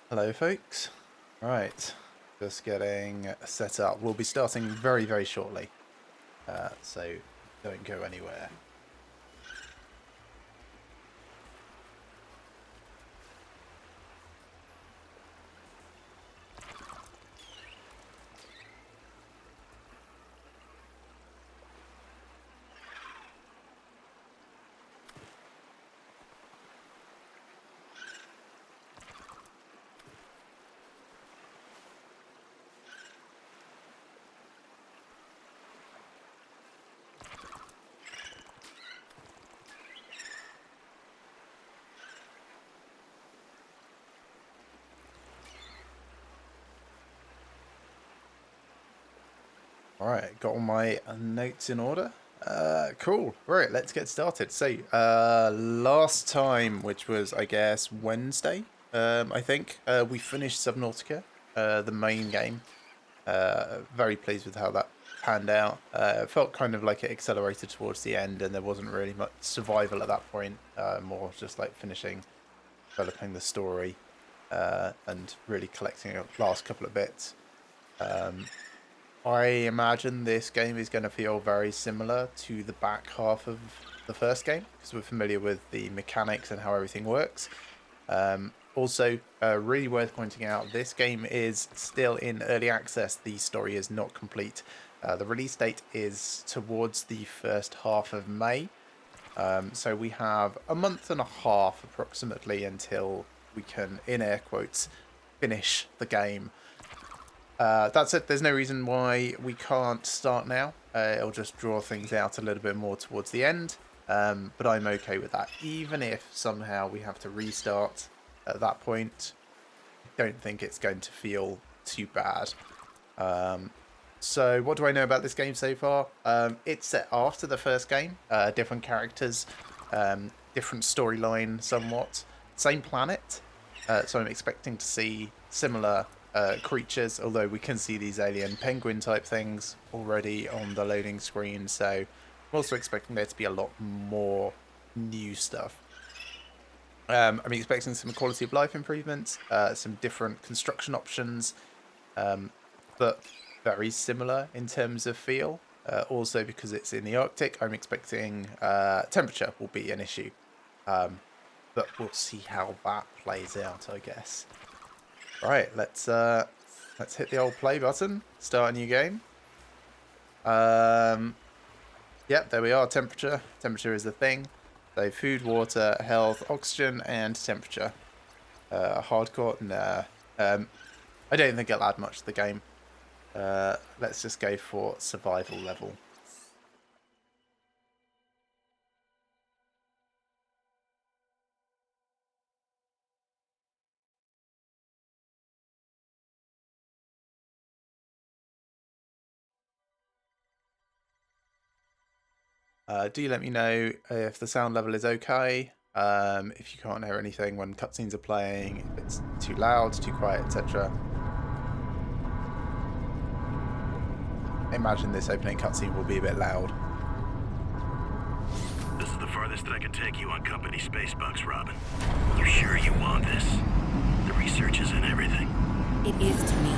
Hello folks. Right, just getting set up. We'll be starting very, very shortly. So don't go anywhere. Alright, got all my notes in order. Cool. Right, let's get started. So, last time, which was, I guess, Wednesday, I think, we finished Subnautica, the main game. Very pleased with how that panned out. It felt kind of like it accelerated towards the end and there wasn't really much survival at that point. More just like finishing, developing the story, and really collecting the last couple of bits. I imagine this game is going to feel very similar to the back half of the first game because we're familiar with the mechanics and how everything works. Also, really worth pointing out, this game is still in early access. The story is not complete. The release date is towards the first half of May. So we have a month and a half approximately until we can, in air quotes, finish the game. That's it. There's no reason why we can't start now. It'll just draw things out a little bit more towards the end. But I'm okay with that. Even if somehow we have to restart at that point, I don't think it's going to feel too bad. So what do I know about this game so far? It's set after the first game. Different characters, different storyline somewhat. Same planet. So I'm expecting to see similar creatures, although we can see these alien penguin type things already on the loading screen, so I'm also expecting there to be a lot more new stuff. I'm expecting some quality of life improvements, some different construction options, but very similar in terms of feel. Also, because it's in the Arctic, I'm expecting temperature will be an issue, but we'll see how that plays out, I guess. Right, let's hit the old play button. Start a new game. Yep, there we are. Temperature. Temperature is the thing. So food, water, health, oxygen, and temperature. Hardcore. Nah. I don't think it'll add much to the game. Let's just go for survival level. Do let me know if the sound level is okay. If you can't hear anything when cutscenes are playing, if it's too loud, too quiet, etc. I imagine this opening cutscene will be a bit loud. This is the farthest that I can take you on company spacebucks, Robin. You sure you want this? The research is in everything. It is to me.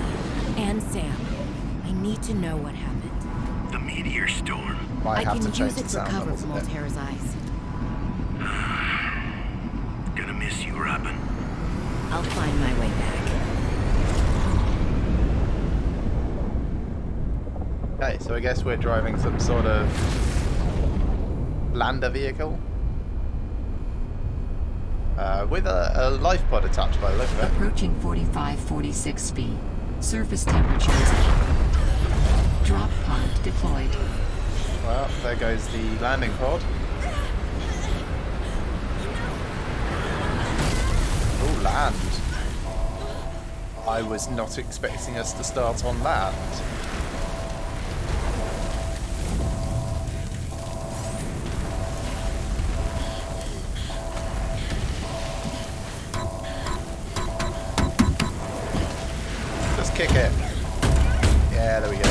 And Sam. I need to know what happened. The meteor storm. Might have to can change use it the for sound cover levels a from bit. Altera's eyes. Gonna miss you, Robin. I'll find my way back. Okay, so I guess we're driving some sort of lander vehicle with a life pod attached by the look of it. Approaching 45-46 feet. Surface temperatures. Drop pod deployed. Well, there goes the landing pod. Oh, land. I was not expecting us to start on land. Just kick it. Yeah, there we go.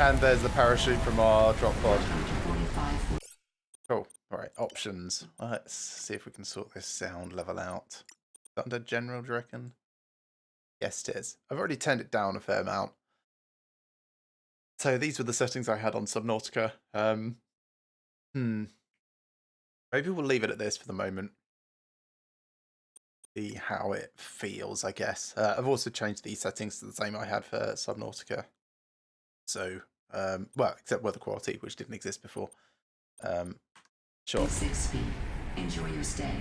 And there's the parachute from our drop pod. 45. Cool. options. Let's see if we can sort this sound level out. Is that under general, do you reckon? Yes, it is. I've already turned it down a fair amount. So these were the settings I had on Subnautica. Maybe we'll leave it at this for the moment. See how it feels, I guess. I've also changed these settings to the same I had for Subnautica. So, well, except weather quality, which didn't exist before. Sure. 6 feet. Enjoy your stay.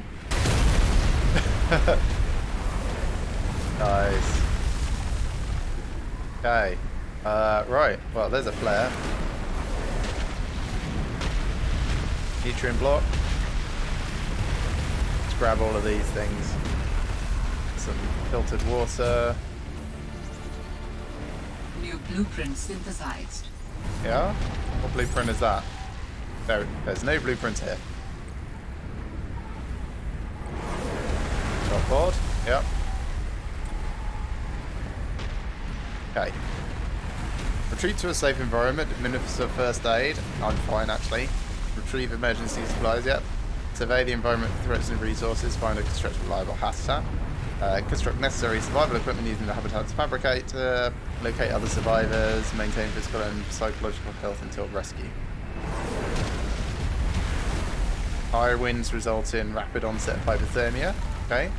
Nice. Okay. Right. Well, there's a flare. Nutrient block. Let's grab all of these things. Some filtered water. New blueprint synthesized. Yeah? What blueprint is that? There's no blueprints here. Shot board. Yep. Okay. Retreat to a safe environment. Administer first aid. I'm fine, actually. Retrieve emergency supplies. Yep. Survey the environment for threats and resources. Find a construct reliable habitat. Construct necessary survival equipment using the habitat to fabricate. Locate other survivors. Maintain physical and psychological health until rescue. Higher winds result in rapid onset of hypothermia. Okay.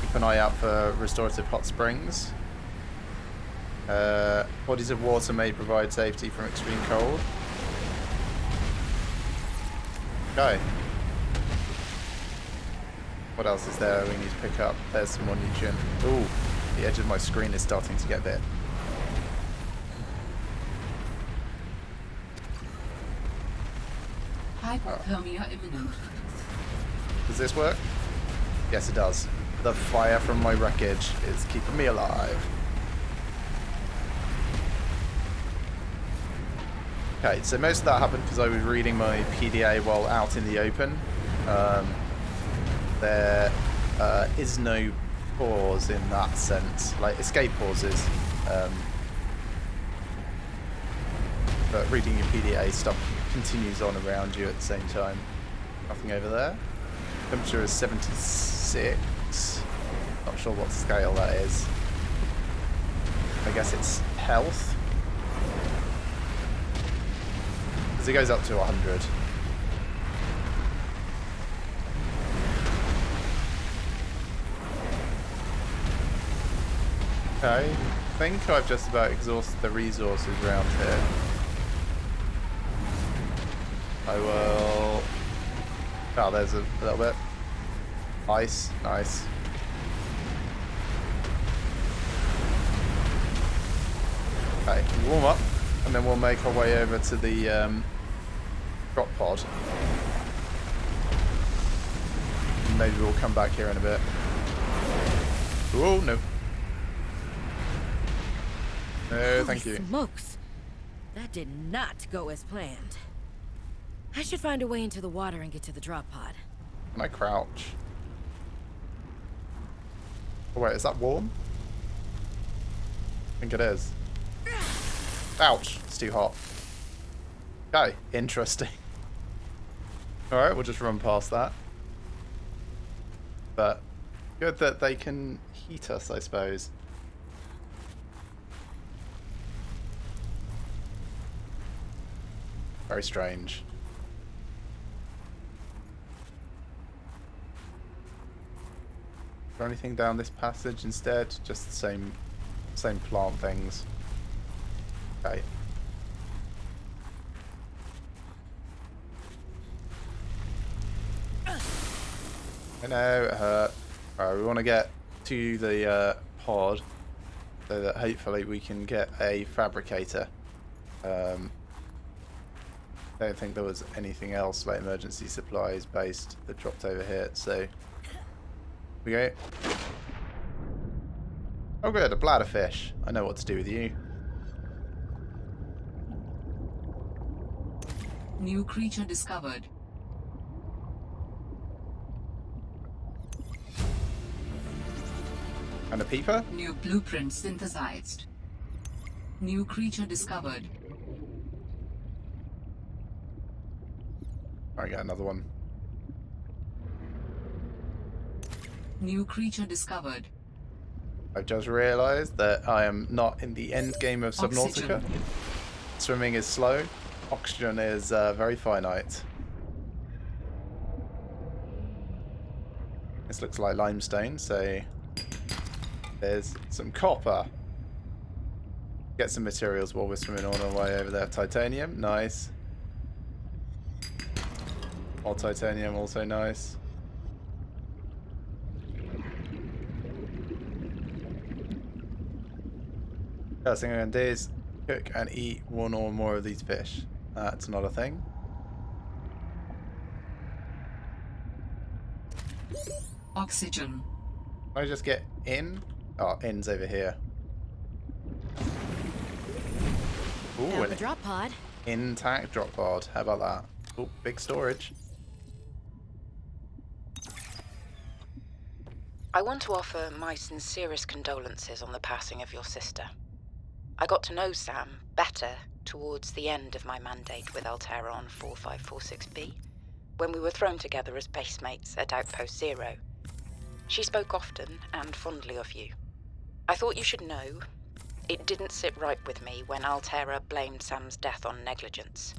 Keep an eye out for restorative hot springs. Bodies of water may provide safety from extreme cold. Okay. What else is there we need to pick up? There's some more nutrient. Ooh, the edge of my screen is starting to get a bit. Hypothermia imminent. Does this work? Yes, it does. The fire from my wreckage is keeping me alive. Okay, so most of that happened because I was reading my PDA while out in the open. There is no pause in that sense, like escape pauses. But reading your PDA stuff continues on around you at the same time. Nothing over there. Temperature is 76. Not sure what scale that is. I guess it's health. Because it goes up to 100. Okay, I think I've just about exhausted the resources around here. I will... Oh, there's a little bit. Ice, nice. Okay, warm up, and then we'll make our way over to the drop pod. Maybe we'll come back here in a bit. Oh, no. No, thank you. Smokes. That did not go as planned. I should find a way into the water and get to the drop pod. Can I crouch? Oh wait, is that warm? I think it is. Ouch, it's too hot. Okay, interesting. Alright, we'll just run past that. But good that they can heat us, I suppose. Very strange. Is there anything down this passage instead? Just the same plant things. Okay. I know it hurt. Alright, we want to get to the pod so that hopefully we can get a fabricator. I don't think there was anything else like emergency supplies based that dropped over here, so we go. Oh good, a bladderfish. I know what to do with you. New creature discovered. And a peeper? New blueprint synthesized. New creature discovered. I get another one. New creature discovered. I've just realised that I am not in the end game of Subnautica. Oxygen. Swimming is slow. Oxygen is very finite. This looks like limestone, so there's some copper. Get some materials while we're swimming on our way over there. Titanium, nice. More titanium, also nice. First thing I'm going to do is cook and eat one or more of these fish. That's not a thing. Oxygen. Can I just get in? Oh, in's over here. Ooh, Found an the drop pod. intact drop pod. How about that? Oh, big storage. I want to offer my sincerest condolences on the passing of your sister. I got to know Sam better towards the end of my mandate with Altera on 4546B, when we were thrown together as basemates at Outpost Zero. She spoke often and fondly of you. I thought you should know, it didn't sit right with me when Altera blamed Sam's death on negligence.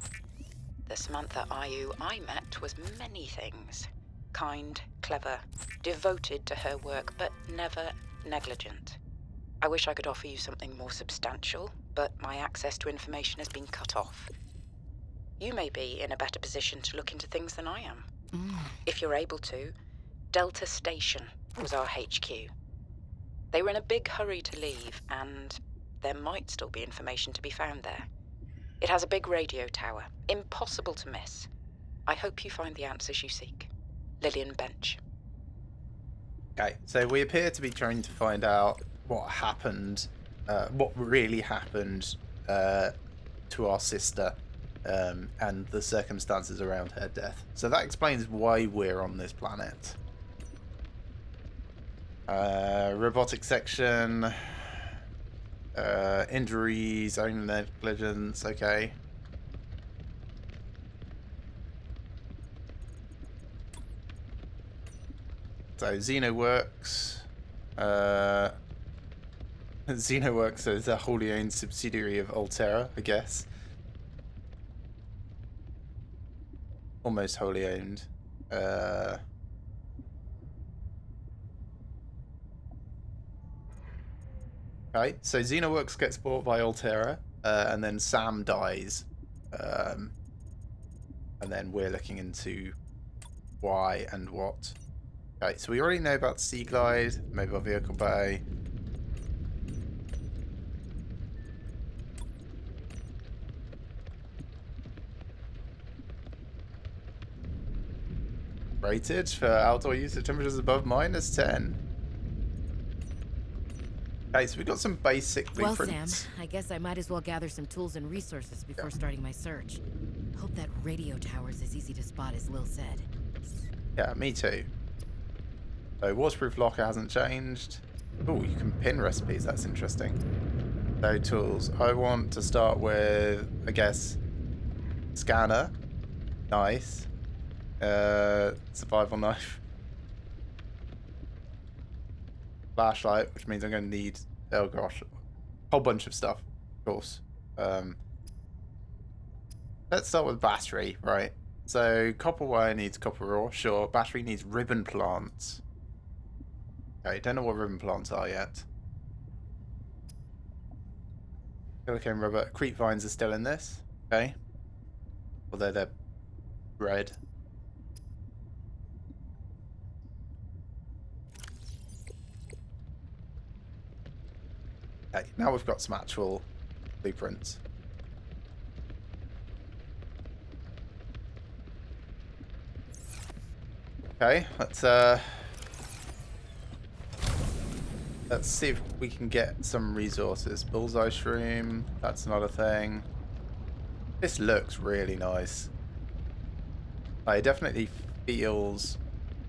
The Samantha Ayu I met was many things. Kind, clever, devoted to her work, but never negligent. I wish I could offer you something more substantial, but my access to information has been cut off. You may be in a better position to look into things than I am. If you're able to, Delta Station was our HQ. They were in a big hurry to leave, and there might still be information to be found there. It has a big radio tower, impossible to miss. I hope you find the answers you seek. Lillian Bench. Okay, so we appear to be trying to find out what happened, what really happened to our sister, and the circumstances around her death. So that explains why we're on this planet. Robotic section, injuries, own negligence, okay. So XenoWorks, XenoWorks is a wholly owned subsidiary of Altera, I guess. Almost wholly owned. Okay, so XenoWorks gets bought by Altera, and then Sam dies. And then we're looking into why and what. Okay, so we already know about Sea Glide, Mobile Vehicle Bay. Rated for outdoor use at temperatures above -10. Okay, so we've got some basic Well, blueprints. Sam, I guess I might as well gather some tools and resources before starting my search. Hope that radio tower's as easy to spot as Lil said. Yeah, me too. So waterproof locker hasn't changed. Oh, you can pin recipes. That's interesting. So tools. I want to start with, I guess, scanner. Nice. Survival knife. Flashlight, which means I'm going to need, oh gosh, a whole bunch of stuff, of course. Let's start with battery, right? So copper wire needs copper ore, sure. Battery needs ribbon plants. Okay, don't know what ribbon plants are yet. Silicone rubber. Creep vines are still in this. Okay. Although they're red. Okay, now we've got some actual blueprints. Okay, let's see if we can get some resources. Bullseye shroom, that's not a thing. This looks really nice. It definitely feels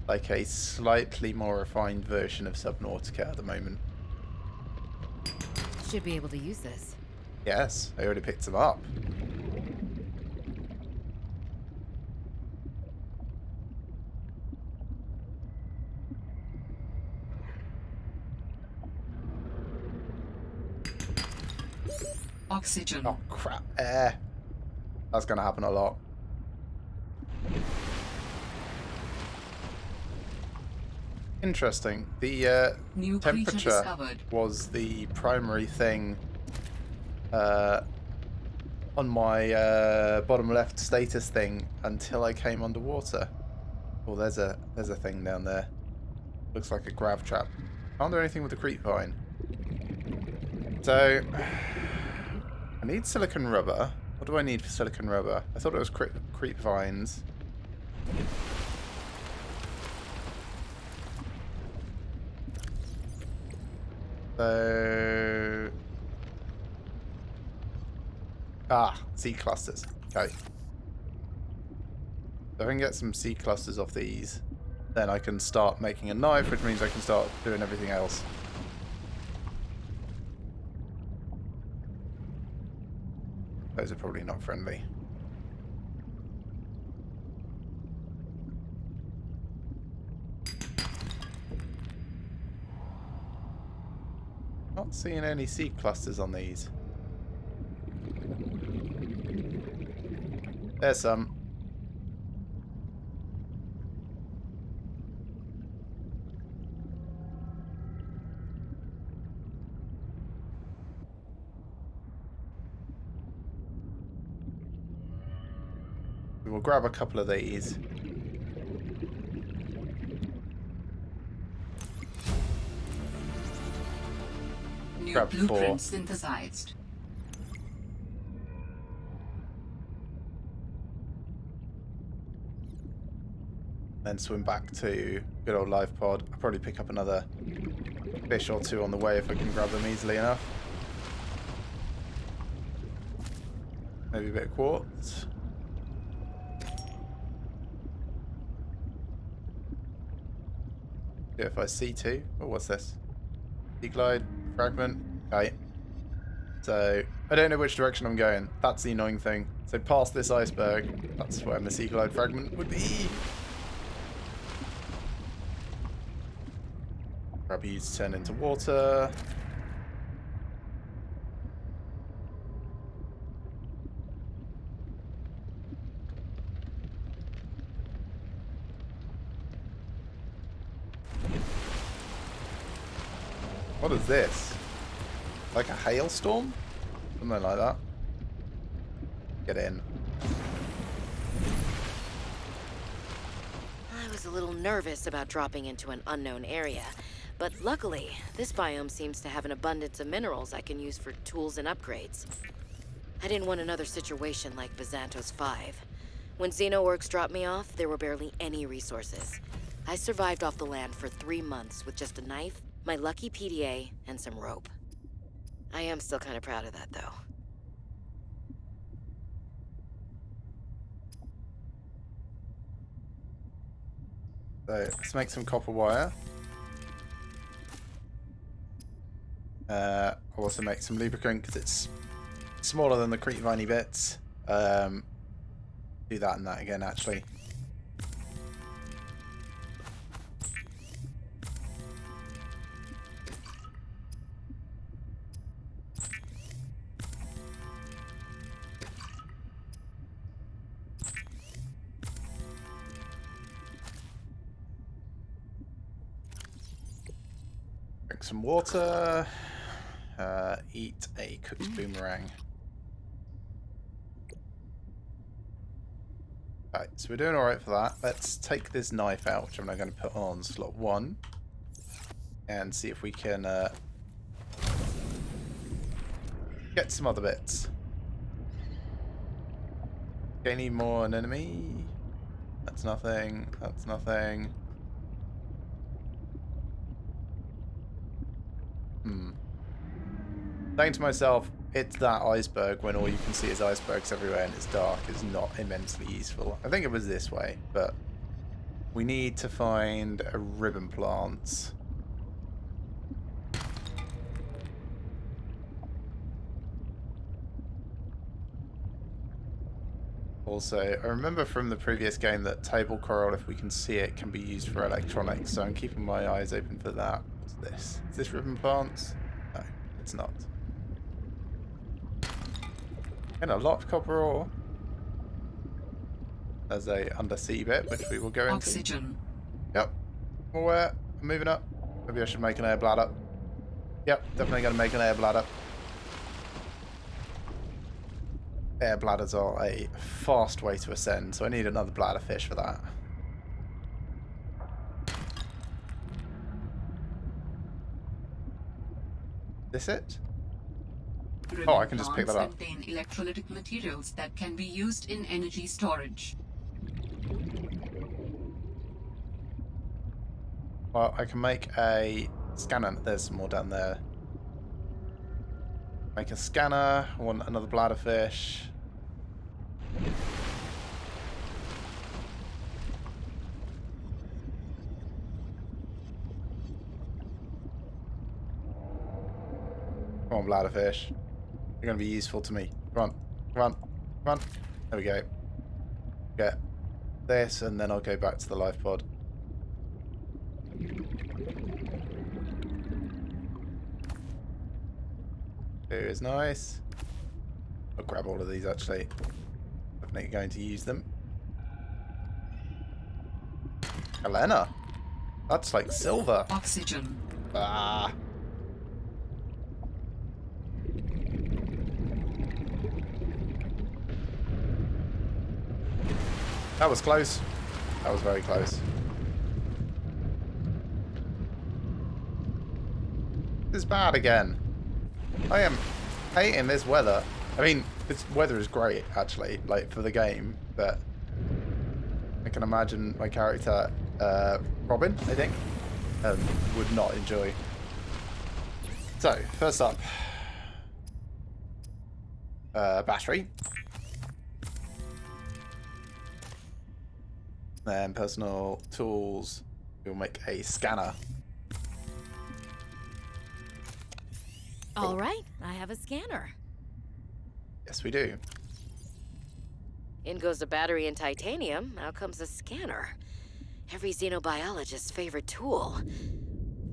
like a slightly more refined version of Subnautica at the moment. Should be able to use this. Yes, I already picked them up. Oxygen. Oh crap, air. That's going to happen a lot. Interesting. The New creature temperature discovered. was the primary thing on my bottom left status thing until I came underwater. Oh, there's a thing down there. Looks like a grav trap. Can't do anything with the creep vine. So I need silicon rubber. What do I need for silicon rubber? I thought it was creep vines. So... seed clusters. Okay. So if I can get some seed clusters off these, then I can start making a knife, which means I can start doing everything else. Those are probably not friendly. Not seeing any seed clusters on these. There's some. We'll grab a couple of these. New Grab 4. blueprint synthesized. Then swim back to good old life pod. I'll probably pick up another fish or two on the way if I can grab them easily enough. Maybe a bit of quartz. If I C2. Oh, what's this? Sea glide fragment. Okay. So I don't know which direction I'm going. That's the annoying thing. So past this iceberg, that's where my sea glide fragment would be. Grubbies turn into water. What is this? Like a hailstorm? Something like that. Get in. I was a little nervous about dropping into an unknown area, but luckily, this biome seems to have an abundance of minerals I can use for tools and upgrades. I didn't want another situation like Byzantos 5. When Xenoworks dropped me off, there were barely any resources. I survived off the land for 3 months with just a knife, my lucky PDA, and some rope. I am still kind of proud of that, though. So let's make some copper wire. I'll also make some lubricant because it's smaller than the creep viney bits. Do that and that again, actually. Drink some water. Eat a cooked boomerang. Right, so we're doing alright for that. Let's take this knife out, which I'm now going to put on slot 1. And see if we can get some other bits. Any more an enemy? That's nothing. That's nothing. Saying to myself, it's that iceberg when all you can see is icebergs everywhere and it's dark is not immensely useful. I think it was this way, but we need to find a ribbon plant. Also, I remember from the previous game that table coral, if we can see it, can be used for electronics, so I'm keeping my eyes open for that. What's this? Is this ribbon plants? No, it's not. And a lot of copper ore. There's a undersea bit, which we will go into. Oxygen. Yep. More moving up. Maybe I should make an air bladder. Yep, definitely going to make an air bladder. Air bladders are a fast way to ascend, so I need another bladder fish for that. This it? Oh, I can just pick that up. Contain electrolytic materials that can be used in energy storage. Well, I can make a scanner. There's some more down there. Make a scanner. I want another bladder fish. Come on, bladder fish. You're going to be useful to me. Come on. Come on. Come on. There we go. Get this, and then I'll go back to the life pod. Here is nice. I'll grab all of these, actually. Definitely going to use them. Helena. That's like silver. Oxygen. Ah. That was close. That was very close. This is bad again. I am hating this weather. I mean, this weather is great, actually, like, for the game, but I can imagine my character, Robin, I think, would not enjoy. So, first up, battery. Then personal tools, we'll make a scanner. All right, I have a scanner. Yes, we do. In goes a battery and titanium. Out comes a scanner. Every xenobiologist's favorite tool.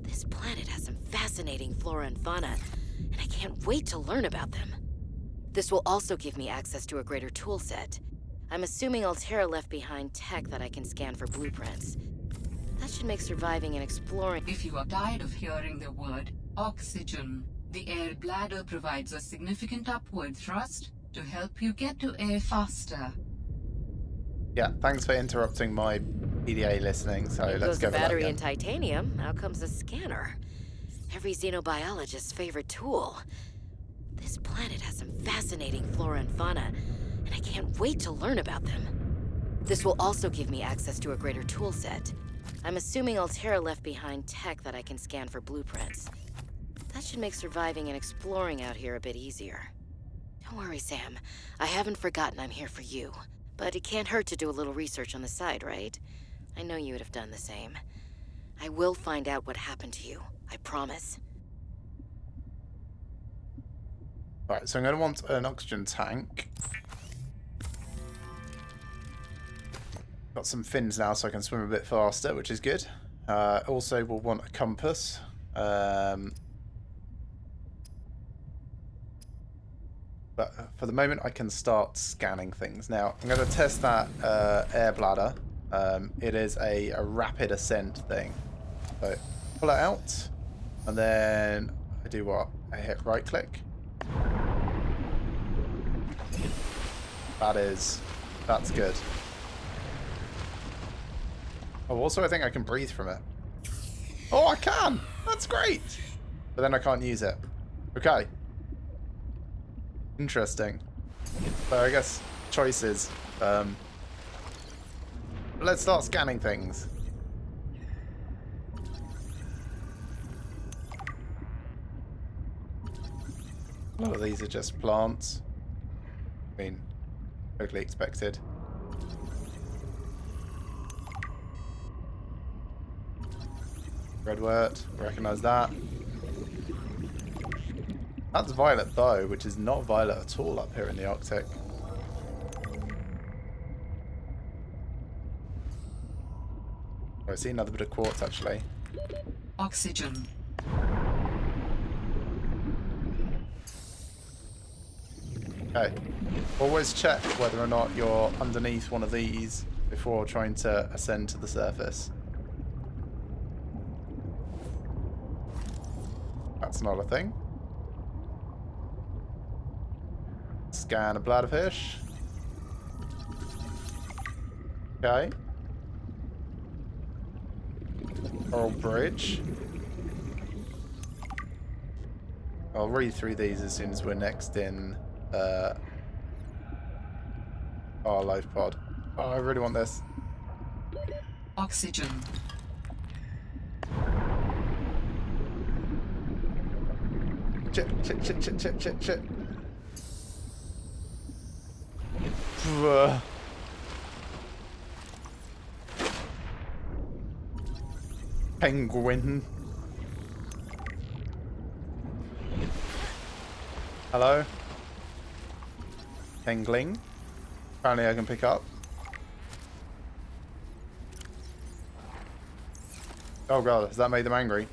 This planet has some fascinating flora and fauna, and I can't wait to learn about them. This will also give me access to a greater tool set. I'm assuming Alterra left behind tech that I can scan for blueprints. That should make surviving and exploring... If you are tired of hearing the word oxygen, the air bladder provides a significant upward thrust to help you get to air faster. Yeah, thanks for interrupting my PDA listening, so In let's goes go the for that battery again. and titanium. Out comes a scanner. Every xenobiologist's favorite tool. This planet has some fascinating flora and fauna, and I can't wait to learn about them. This will also give me access to a greater tool set. I'm assuming Alterra left behind tech that I can scan for blueprints. That should make surviving and exploring out here a bit easier. Don't worry, Sam. I haven't forgotten I'm here for you. But it can't hurt to do a little research on the side, right? I know you would have done the same. I will find out what happened to you. I promise. Right, so I'm going to want an oxygen tank. Got some fins now so I can swim a bit faster, which is good. Also, we'll want a compass. But for the moment, I can start scanning things. Now, I'm going to test that air bladder. It is a rapid ascent thing. So, pull it out. And then I do what? I hit right click. That's good. Oh, also I think I can breathe from it. Oh, I can! That's great! But then I can't use it. Okay. Interesting. So I guess choices. Let's start scanning things. A lot of these are just plants. I mean, totally expected. Redwort, recognize that. That's violet bow, which is not violet at all up here in the Arctic. Oh, I see another bit of quartz actually. Oxygen. Okay, Always check whether or not you're underneath one of these before trying to ascend to the surface. That's not a thing. Scan a bladderfish. Okay. Coral bridge. I'll read through these as soon as we're next in our life pod. Oh, I really want this. Oxygen. Chit. Ugh. Penguin. Hello? Pengling. Apparently I can pick up. Oh god, has that made them angry?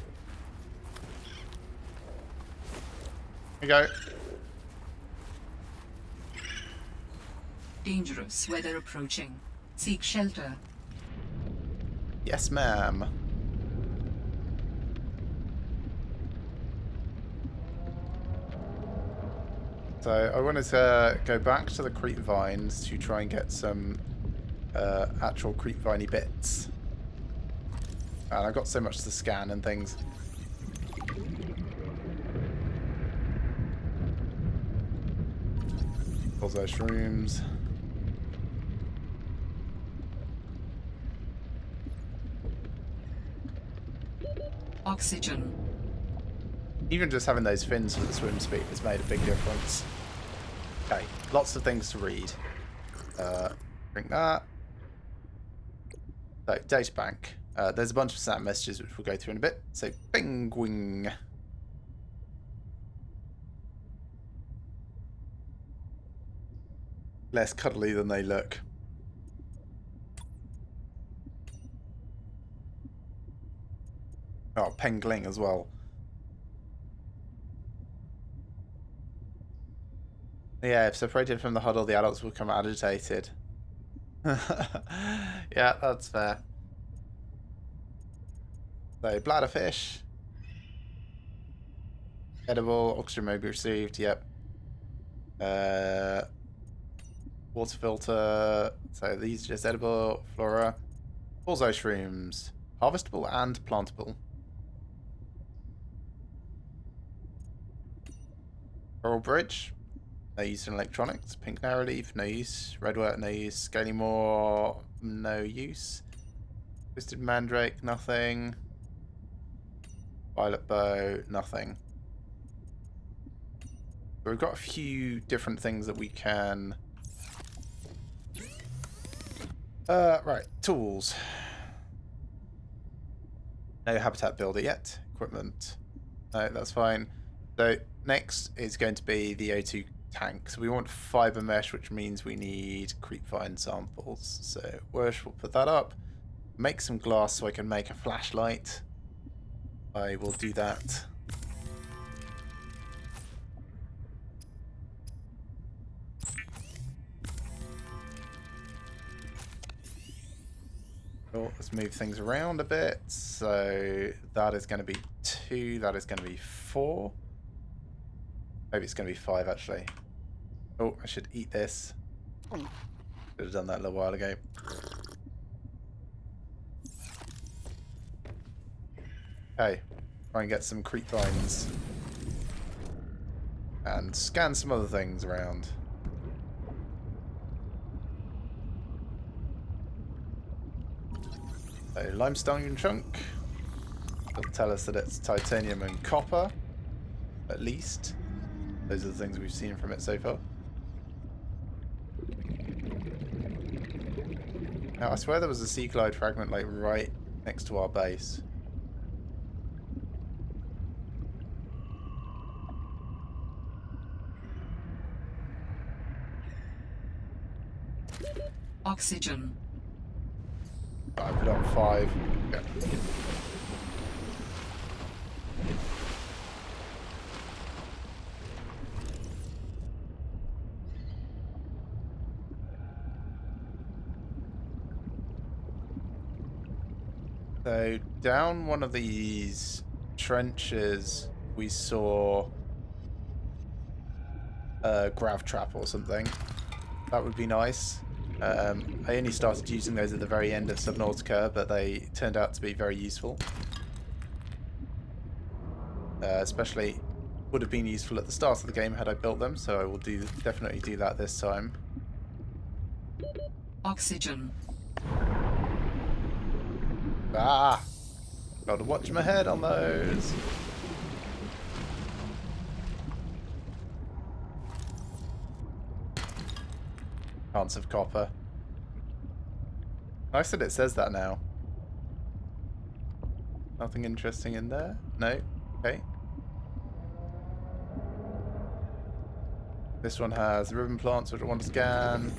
Here you go. Dangerous weather approaching. Seek shelter. Yes, ma'am. So I wanted to go back to the creep vines to try and get some actual creep viney bits. And I got so much to scan and things. All those shrooms. Oxygen. Even just having those fins for the swim speed has made a big difference. Okay, lots of things to read. Drink that. So, data bank. There's a bunch of SAM messages which we'll go through in a bit. So, penguin. Less cuddly than they look. Oh, pengling as well. Yeah, if separated from the huddle, the adults will become agitated. Yeah, that's fair. So, bladderfish. Edible, oxygen may be received, yep. Water filter. So these are just edible, flora. Also shrooms. Harvestable and plantable. Coral bridge. No use in electronics. Pink narrow leaf, no use. Redwort, no use. Scaly moor, no use. Twisted mandrake, nothing. Violet bow, nothing. We've got a few different things that we can... right, tools. No habitat builder yet. Equipment. No, that's fine. So next is going to be the O2 tank. So we want fiber mesh, which means we need creep vine samples. So Wersh will put that up. Make some glass so I can make a flashlight. I will do that. Cool. Let's move things around a bit. So that is going to be 2. That is going to be 4. Maybe it's going to be 5 actually. Oh, I should eat this. Should have done that a little while ago. Okay, try and get some creep vines and scan some other things around. A limestone chunk. It'll tell us that it's titanium and copper, at least. Those are the things we've seen from it so far. Now, I swear there was a sea glide fragment like right next to our base. Oxygen. I put on 5. Yeah. So down one of these trenches, we saw a grav trap or something. That would be nice. I only started using those at the very end of Subnautica, but they turned out to be very useful. Especially would have been useful at the start of the game had I built them, so I will definitely do that this time. Oxygen. Ah! Gotta watch my head on those. Chance of copper. Nice that it says that now. Nothing interesting in there? No? Okay. This one has ribbon plants, which I want to scan.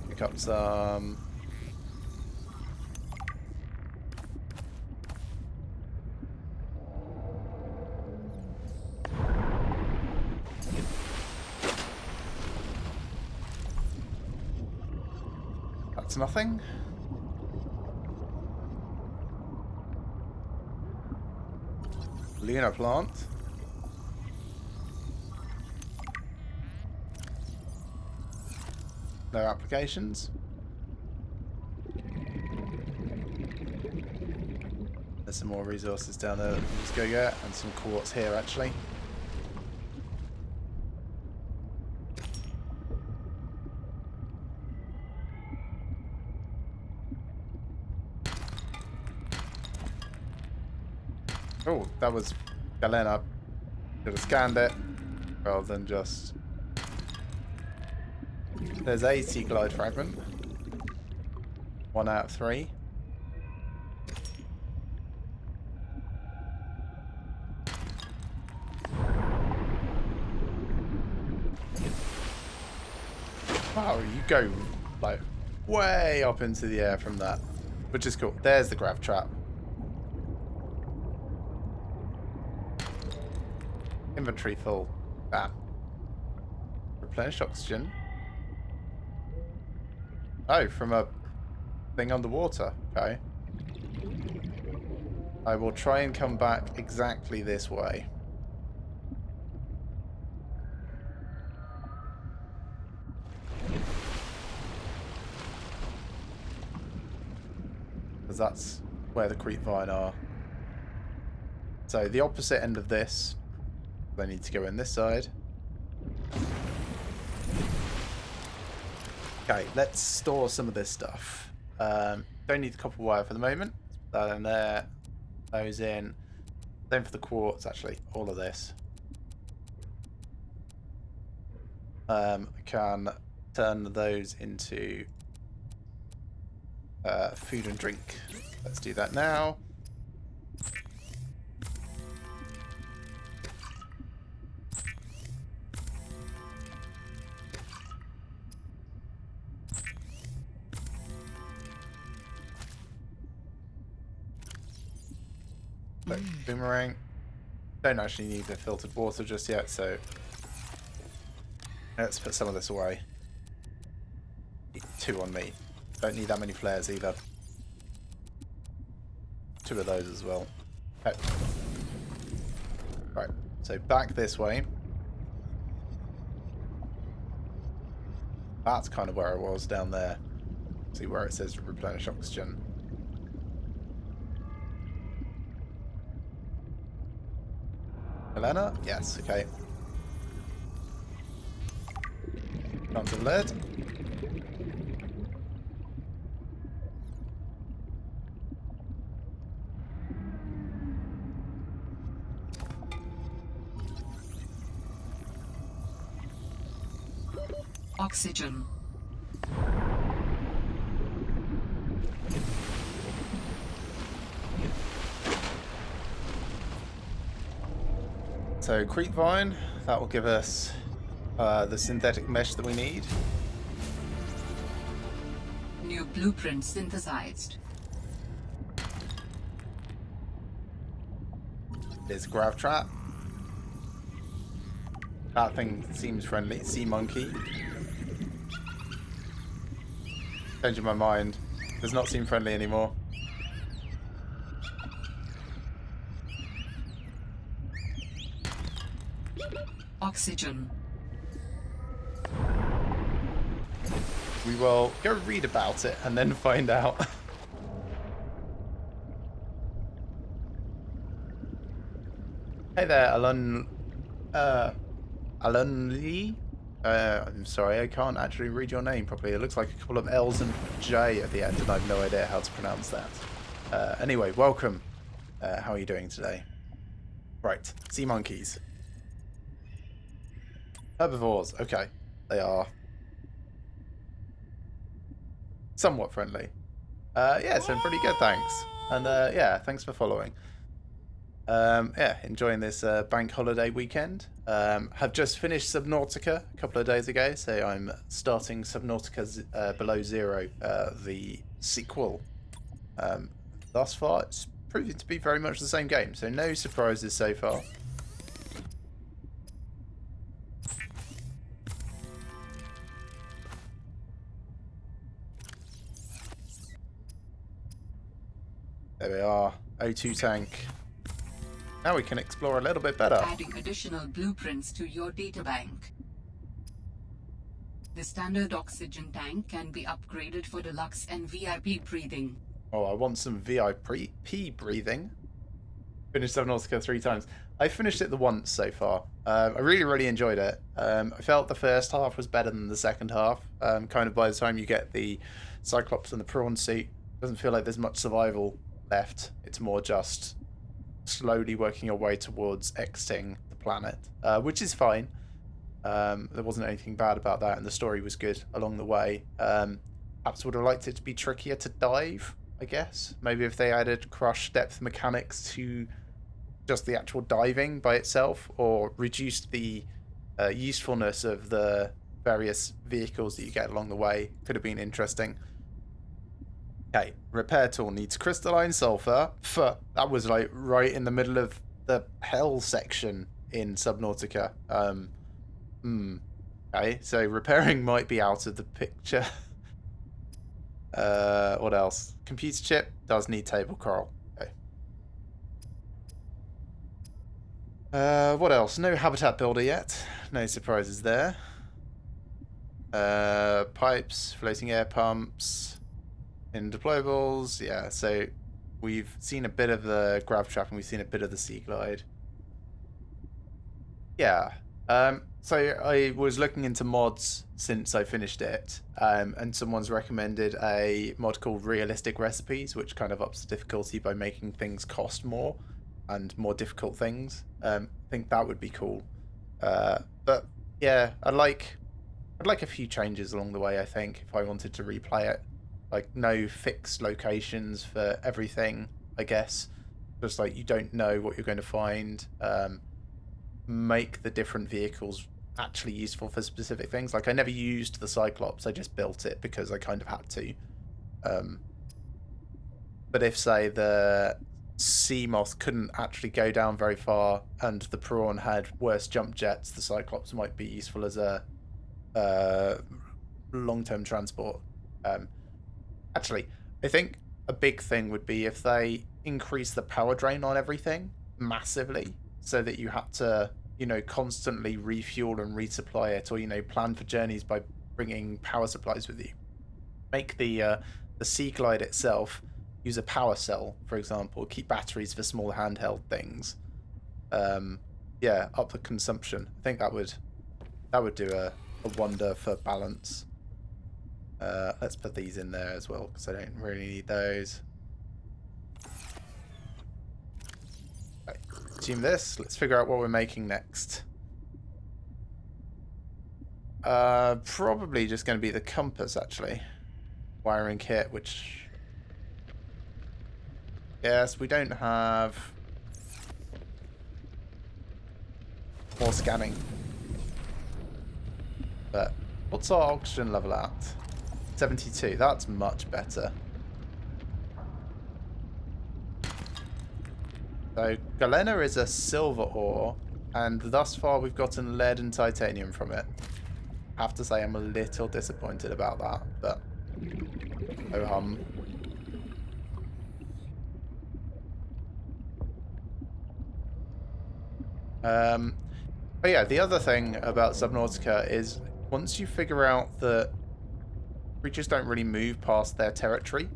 Pick up some. That's nothing. Lunar plant. No applications. There's some more resources down there that we can just go get, and some quartz here actually. Oh, that was Galena. Should have scanned it rather than just. There's a sea glide fragment. 1 out of 3. Wow, you go like way up into the air from that, which is cool. There's the grav trap. Inventory full. Bam. Replenish oxygen. Oh, from a thing underwater. Okay. I will try and come back exactly this way. Because that's where the creepvine are. So the opposite end of this. I need to go in this side. Okay, let's store some of this stuff. Don't need the copper wire for the moment. Put that in there. Those in. Same for the quartz, actually. All of this. I can turn those into food and drink. Let's do that now. Boomerang. Don't actually need the filtered water just yet, so let's put some of this away. 2 on me. Don't need that many flares either. 2 of those as well. Okay. Right, so back this way. That's kind of where I was down there. See where it says replenish oxygen. Helena? Yes, okay. Tons of lead. Oxygen. So creepvine, that will give us the synthetic mesh that we need. New blueprint synthesized. There's a grav trap. That thing seems friendly. Sea monkey. Changing my mind. Does not seem friendly anymore. Oxygen. We will go read about it and then find out. Hey there, Alan Lee. I'm sorry, I can't actually read your name properly. It looks like a couple of L's and J at the end, and I've no idea how to pronounce that. Anyway, welcome. How are you doing today? Right, sea monkeys. Herbivores, okay. They are somewhat friendly. Yeah, so pretty good, thanks. And yeah, thanks for following. Yeah, enjoying this bank holiday weekend. Have just finished Subnautica a couple of days ago, so I'm starting Subnautica Below Zero, the sequel. Thus far, it's proving to be very much the same game, so no surprises so far. There we are, O2 tank. Now we can explore a little bit better. Adding additional blueprints to your databank. The standard oxygen tank can be upgraded for deluxe and VIP breathing. Oh, I want some VIP breathing. Finished Subnautica 3 times. I finished it the once so far. I really enjoyed it. I felt the first half was better than the second half. Kind of by the time you get the Cyclops and the prawn suit, it doesn't feel like there's much survival left. It's more just slowly working your way towards exiting the planet, which is fine. There wasn't anything bad about that, and the story was good along the way. Perhaps would have liked it to be trickier to dive, I guess. Maybe if they added crush depth mechanics to just the actual diving by itself, or reduced the usefulness of the various vehicles that you get along the way, could have been interesting. Okay, repair tool needs crystalline sulfur. That was like right in the middle of the hell section in Subnautica. Okay, so repairing might be out of the picture. What else? Computer chip does need table coral. Okay. What else? No habitat builder yet. No surprises there. Pipes, floating air pumps, in deployables. Yeah, so we've seen a bit of the grav trap and we've seen a bit of the sea glide. Yeah. So I was looking into mods since I finished it, and someone's recommended a mod called Realistic Recipes, which kind of ups the difficulty by making things cost more and more difficult things. I think that would be cool. But yeah, I'd like a few changes along the way, I think, if I wanted to replay it. Like no fixed locations for everything, I guess. Just like you don't know what you're going to find. Make the different vehicles actually useful for specific things. Like I never used the Cyclops, I just built it because I kind of had to. But if, say, the sea moth couldn't actually go down very far and the prawn had worse jump jets, the Cyclops might be useful as a long-term transport. Actually, I think a big thing would be if they increase the power drain on everything massively, so that you had to, constantly refuel and resupply it, or, plan for journeys by bringing power supplies with you. Make the Sea Glide itself use a power cell, for example. Keep batteries for small handheld things. Yeah, up the consumption. I think that would do a wonder for balance. Let's put these in there as well, because I don't really need those. Okay, consume this. Let's figure out what we're making next. Probably just going to be the compass, actually. Wiring kit, which... Yes, we don't have... more scanning. But what's our oxygen level at? 72. That's much better. So galena is a silver ore, and thus far we've gotten lead and titanium from it. I have to say I'm a little disappointed about that, but oh hum. Oh yeah, the other thing about Subnautica is once you figure out that creatures don't really move past their territory,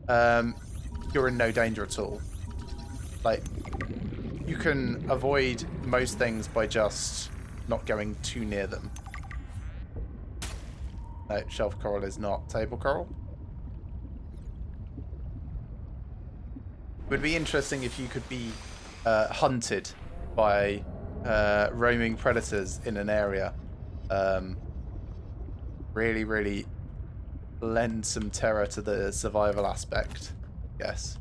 you're in no danger at all. Like, you can avoid most things by just not going too near them. No, shelf coral is not table coral. It would be interesting if you could be hunted by roaming predators in an area. Really, really lend some terror to the survival aspect, I guess.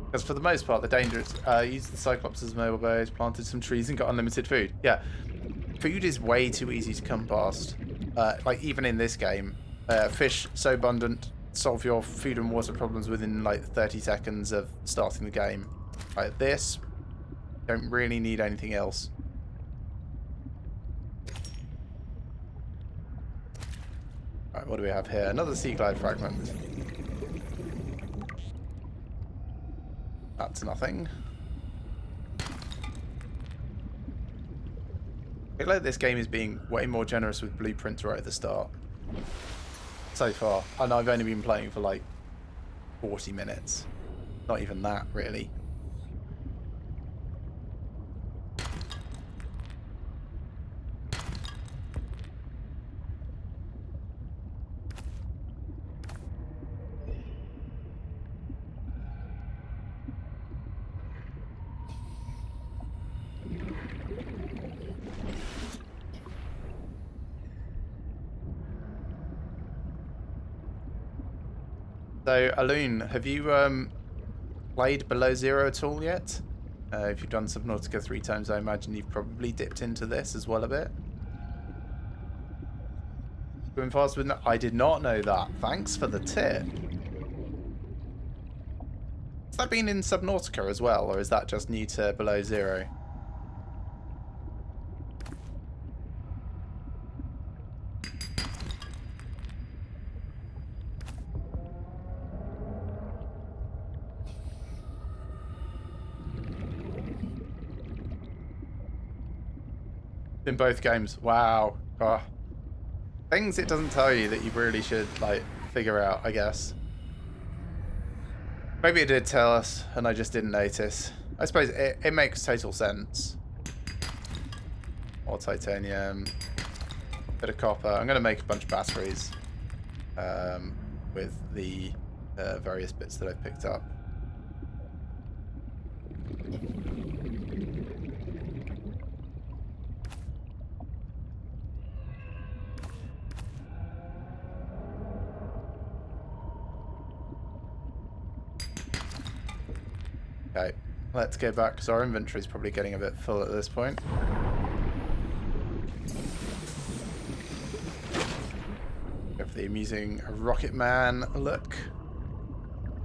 Because for the most part, the dangers used the Cyclops as mobile base, planted some trees, and got unlimited food. Yeah, food is way too easy to come past. Like even in this game, fish so abundant, solve your food and water problems within like 30 seconds of starting the game. Like this, don't really need anything else. Right, what do we have here? Another sea glide fragment. That's nothing. I feel like this game is being way more generous with blueprints right at the start. So far. And I've only been playing for like 40 minutes. Not even that, really. So, Alun, have you played Below Zero at all yet? If you've done Subnautica 3 times, I imagine you've probably dipped into this as well a bit. Going fast with... I did not know that. Thanks for the tip. Has that been in Subnautica as well, or is that just new to Below Zero? In both games. Wow. Oh. Things it doesn't tell you that you really should, like, figure out, I guess. Maybe it did tell us, and I just didn't notice. I suppose it makes total sense. More titanium. Bit of copper. I'm going to make a bunch of batteries with the various bits that I've picked up. Okay, let's go back because our inventory is probably getting a bit full at this point. Go for the amusing Rocket Man look.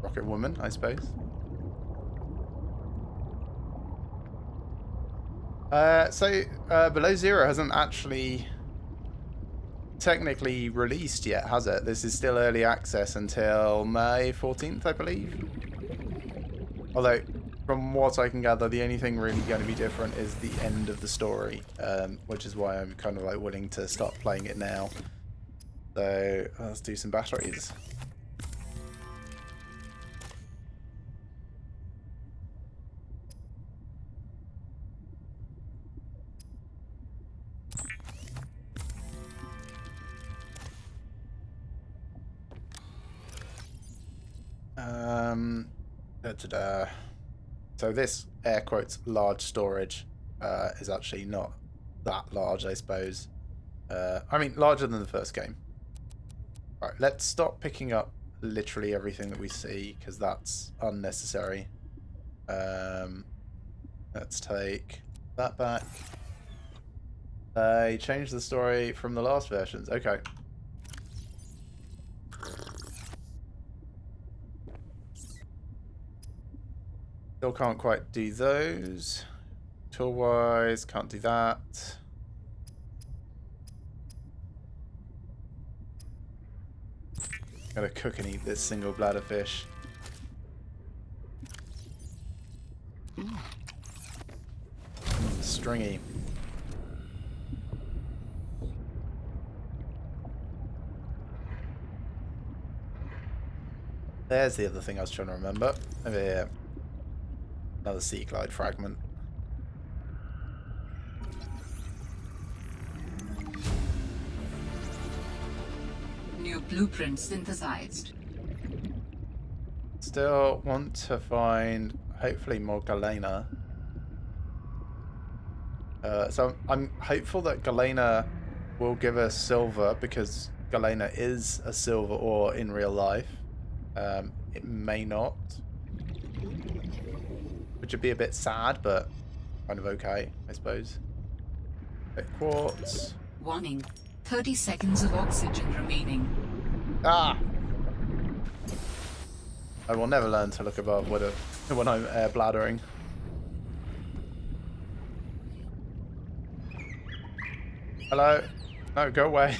Rocket Woman, I suppose. Below Zero hasn't actually technically released yet, has it? This is still early access until May 14th, I believe. Although, from what I can gather, the only thing really going to be different is the end of the story, which is why I'm kind of like willing to start playing it now. So let's do some batteries. So this air quotes large storage is actually not that large, I suppose. I mean, larger than the first game. Right, let's stop picking up literally everything that we see because that's unnecessary. Let's take that back. They changed the story from the last versions. Okay. Still can't quite do those. Tool-wise, can't do that. Gotta cook and eat this single bladder fish. stringy. There's the other thing I was trying to remember. Over here. Another Sea Glide fragment. New blueprint synthesized. Still want to find, hopefully, more Galena. So I'm hopeful that Galena will give us silver, because Galena is a silver ore in real life. It may not. Which would be a bit sad, but kind of okay, I suppose. Bit quartz. Warning. 30 seconds of oxygen remaining. Ah! I will never learn to look above when I'm air bladdering. Hello? No, go away.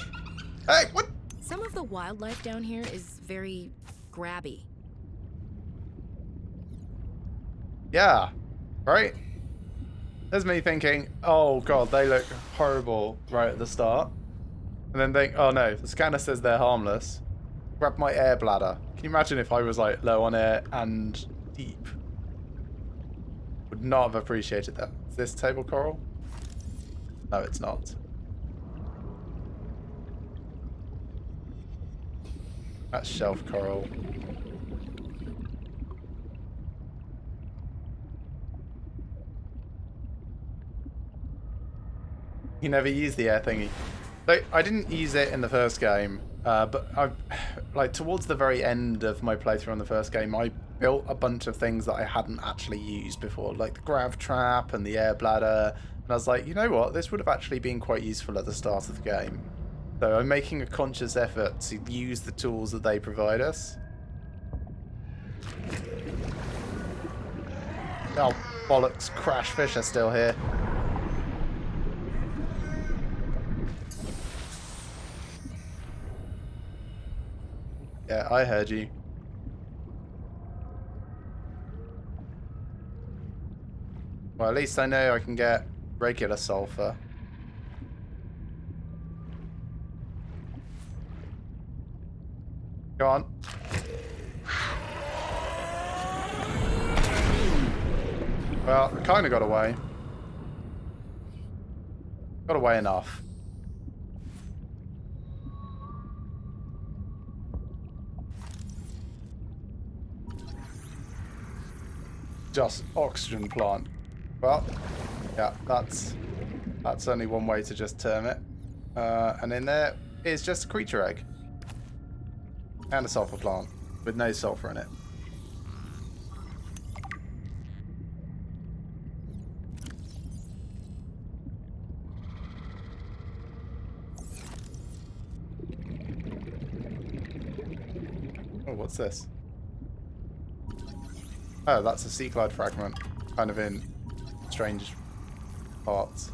Hey, what? Some of the wildlife down here is very grabby. Yeah, right? There's me thinking, oh god, they look horrible right at the start. And then think, oh no, the scanner says they're harmless. Grab my air bladder. Can you imagine if I was like low on air and deep? Would not have appreciated that. Is this table coral? No, it's not. That's shelf coral. You never use the air thingy. So I didn't use it in the first game, but like towards the very end of my playthrough on the first game, I built a bunch of things that I hadn't actually used before, like the grav trap and the air bladder. And I was like, you know what, this would have actually been quite useful at the start of the game. So I'm making a conscious effort to use the tools that they provide us. Oh, bollocks, crash fish are still here. Yeah, I heard you. Well, at least I know I can get regular sulfur. Go on. Well, I kind of got away. Got away enough. Just oxygen plant. Well, yeah, that's only one way to just term it. And in there is just a creature egg. And a sulfur plant with no sulfur in it. Oh, what's this? Oh, that's a Sea Glide fragment. Kind of in strange parts.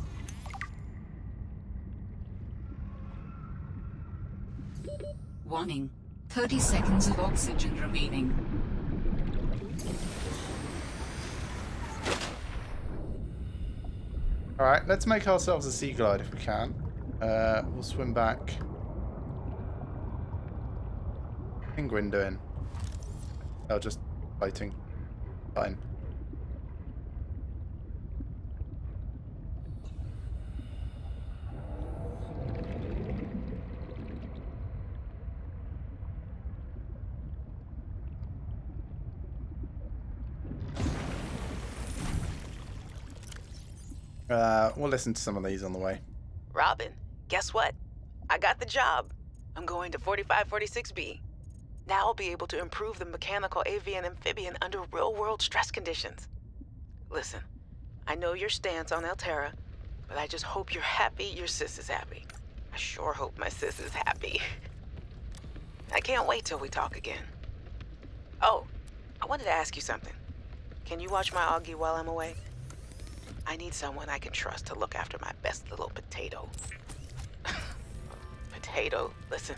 Warning. 30 seconds of oxygen remaining. Alright, let's make ourselves a Sea Glide if we can. We'll swim back. Penguin doing? Oh, just fighting. Fine. We'll listen to some of these on the way. Robin, guess what? I got the job. I'm going to 4546B. Now I'll be able to improve the mechanical avian amphibian under real-world stress conditions. Listen, I know your stance on Alterra, but I just hope you're happy your sis is happy. I sure hope my sis is happy. I can't wait till we talk again. Oh, I wanted to ask you something. Can you watch my Augie while I'm away? I need someone I can trust to look after my best little potato. Potato, listen.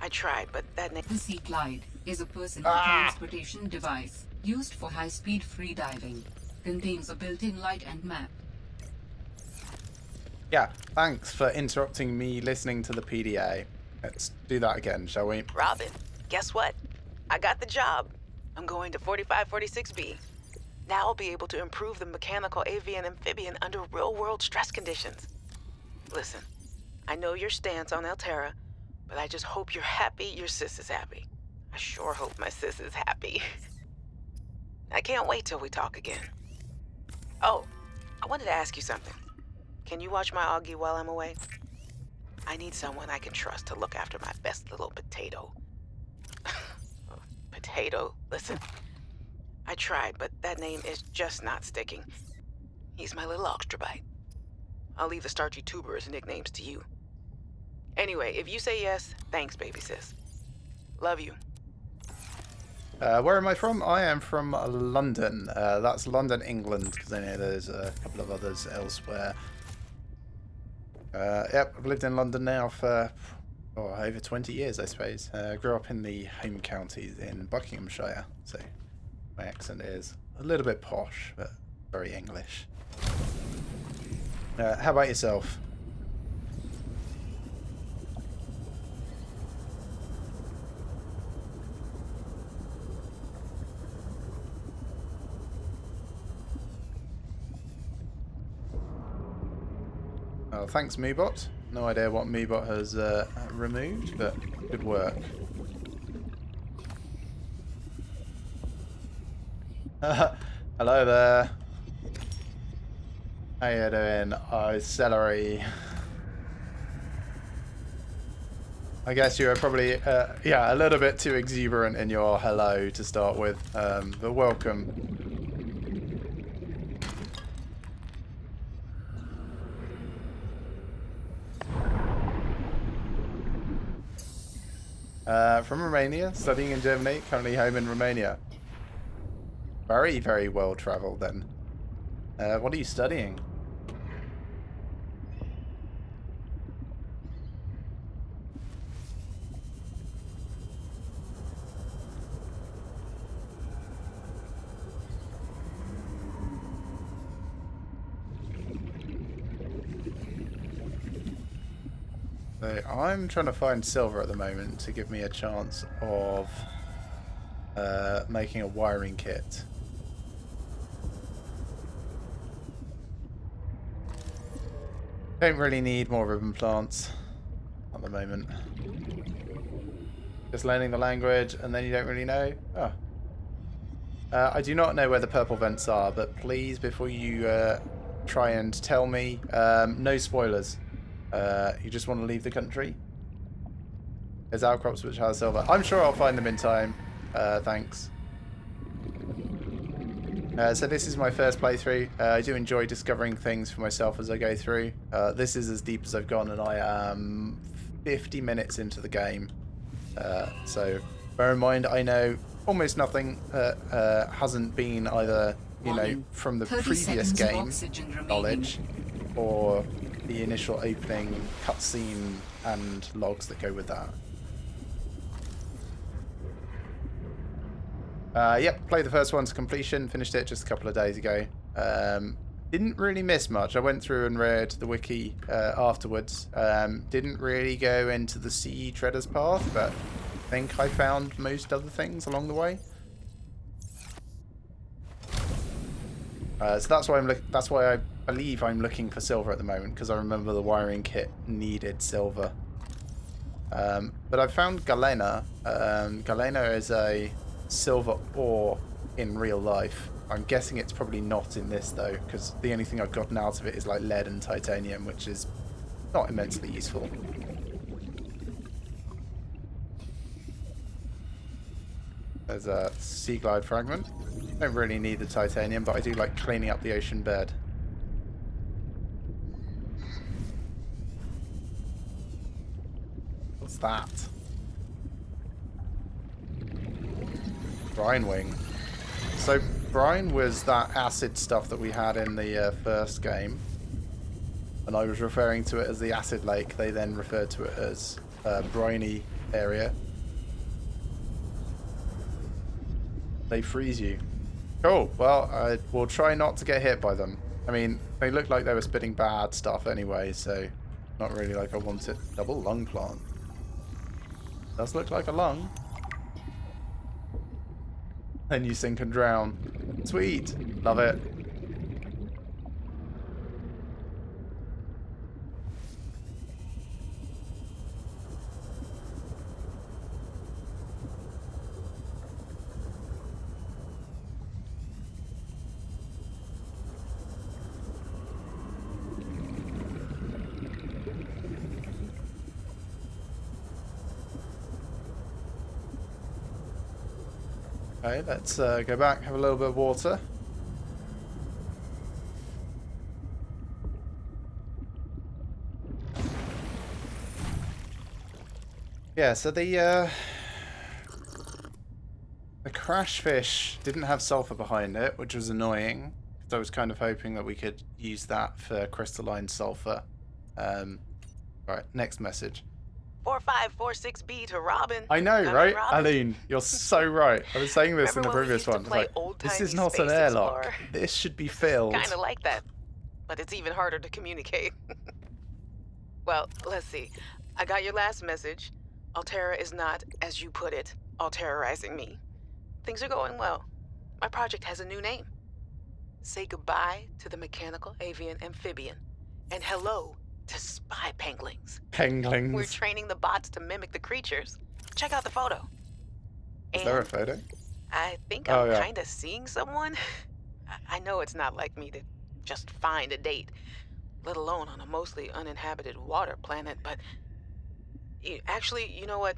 I tried, but that name... The Sea Glide is a personal transportation device used for high-speed free diving. Contains a built-in light and map. Yeah, thanks for interrupting me listening to the PDA. Let's do that again, shall we? Robin, guess what? I got the job. I'm going to 4546B. Now I'll be able to improve the mechanical avian amphibian under real-world stress conditions. Listen, I know your stance on Alterra, but I just hope you're happy your sis is happy. I sure hope my sis is happy. I can't wait till we talk again. Oh, I wanted to ask you something. Can you watch my Augie while I'm away? I need someone I can trust to look after my best little potato. Potato, listen. I tried, but that name is just not sticking. He's my little Oxtrabite. I'll leave the starchy tuber as nicknames to you. Anyway, if you say yes, thanks, baby sis. Love you. Where am I from? I am from London. That's London, England, because I know there's a couple of others elsewhere. Yep, I've lived in London now for over 20 years, I suppose. Grew up in the home counties in Buckinghamshire, so my accent is a little bit posh, but very English. How about yourself? Oh, thanks, Moobot. No idea what Moobot has removed, but good work. Hello there. How you doing? Oh, celery. I guess you were probably, yeah, a little bit too exuberant in your hello to start with, but welcome. From Romania, studying in Germany, currently home in Romania. Very, very well travelled then. What are you studying? So I'm trying to find silver at the moment to give me a chance of making a wiring kit. Don't really need more ribbon plants at the moment. Just learning the language and then you don't really know? Oh. I do not know where the purple vents are, but please, before you try and tell me, no spoilers. You just want to leave the country? There's outcrops which have silver. I'm sure I'll find them in time. Thanks. So this is my first playthrough. I do enjoy discovering things for myself as I go through. This is as deep as I've gone, and I am 50 minutes into the game. So bear in mind, I know almost nothing hasn't been either, you know, from the previous game knowledge or the initial opening cutscene and logs that go with that. Yep, played the first one to completion, finished it just a couple of days ago. Didn't really miss much. I went through and read the wiki afterwards. Didn't really go into the Sea Treader's Path, but I think I found most other things along the way. So that's why that's why I believe I'm looking for silver at the moment, because I remember the wiring kit needed silver. But I found galena. Galena is a silver ore in real life. I'm guessing it's probably not in this though, because the only thing I've gotten out of it is like lead and titanium, which is not immensely useful. There's a sea glide fragment. Don't really need the titanium, but I do like cleaning up the ocean bed. What's that? Brine wing. So brine was that acid stuff that we had in the first game, and I was referring to it as the acid lake. They then referred to it as briny area. They freeze you. Cool. Well, I will try not to get hit by them. I mean, they looked like they were spitting bad stuff anyway, so not really like I want it. Double lung plant. Does look like a lung. Then you sink and drown. Sweet. Love it. Okay, let's go back, have a little bit of water. Yeah, so the crash fish didn't have sulfur behind it, which was annoying. So I was kind of hoping that we could use that for crystalline sulfur. Right, next message. 4546B to Robin. I know, Come right? in, Robin. Aline, you're so right. I was saying this in the Remember when we previous used to one. It's play like, old-timey this is not an Space airlock. Explorer? This should be filled. Kind of like that, but it's even harder to communicate. Well, let's see. I got your last message. Alterra is not, as you put it, all-terrorizing me. Things are going well. My project has a new name. Say goodbye to the mechanical avian amphibian, and hello to spy penglings. Penglings. We're training the bots to mimic the creatures. Check out the photo. Is there a photo? I think Oh, I'm yeah. kind of seeing someone. I know it's not like me to just find a date, let alone on a mostly uninhabited water planet, but actually, you know what?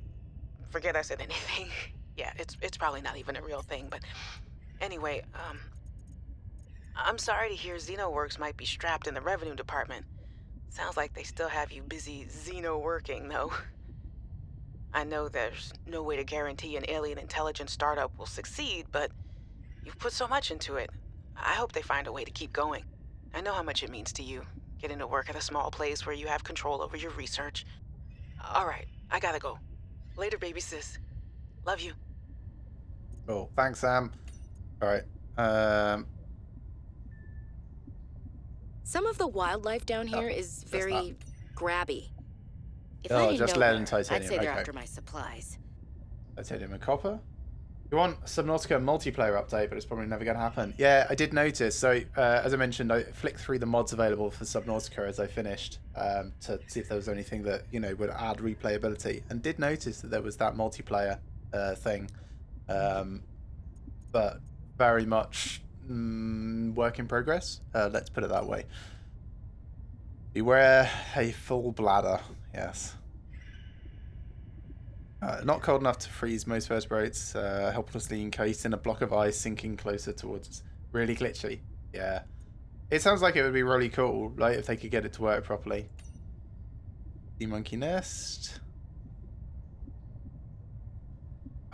Forget I said anything. Yeah, it's probably not even a real thing, but anyway, I'm sorry to hear XenoWorks might be strapped in the revenue department. Sounds like they still have you busy Xeno working, though. I know there's no way to guarantee an alien intelligence startup will succeed, but you've put so much into it. I hope they find a way to keep going. I know how much it means to you, getting to work at a small place where you have control over your research. All right, I gotta go. Later, baby sis. Love you. Cool. Thanks, Sam. All right. Some of the wildlife down here is very grabby. If Oh, I didn't just know lead and better, I'd titanium, say they're okay. after my supplies. Titanium and copper. You want Subnautica multiplayer update, but it's probably never going to happen. Yeah, I did notice. So, as I mentioned, I flicked through the mods available for Subnautica as I finished to see if there was anything that, you know, would add replayability, and did notice that there was that multiplayer thing, but very much work in progress. Let's put it that way. Beware a full bladder. Yes. Not cold enough to freeze most vertebrates, helplessly encased in a block of ice, sinking closer towards us. Really glitchy. Yeah. It sounds like it would be really cool, like, if they could get it to work properly. Sea monkey nest.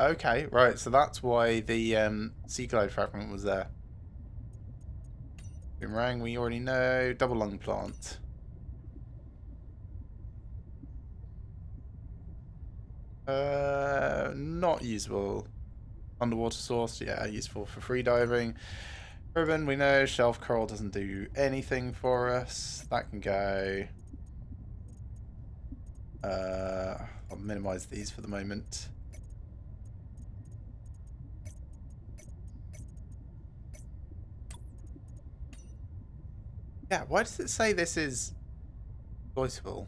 Okay, right, so that's why the sea glide fragment was there. Boomerang, we already know. Double lung plant. Not usable. Underwater source, yeah, useful for free diving. Ribbon, we know. Shelf coral doesn't do anything for us. That can go. I'll minimize these for the moment. Yeah, why does it say this is voiceable?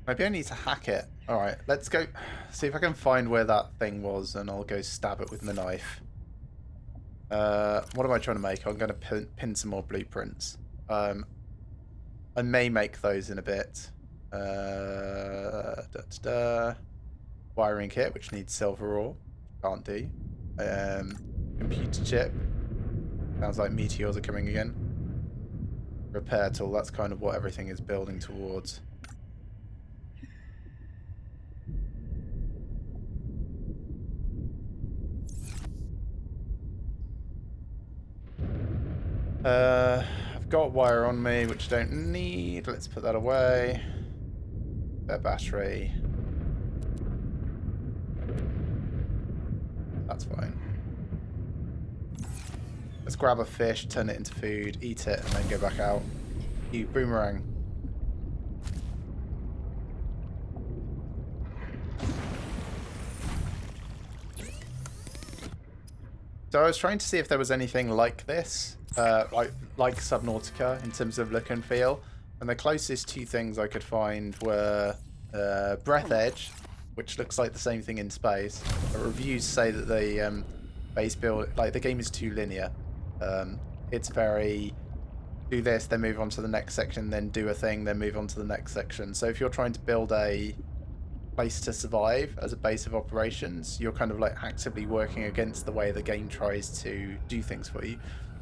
Maybe I need to hack it. Alright, let's go see if I can find where that thing was, and I'll go stab it with my knife. What am I trying to make? I'm going to pin some more blueprints. I may make those in a bit. Wiring kit, which needs silver ore. Can't do. Computer chip. Sounds like meteors are coming again. Repair tool, that's kind of what everything is building towards. I've got wire on me, which I don't need. Let's put that away. Spare battery. That's fine. Let's grab a fish, turn it into food, eat it, and then go back out. You boomerang. So I was trying to see if there was anything like this, like Subnautica in terms of look and feel, and the closest two things I could find were Breath Edge, which looks like the same thing in space. But reviews say that the base build, like the game is too linear. It's very do this, then move on to the next section, then do a thing, then move on to the next section. So if you're trying to build a place to survive as a base of operations, you're kind of like actively working against the way the game tries to do things for you,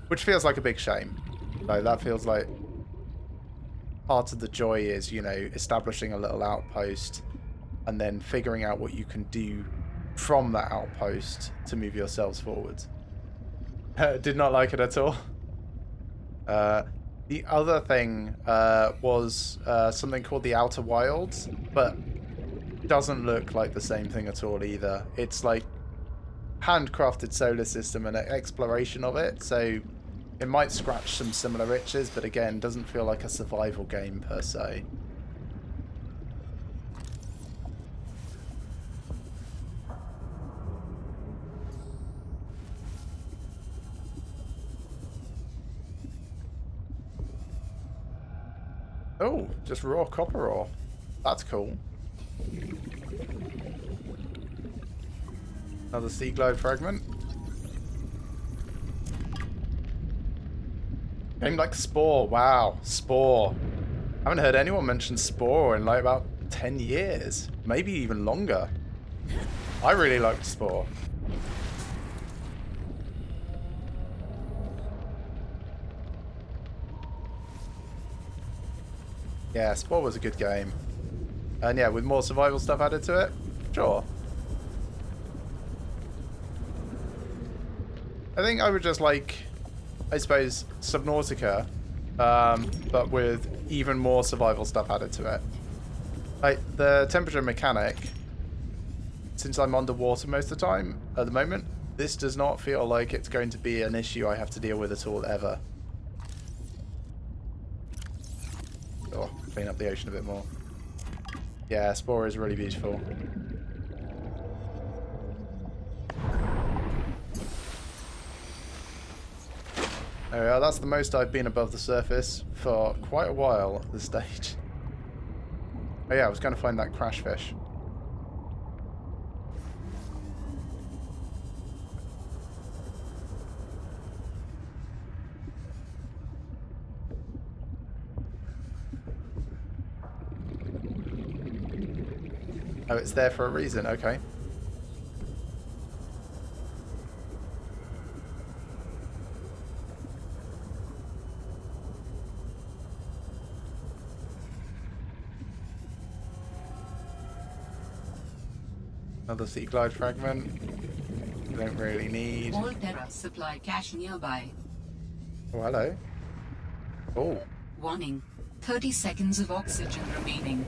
which feels like a big shame. Like that feels like part of the joy is, you know, establishing a little outpost and then figuring out what you can do from that outpost to move yourselves forward. Did not like it at all. The other thing was something called the Outer Wilds, but doesn't look like the same thing at all either. It's like handcrafted solar system and exploration of it, so it might scratch some similar itches, but again, doesn't feel like a survival game per se. Oh, just raw copper ore. That's cool. Another sea globe fragment. Game like Spore. Wow, Spore. I haven't heard anyone mention Spore in like about 10 years. Maybe even longer. I really liked Spore. Yeah, Spore was a good game. And yeah, with more survival stuff added to it, sure. I think I would just like, I suppose, Subnautica, but with even more survival stuff added to it. Like, the temperature mechanic, since I'm underwater most of the time, at the moment, this does not feel like it's going to be an issue I have to deal with at all, ever. Oh, clean up the ocean a bit more. Yeah, Spore is really beautiful. There we are, that's the most I've been above the surface for quite a while at this stage. Oh yeah, I was going to find that crash fish. Oh, it's there for a reason, okay. Another sea glide fragment. We don't really need. Alterra supply cache nearby. Oh, hello. Oh. Warning. 30 seconds of oxygen remaining.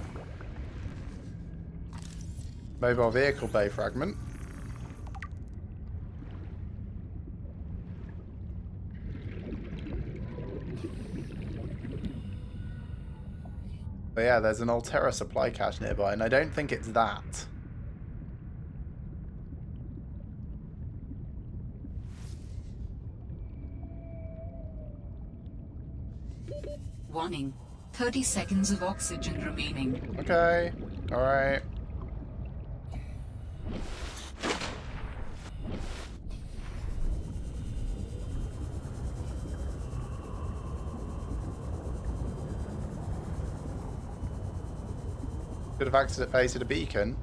Mobile vehicle bay fragment. But yeah, there's an Alterra supply cache nearby, and I don't think it's that. Warning. 30 seconds of oxygen remaining. Okay. Alright. Could have activated a beacon.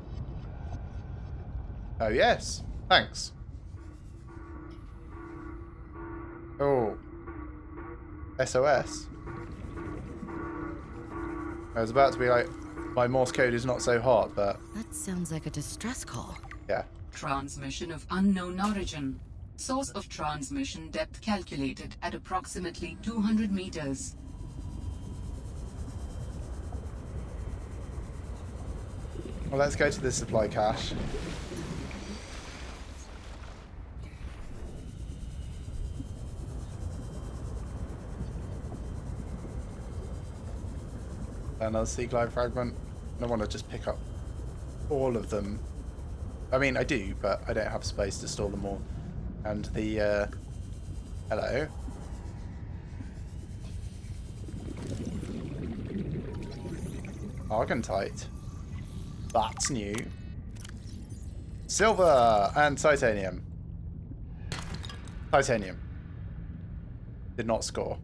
Oh, yes. Thanks. Oh. SOS. I was about to be like, my Morse code is not so hot, but... That sounds like a distress call. Yeah. Transmission of unknown origin. Source of transmission depth calculated at approximately 200 meters. Well, let's go to this supply cache. Another sea glide fragment. I don't want to just pick up all of them. I mean, I do, but I don't have space to store them all. And the, hello. Argentite. That's new. Silver and titanium. Titanium. Did not score.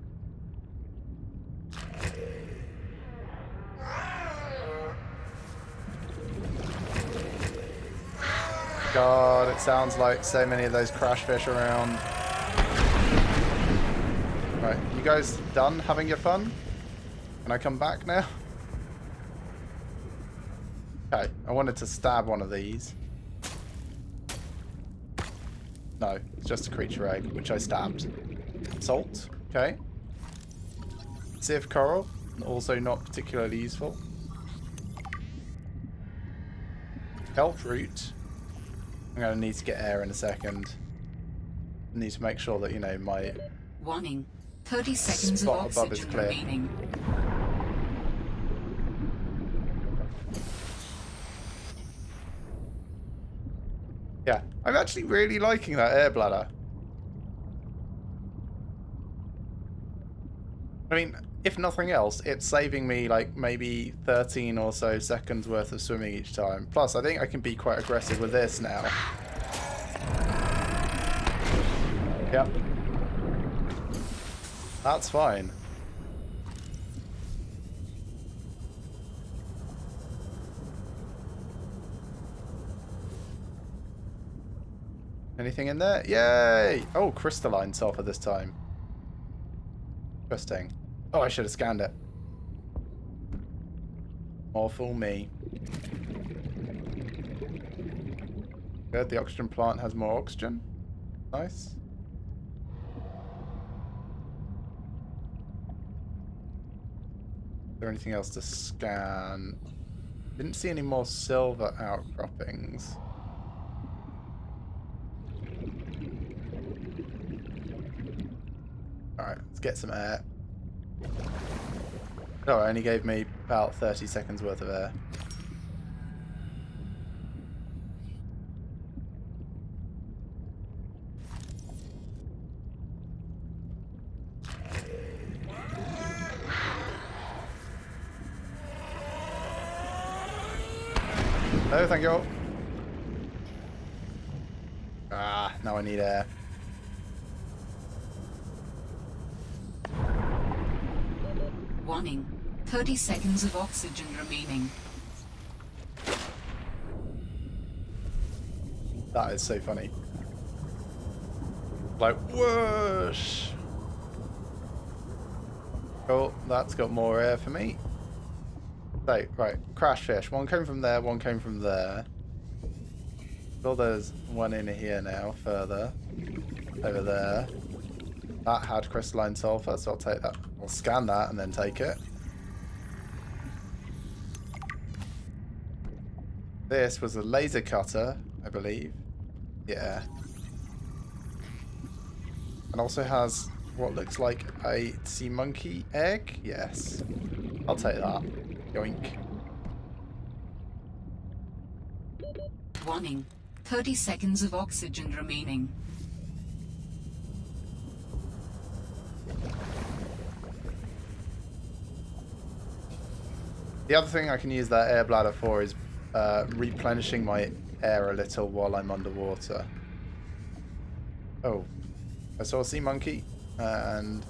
God, it sounds like so many of those crash fish around. Right, you guys done having your fun? Can I come back now? Okay, I wanted to stab one of these. No, it's just a creature egg, which I stabbed. Salt, okay. Sieve coral, also not particularly useful. Kelp root. I'm going to need to get air in a second. I need to make sure that, you know, my Warning. 30 seconds of spot above is oxygen clear. remaining. Yeah, I'm actually really liking that air bladder. I mean, if nothing else, it's saving me like maybe 13 or so seconds worth of swimming each time. Plus, I think I can be quite aggressive with this now. Yep. That's fine. Anything in there? Yay! Oh, crystalline sulfur this time. Interesting. Oh, I should have scanned it. Awful me. Good, the oxygen plant has more oxygen. Nice. Is there anything else to scan? Didn't see any more silver outcroppings. Alright, let's get some air. Oh, it only gave me about 30 seconds worth of air. Oh, thank you. Ah, now I need air. Warning. 30 seconds of oxygen remaining. That is so funny. Like, whoosh! Cool, that's got more air for me. So, right, crash fish. One came from there, one came from there. Well, there's one in here now, further. Over there. That had crystalline sulfur, so I'll take that. I'll scan that and then take it. This was a laser cutter, I believe. Yeah. And also has what looks like a sea monkey egg. Yes. I'll take that. Yoink. Warning. 30 seconds of oxygen remaining. The other thing I can use that air bladder for is replenishing my air a little while I'm underwater. Oh, I saw a sea monkey, and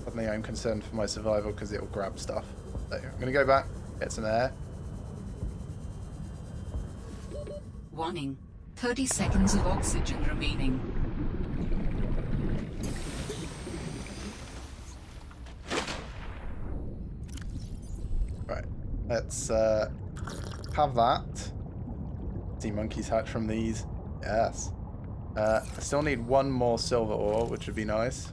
suddenly I'm concerned for my survival because it'll grab stuff. So I'm going to go back, get some air. Warning. 30 seconds of oxygen remaining. Right, let's have that. Sea monkeys hatch from these. Yes. I still need one more silver ore, which would be nice.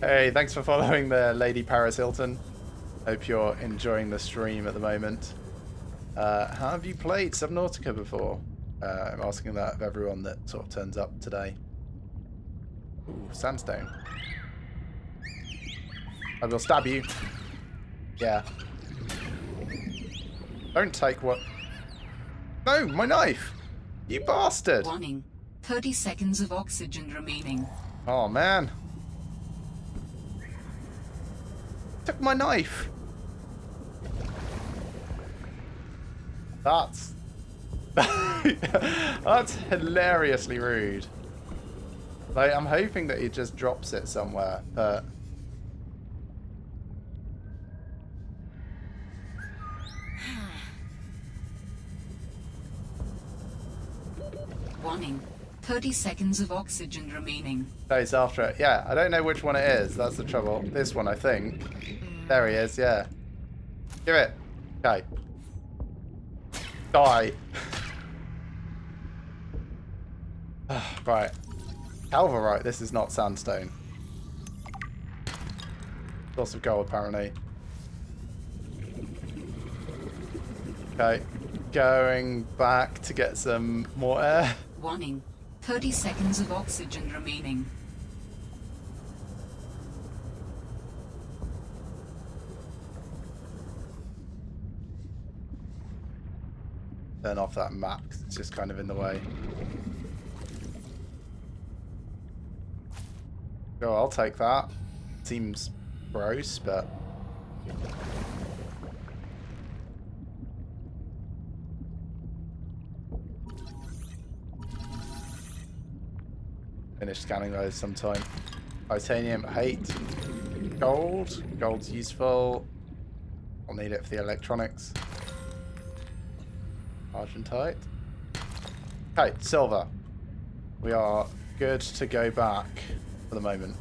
Hey, thanks for following there, Lady Paris Hilton. Hope you're enjoying the stream at the moment. Have you played Subnautica before? I'm asking that of everyone that sort of turns up today. Ooh, sandstone. I will stab you. Yeah. Don't take what... No, my knife! You bastard! Warning. 30 seconds of oxygen remaining. Oh, man. Took my knife. That's... That's hilariously rude. Like, I'm hoping that he just drops it somewhere, but... Warning. 30 seconds of oxygen remaining. No, he's after it. Yeah, I don't know which one it is. That's the trouble. This one, I think. There he is, yeah. Give it. Okay. Die. Right. Calverite, this is not sandstone. Lots of gold, apparently. Okay. Going back to get some more air. Warning. 30 seconds of oxygen remaining. Turn off that map 'cause it's just kind of in the way. Oh, I'll take that. Seems gross, but... Finish scanning those sometime. Titanium, hate. Gold. Gold's useful. I'll need it for the electronics. Argentite. Okay, silver. We are good to go back for the moment.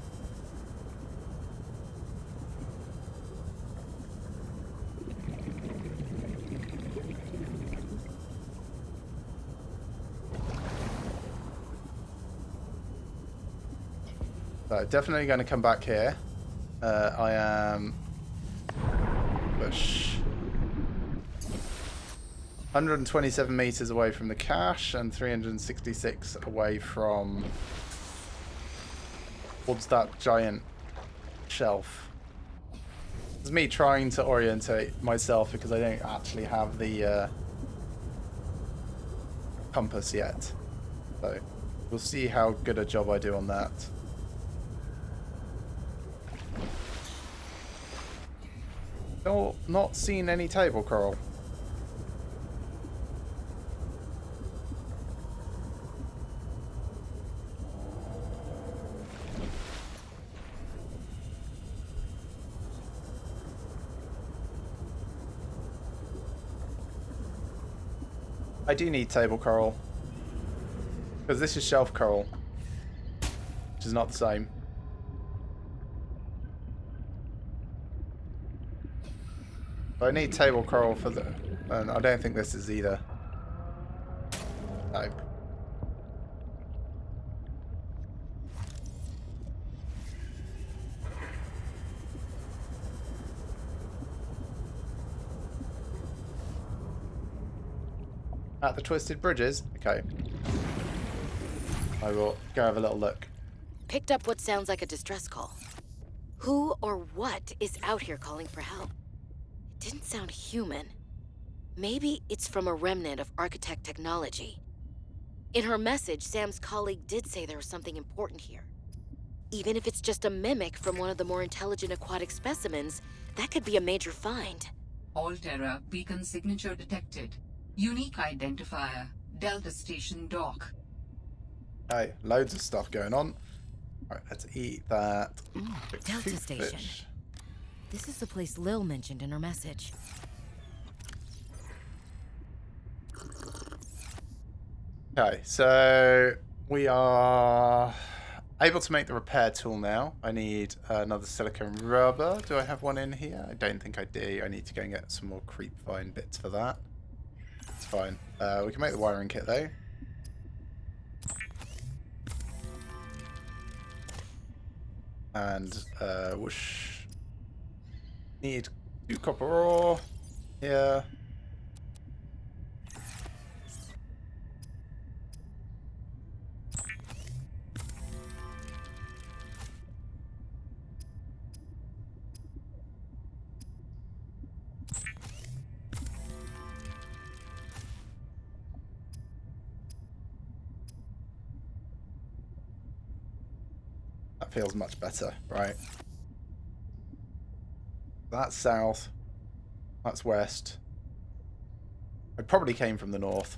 So definitely going to come back here. I am push 127 meters away from the cache and 366 away from towards that giant shelf. It's me trying to orientate myself because I don't actually have the compass yet. So we'll see how good a job I do on that. Still not seen any table coral. I do need table coral. Because this is shelf coral. Which is not the same. I need table coral for the... And I don't think this is either. No. At the Twisted Bridges? Okay. I will go have a little look. Picked up what sounds like a distress call. Who or what is out here calling for help? It didn't sound human. Maybe it's from a remnant of architect technology. In her message, Sam's colleague did say there was something important here. Even if it's just a mimic from one of the more intelligent aquatic specimens, that could be a major find. Alterra beacon signature detected. Unique identifier. Delta Station dock. Hey, loads of stuff going on. Alright, let's eat that. Delta Station. This is the place Lil mentioned in her message. Okay, so we are able to make the repair tool now. I need another silicone rubber. Do I have one in here? I don't think I do. I need to go and get some more creep vine bits for that. It's fine. We can make the wiring kit though. And whoosh. Need 2 copper ore here. feels much better, right? That's south. That's west. I probably came from the north.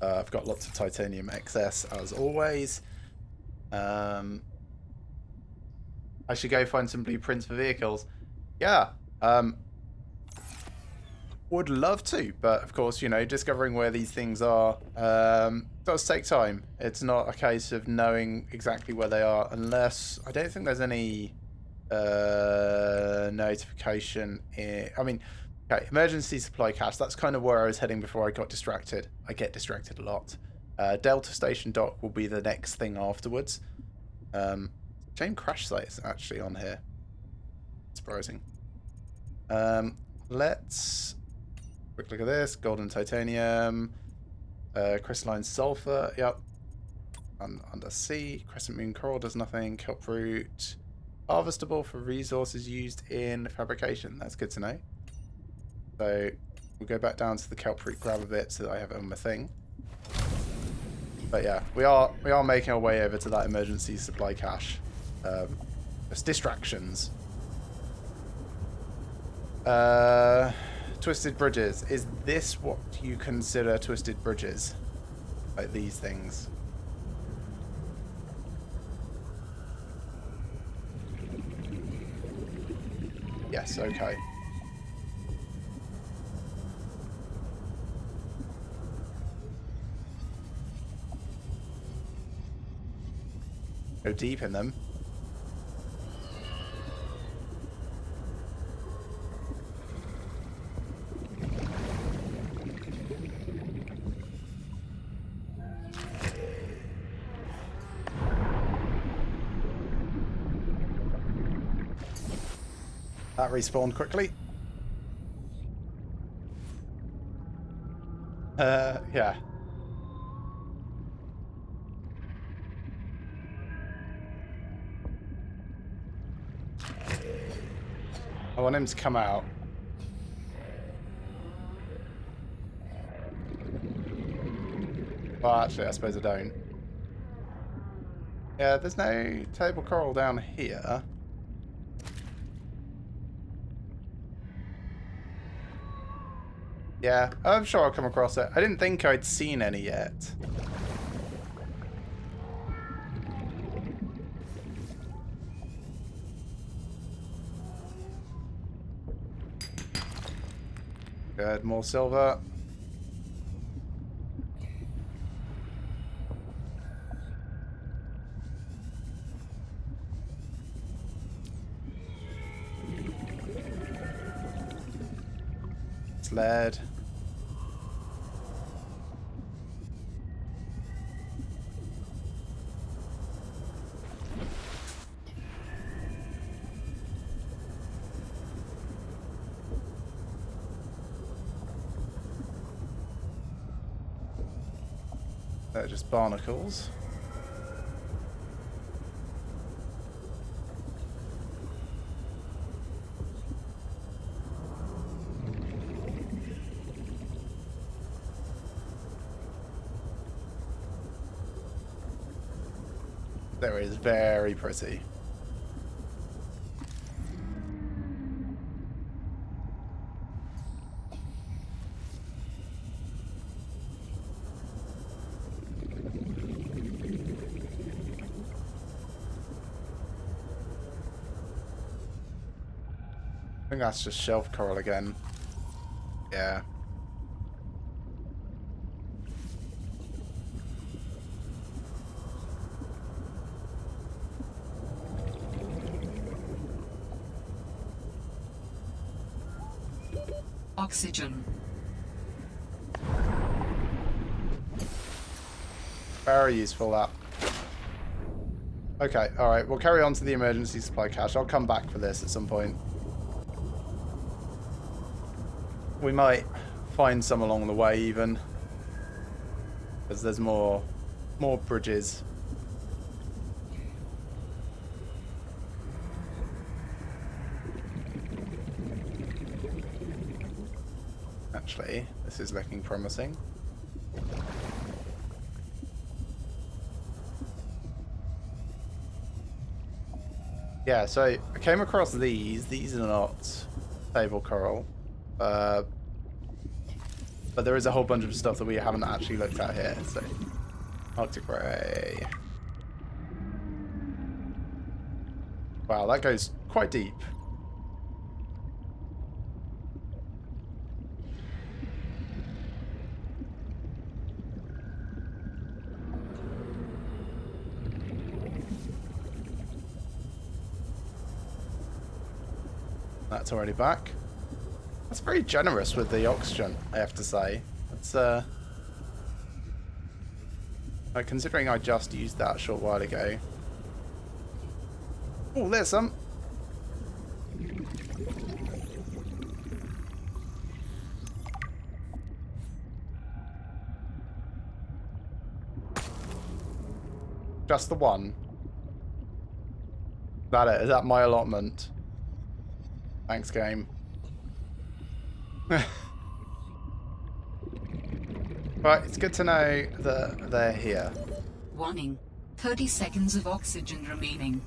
I've got lots of titanium excess, as always. I should go find some blueprints for vehicles. Yeah. Would love to, but of course, you know, discovering where these things are does take time. It's not a case of knowing exactly where they are unless... I don't think there's any notification in... I mean, okay, emergency supply cache. That's kind of where I was heading before I got distracted. I get distracted a lot. Delta Station Dock will be the next thing afterwards. Shame crash site is actually on here. Surprising. Let's... Quick look at this. Golden titanium. Crystalline sulfur. Yep. Under sea. Crescent moon coral does nothing. Kelp root. Harvestable for resources used in fabrication. That's good to know. So we'll go back down to the kelp root, grab a bit so that I have it on my thing. But yeah, we are making our way over to that emergency supply cache. Just distractions. Twisted bridges. Is this what you consider twisted bridges? Like these things? Yes, okay. Go deep in them. That respawned quickly. Yeah. I want him to come out. Well, actually, I suppose I don't. Yeah, there's no table coral down here. Yeah, I'm sure I'll come across it. I didn't think I'd seen any yet. Good, more silver. It's lead. They're just barnacles. There is very pretty. I think that's just shelf coral again. Yeah. Oxygen. Very useful, that. Okay, alright. We'll carry on to the emergency supply cache. I'll come back for this at some point. We might find some along the way even, because there's more bridges. Actually, this is looking promising. Yeah, so I came across these. These are not table coral. But there is a whole bunch of stuff that we haven't actually looked at here. So, Arctic Ray. Wow, that goes quite deep. That's already back. That's very generous with the oxygen, I have to say. It's like, considering I just used that a short while ago. Oh, there's some. Just the one. Is that it? Is that my allotment? Thanks, game. Right, it's good to know that they're here. Warning. 30 seconds of oxygen remaining.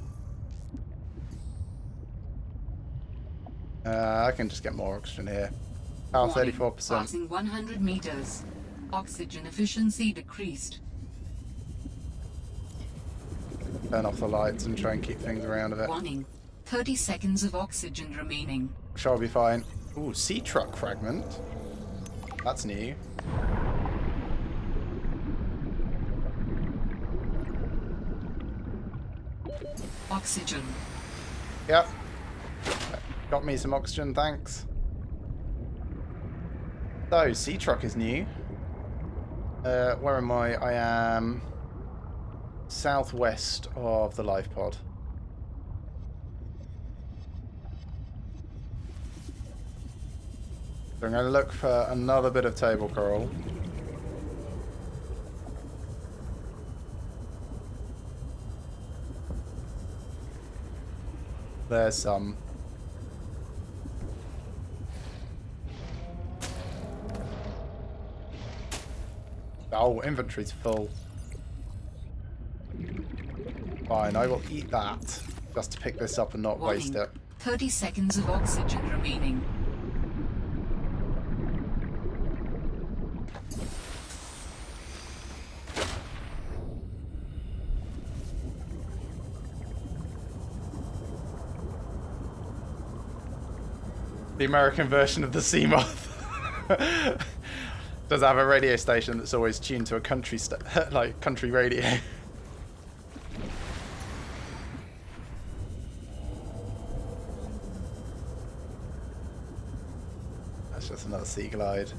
I can just get more oxygen here. Power Warning. 34%. Passing 100 meters. Oxygen efficiency decreased. Turn off the lights and try and keep things around a bit. Warning. 30 seconds of oxygen remaining. Sure, I'll be fine. Ooh, sea truck fragment. That's new. Oxygen. Yep. Got me some oxygen, thanks. So, sea truck is new. Where am I? I am southwest of the life pod. So I'm going to look for another bit of table coral. There's some. Oh, inventory's full. Fine, I will eat that just to pick this up and not waste it. 30 seconds of oxygen remaining. The American version of the Seamoth does have a radio station that's always tuned to a country like country radio. That's just another sea glide.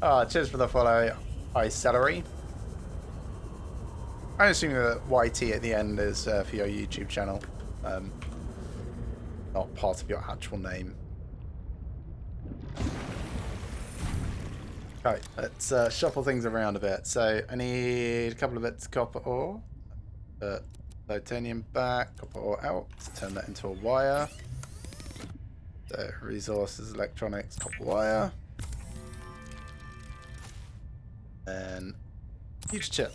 Ah, cheers for the follow, Ice Celery. I'm assuming that YT at the end is for your YouTube channel, not part of your actual name. Okay, let's shuffle things around a bit. So I need a couple of bits of copper ore. Titanium back, copper ore out. Turn that into a wire. So resources, electronics, copper wire. And huge chip.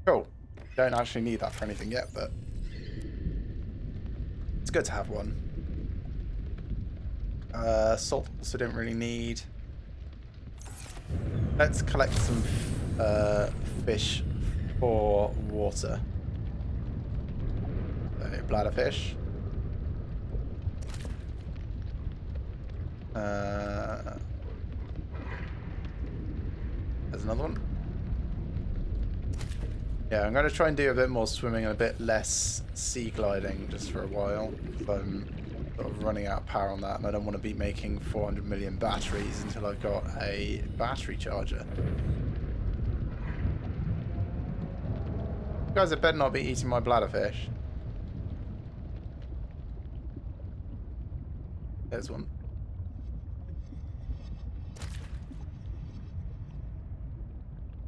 Cool. Don't actually need that for anything yet, but it's good to have one. Salt also don't really need. Let's collect some fish for water. So, bladderfish. There's another one. Yeah, I'm going to try and do a bit more swimming and a bit less sea gliding just for a while. I'm sort of running out of power on that, and I don't want to be making 400 million batteries until I've got a battery charger. You guys had better not be eating my bladderfish. There's one.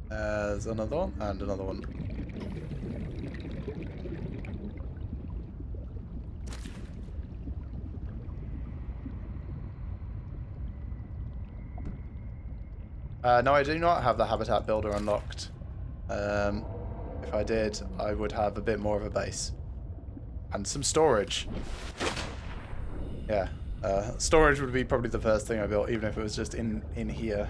There's another one, and another one. No, I do not have the habitat builder unlocked. If I did, I would have a bit more of a base. And some storage. Yeah. Storage would be probably the first thing I built, even if it was just in here.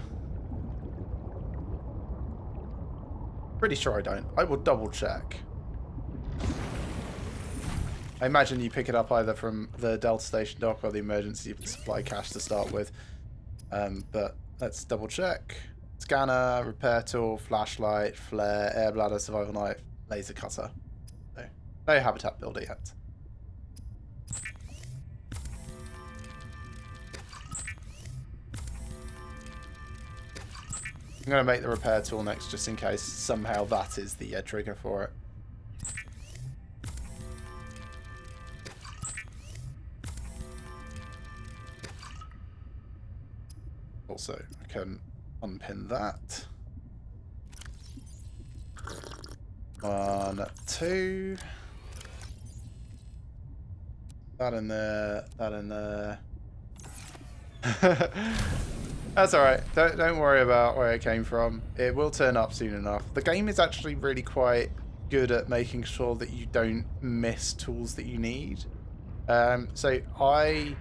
Pretty sure I don't. I will double check. I imagine you pick it up either from the Delta Station dock or the emergency supply cache to start with. But let's double check. Scanner, repair tool, flashlight, flare, air bladder, survival knife, laser cutter. No habitat builder yet. I'm going to make the repair tool next just in case somehow that is the trigger for it. Also, I can unpin that. 1, 2. That in there, that in there. That's alright. Don't worry about where it came from. It will turn up soon enough. The game is actually really quite good at making sure that you don't miss tools that you need. So I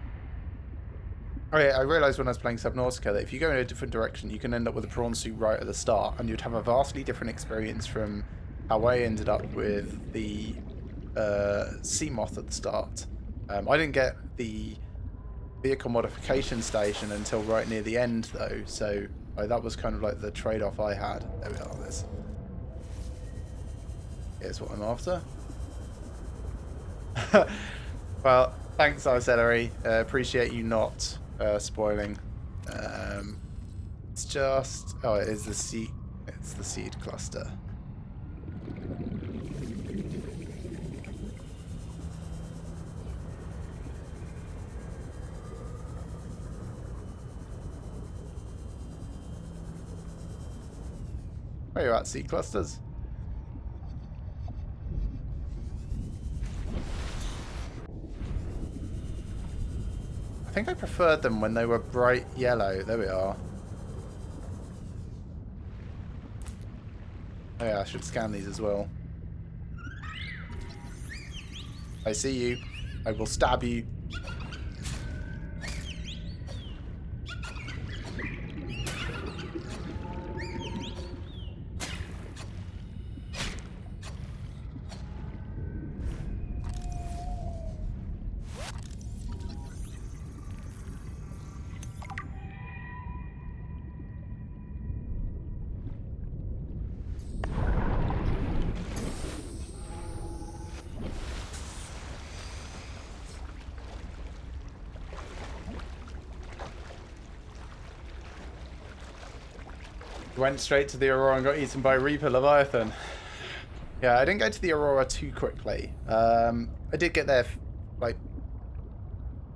realised when I was playing Subnautica that if you go in a different direction, you can end up with a prawn suit right at the start, and you'd have a vastly different experience from how I ended up with the Seamoth at the start. I didn't get the vehicle modification station until right near the end, though, so that was kind of like the trade-off I had. There we are. This. Here's what I'm after. Well, thanks, Arcellary. Appreciate you not spoiling. It's just... Oh, it is the seed. It's the seed cluster. Where are you at, seed clusters? I think I preferred them when they were bright yellow. There we are. Oh yeah, I should scan these as well. I see you. I will stab you. Went straight to the Aurora and got eaten by Reaper Leviathan. Yeah, I didn't go to the Aurora too quickly. I did get there, like,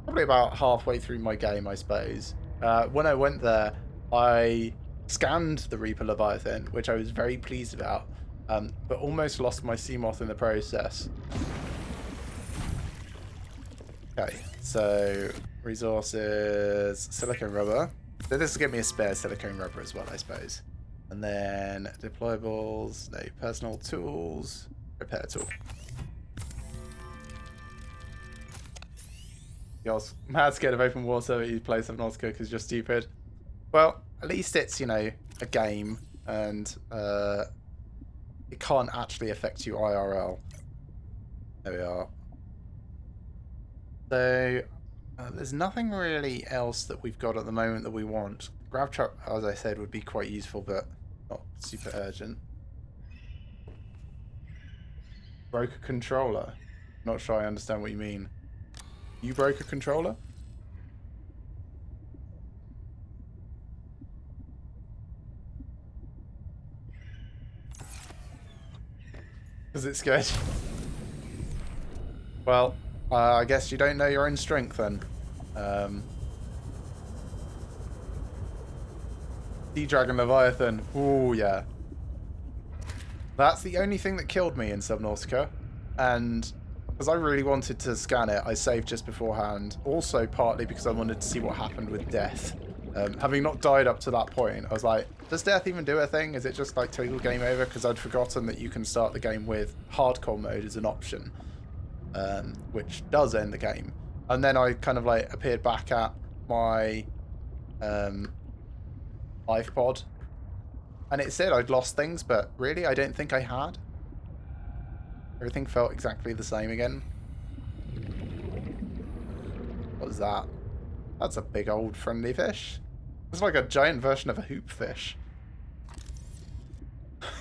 probably about halfway through my game, I suppose. When I went there, I scanned the Reaper Leviathan, which I was very pleased about, but almost lost my Seamoth in the process. Okay, so resources, silicone rubber. So this will give me a spare silicone rubber as well, I suppose. And then deployables, no, personal tools, repair tool. You're mad scared of open water, but you play Subnautica because you're stupid. Well, at least it's, you know, a game, and it can't actually affect you IRL. There we are. So there's nothing really else that we've got at the moment that we want. Grav truck, as I said, would be quite useful, but not super urgent. Broke a controller. Not sure I understand what you mean. You broke a controller? Is it scared? Well, I guess you don't know your own strength then. Sea Dragon Leviathan. Ooh, yeah. That's the only thing that killed me in Subnautica. And because I really wanted to scan it, I saved just beforehand. Also, partly because I wanted to see what happened with death. Having not died up to that point, I was like, does death even do a thing? Is it just like total game over? Because I'd forgotten that you can start the game with hardcore mode as an option, which does end the game. And then I kind of like appeared back at my life pod, and it said I'd lost things, but really I don't think I had. Everything felt exactly the same again. What was that? That's a big old friendly fish. It's like a giant version of a hoop fish.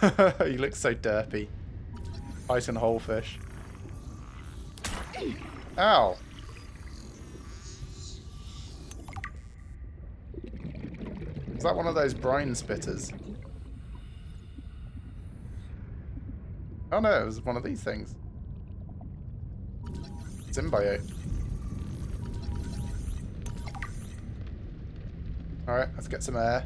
He looks so derpy. Fighting whole fish. Ow. Is that one of those brine spitters? Oh no, it was one of these things. Symbiote. Alright, let's get some air.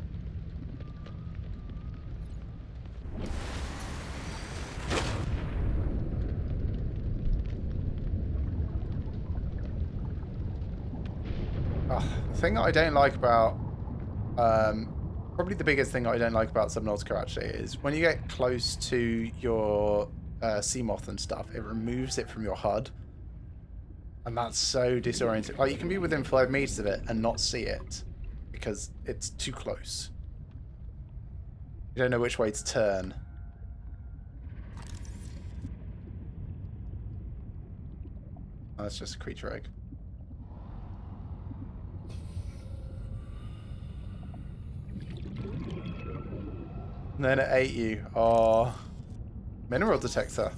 The thing that I don't like about... probably the biggest thing I don't like about Subnautica actually is when you get close to your Seamoth and stuff, it removes it from your HUD. And that's so disorienting. Like, you can be within 5 meters of it and not see it because it's too close. You don't know which way to turn. Oh, that's just a creature egg. And then it ate you. Oh. Mineral detector.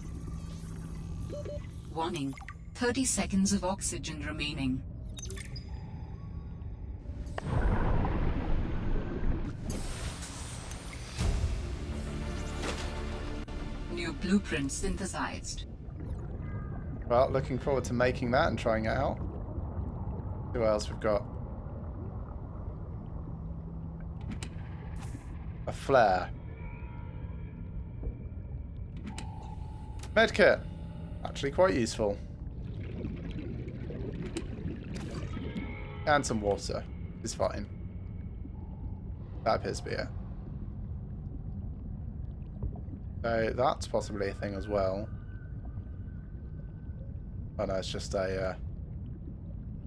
Warning. 30 seconds of oxygen remaining. New blueprint synthesized. Well, looking forward to making that and trying it out. Who else we've got? A flare. Medkit. Actually quite useful. And some water is fine. That appears to be it. So that's possibly a thing as well. Oh no, it's just a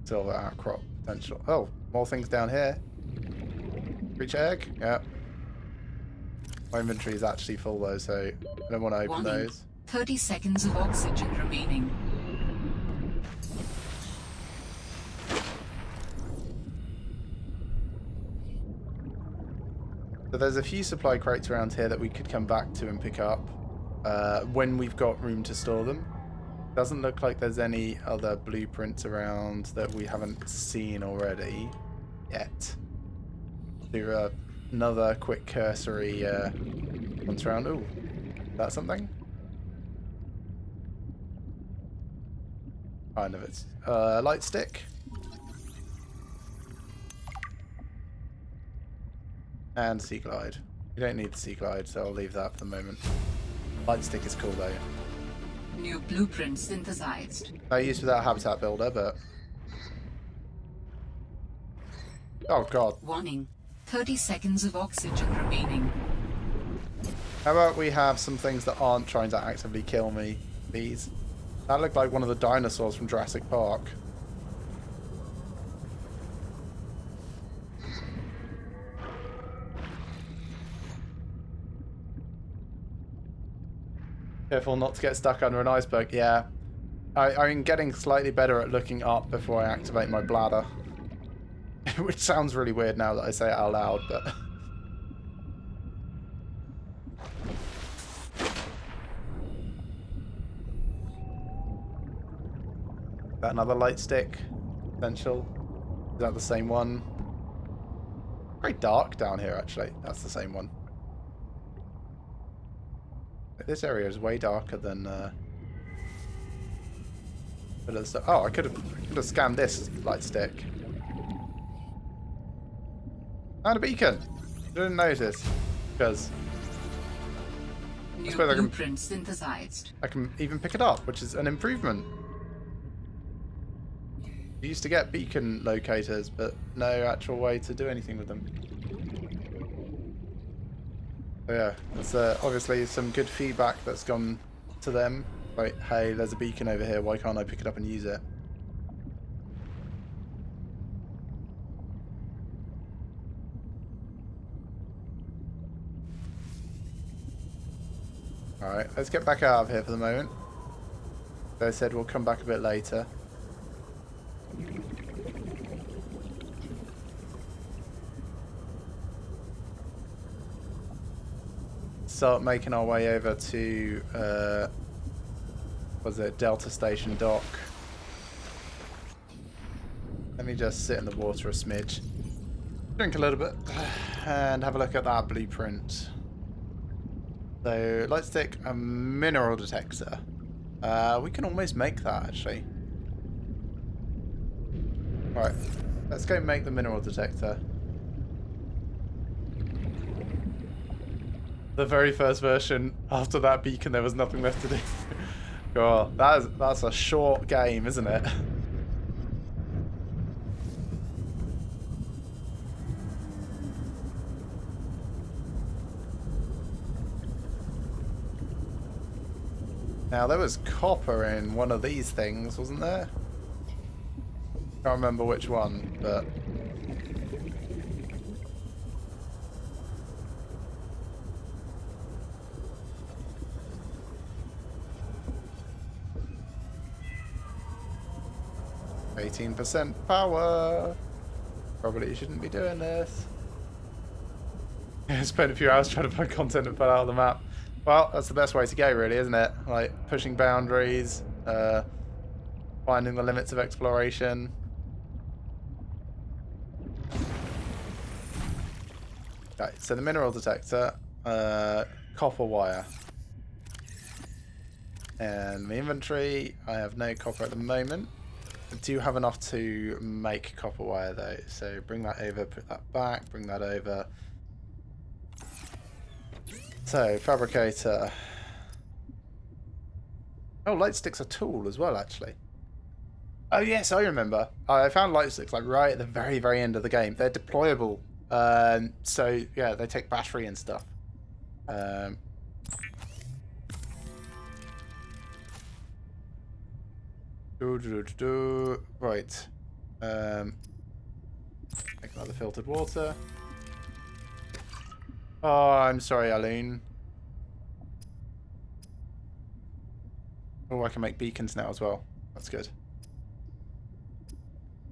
silver outcrop potential. Oh, more things down here. Creature egg? Yeah. My inventory is actually full though, so I don't want to open those. 30 seconds of oxygen remaining. So there's a few supply crates around here that we could come back to and pick up when we've got room to store them. Doesn't look like there's any other blueprints around that we haven't seen already yet. Do another quick cursory once around. Ooh, is that something? Kind of. It's light stick. And Sea Glide. You don't need the Sea Glide, so I'll leave that for the moment. Light stick is cool though. New blueprint synthesized. No use without habitat builder, but... Oh god. Warning. 30 seconds of oxygen remaining. How about we have some things that aren't trying to actively kill me, please? That looked like one of the dinosaurs from Jurassic Park. Careful not to get stuck under an iceberg. Yeah. I'm getting slightly better at looking up before I activate my bladder. Which sounds really weird now that I say it out loud, but... Is that another light stick? Potential? Is that the same one? Very dark down here, actually. That's the same one. This area is way darker than oh, I could have scanned this light stick. And a beacon. Didn't notice because New suppose I can- blueprint synthesized. I can even pick it up, which is an improvement. We used to get beacon locators, but no actual way to do anything with them. So yeah, there's obviously some good feedback that's gone to them. Like, hey, there's a beacon over here, why can't I pick it up and use it? Alright, let's get back out of here for the moment. They said we'll come back a bit later. Start making our way over to was it Delta Station Dock. Let me just sit in the water a smidge, drink a little bit, and have a look at that blueprint. So light stick, a mineral detector. We can almost make that actually. Right, let's go make the mineral detector. The very first version, after that beacon, there was nothing left to do. God, that's a short game, isn't it? Now, there was copper in one of these things, wasn't there? Can't remember which one, but... %, power. Probably shouldn't be doing this. I spent a few hours trying to find content and put out of the map. Well, that's the best way to go, really, isn't it? Like pushing boundaries, finding the limits of exploration. Okay, so the mineral detector, copper wire. And my inventory, I have no copper at the moment. I do have enough to make copper wire though, so bring that over, put that back, bring that over. So, fabricator. Oh, light stick's a tool as well, actually. Oh yes, I remember. I found light sticks like right at the very, very end of the game. They're deployable. So yeah, they take battery and stuff. Right. Make another filtered water. Oh, I'm sorry, Aline. Oh, I can make beacons now as well. That's good.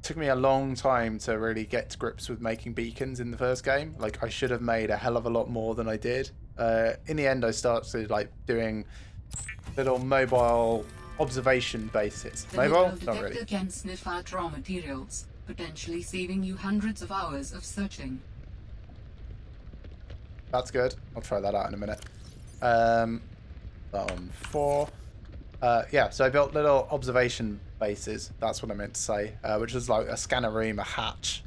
Took me a long time to really get to grips with making beacons in the first game. Like, I should have made a hell of a lot more than I did. In the end, I started like doing little mobile observation bases. Mobile? Not really. The can sniff out raw materials, potentially saving you hundreds of hours of searching. That's good. I'll try that out in a minute. That on 4. Yeah, so I built little observation bases. That's what I meant to say. Which is like a scanner room, a hatch,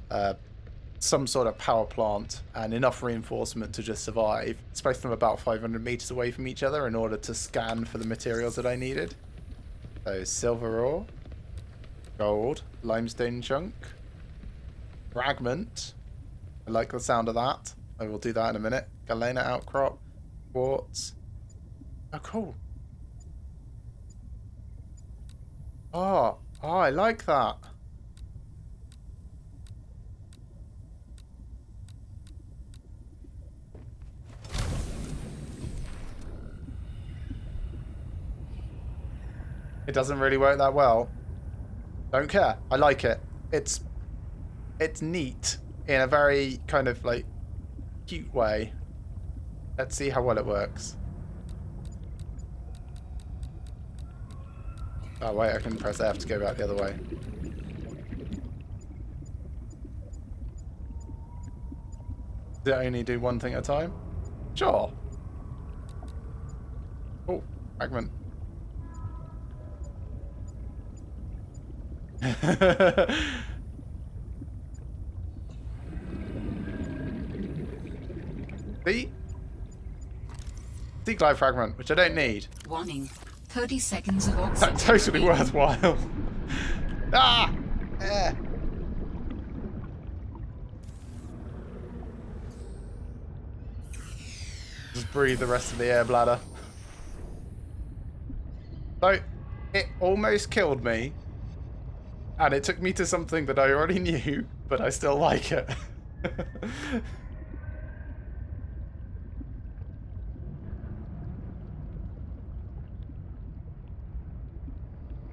some sort of power plant, and enough reinforcement to just survive. It's placed them about 500 meters away from each other in order to scan for the materials that I needed. So silver ore, gold, limestone chunk, fragment. I like the sound of that. I will do that in a minute. Galena outcrop, quartz. Oh, cool. Oh, I like that. It doesn't really work that well. Don't care. I like it. It's neat in a very kind of like cute way. Let's see how well it works. Oh wait, I can press F to go back the other way. Does it only do one thing at a time? Sure. Oh, fragment. See? Deglide fragment, which I don't need. Warning. 30 seconds of oxygen. That's totally worthwhile. Ah! Eh. Just breathe the rest of the air bladder. So, it almost killed me. And it took me to something that I already knew, but I still like it.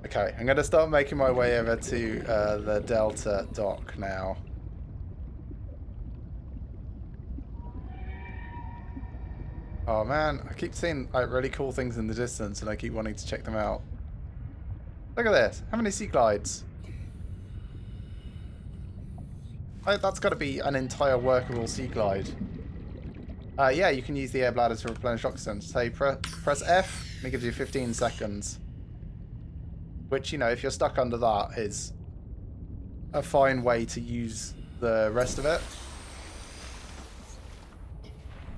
Okay, I'm going to start making my way over to the Delta dock now. Oh man, I keep seeing like really cool things in the distance and I keep wanting to check them out. Look at this. How many sea glides? Oh, that's got to be an entire workable sea glide. Yeah, you can use the air bladder to replenish oxygen. So press F, and it gives you 15 seconds. Which, you know, if you're stuck under that, is a fine way to use the rest of it.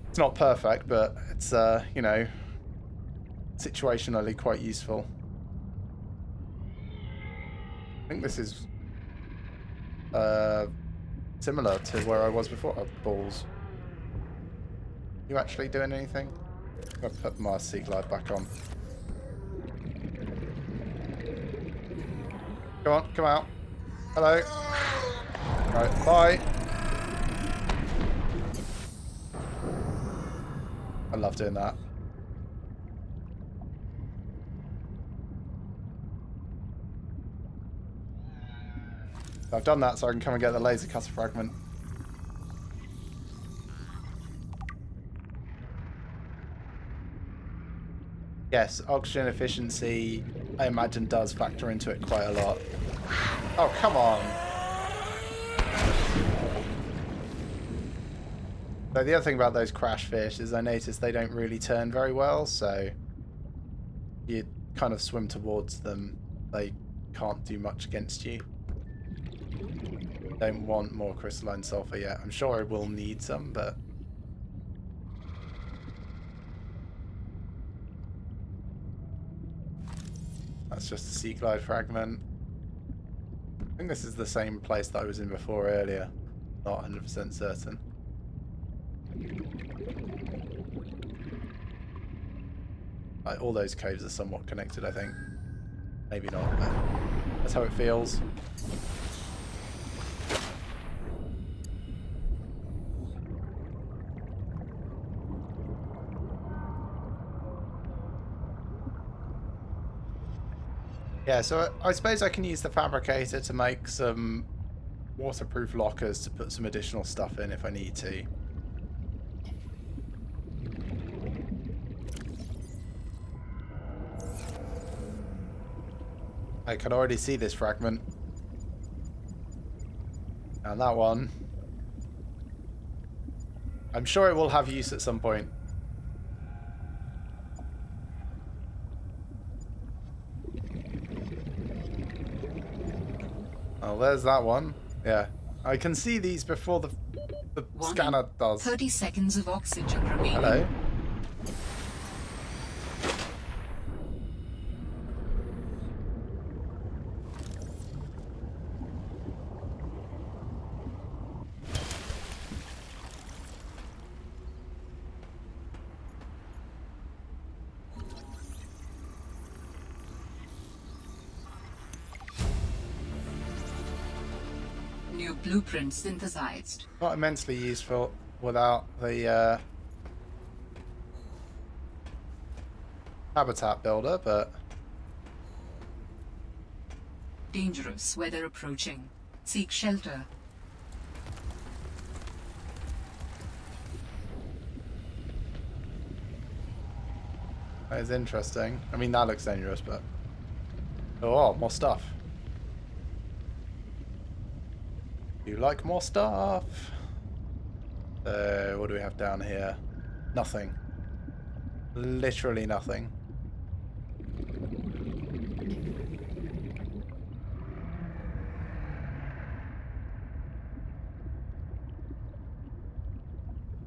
It's not perfect, but it's, you know, situationally quite useful. I think this is similar to where I was before. Oh, balls. You actually doing anything? I'm going to put my sea glide back on. Come on, come out. Hello. Right, bye. I love doing that. I've done that so I can come and get the laser cutter fragment. Yes, oxygen efficiency, I imagine, does factor into it quite a lot. Oh, come on. So the other thing about those crash fish is I noticed they don't really turn very well, so you kind of swim towards them. They can't do much against you. Don't want more crystalline sulfur yet. I'm sure I will need some, but... That's just a sea glide fragment. I think this is the same place that I was in before earlier. Not 100% certain. Like, all those caves are somewhat connected, I think. Maybe not, but that's how it feels. Yeah, so I suppose I can use the fabricator to make some waterproof lockers to put some additional stuff in if I need to. I can already see this fragment. And that one. I'm sure it will have use at some point. Oh, there's that one. Yeah. I can see these before the scanner does. 30 seconds of oxygen remaining. Hello. New blueprint synthesized. Not immensely useful without the habitat builder, but Dangerous weather approaching. Seek shelter. that is interesting. I mean, that looks dangerous, but... Oh, more stuff. You like more stuff? What do we have down here? Nothing. Literally nothing.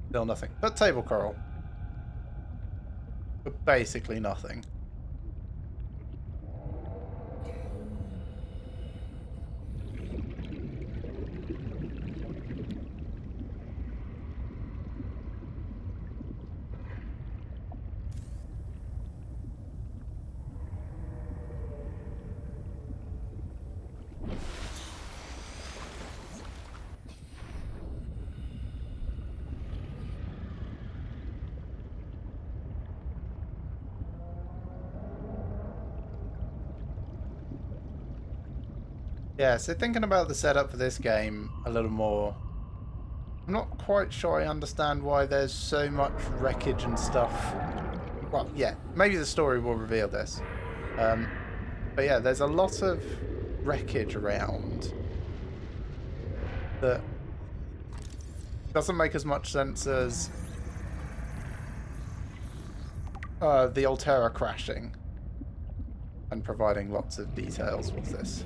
Still nothing. But table coral. But basically nothing. Yeah, so thinking about the setup for this game a little more, I'm not quite sure I understand why there's so much wreckage and stuff. Well, yeah, maybe the story will reveal this. But yeah, there's a lot of wreckage around that doesn't make as much sense as the Altera crashing and providing lots of details. What's this?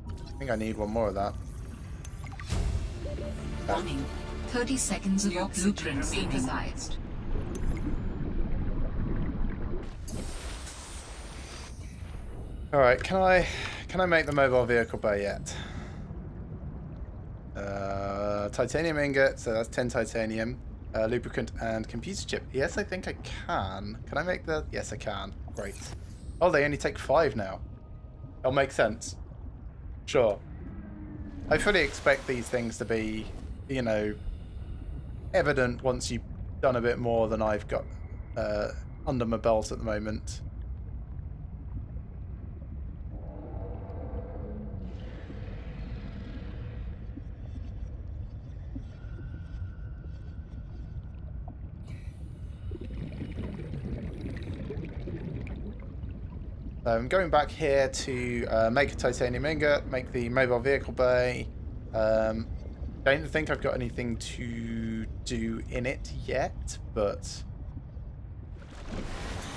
I think I need one more of that. Warning. 30 seconds of your blueprint synthesized. Alright, can I make the mobile vehicle bay yet? Titanium ingot, so that's 10 titanium. Lubricant and computer chip. Yes, I think I can. Can I make the... Yes, I can. Great. Oh, they only take 5 now. That'll make sense. Sure. I fully expect these things to be, you know, evident once you've done a bit more than I've got under my belt at the moment. I'm going back here to make a titanium ingot, make the mobile vehicle bay. Don't think I've got anything to do in it yet, but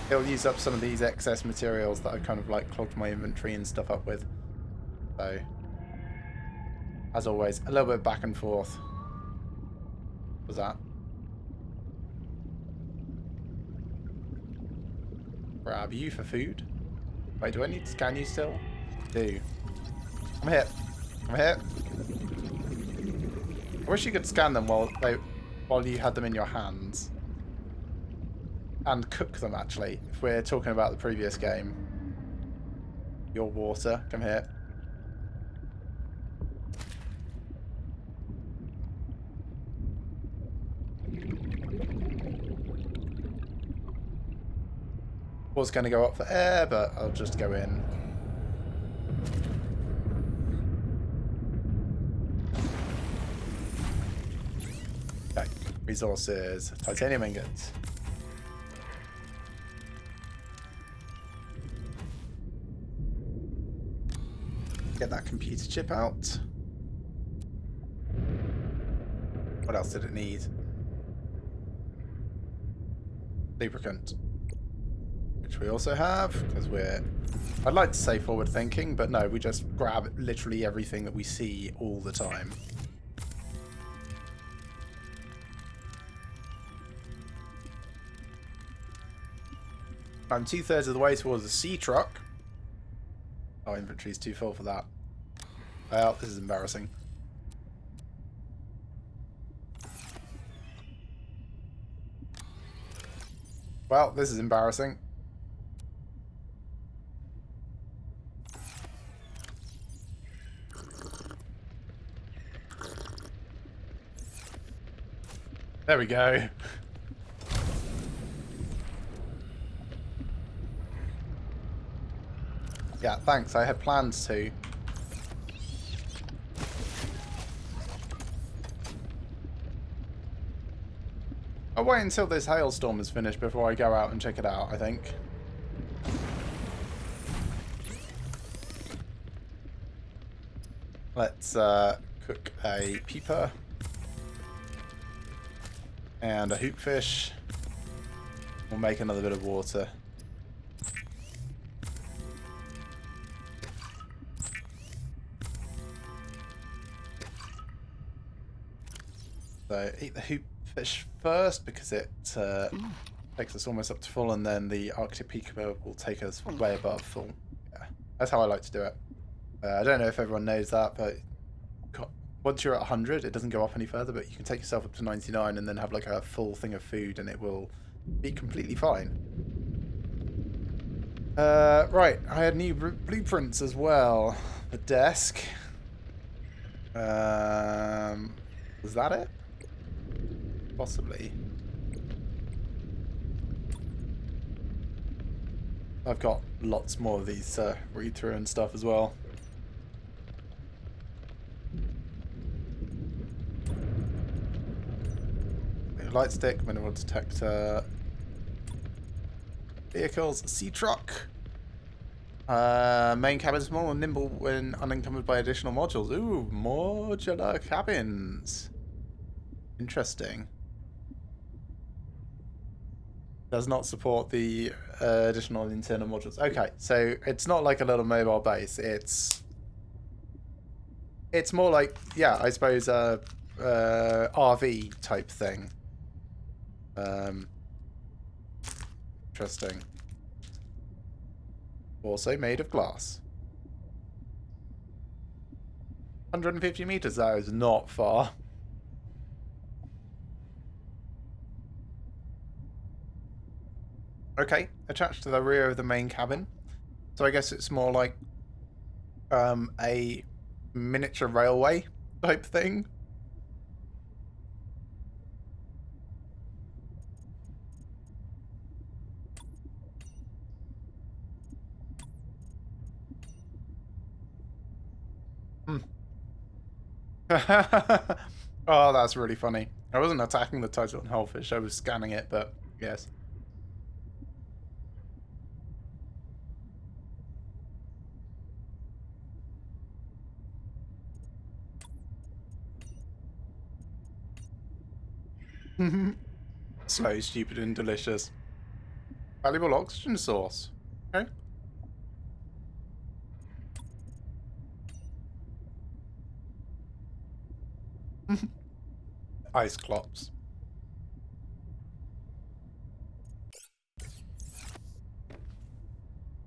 it'll use up some of these excess materials that I've kind of like clogged my inventory and stuff up with. So, as always, a little bit back and forth. What was that? Grab you for food. Wait, do I need to scan you still? I do. I'm here. I'm here. I wish you could scan them while you had them in your hands. And cook them, actually, if we're talking about the previous game. Your water. Come here. Was going to go up for air, but I'll just go in. Okay, resources, titanium ingots. Get that computer chip out. What else did it need? Lubricant. Which we also have, because I'd like to say forward thinking, but no, we just grab literally everything that we see all the time. I'm 2/3 of the way towards the sea truck. Oh, inventory's too full for that. Well, this is embarrassing. Well, this is embarrassing. There we go. Yeah, thanks. I had plans to. I'll wait until this hailstorm is finished before I go out and check it out, I think. Let's cook a peeper. And a hoopfish. We'll make another bit of water. So eat the hoopfish first because it takes us almost up to full, and then the Arctic peeper will take us way above full. Yeah, that's how I like to do it. I don't know if everyone knows that, but once you're at 100, it doesn't go up any further, but you can take yourself up to 99 and then have like a full thing of food and it will be completely fine. Right, I had new blueprints as well. The desk. Was that it? Possibly. I've got lots more of these read through and stuff as well. light stick, mineral detector. Vehicles, sea truck. Main cabin small and nimble when unencumbered by additional modules. Ooh, modular cabins. Interesting. Does not support the additional internal modules. Okay, so it's not like a little mobile base. It's more like, yeah, I suppose RV type thing. Interesting. Also made of glass. 150 meters, that is not far. Okay, attached to the rear of the main cabin. So I guess it's more like a miniature railway type thing. Oh, that's really funny. I wasn't attacking the Titan Hellfish, I was scanning it, but yes. Slow, stupid, and delicious. Valuable oxygen source. Okay. Ice clops.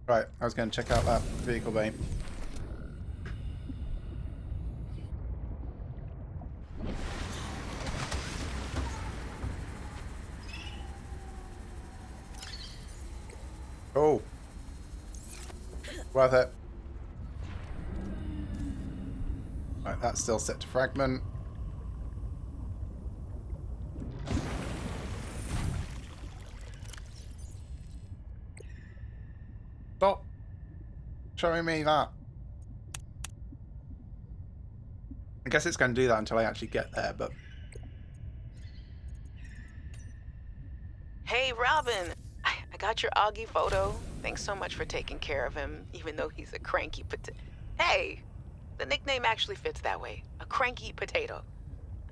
Right, I was going to check out that vehicle bay. Oh. Worth it. Right, that's still set to fragment. Stop showing me that. I guess it's going to do that until I actually get there, but... Hey, Robin. I got your Augie photo. Thanks so much for taking care of him, even though he's a cranky potato. Hey! The nickname actually fits that way. A cranky potato.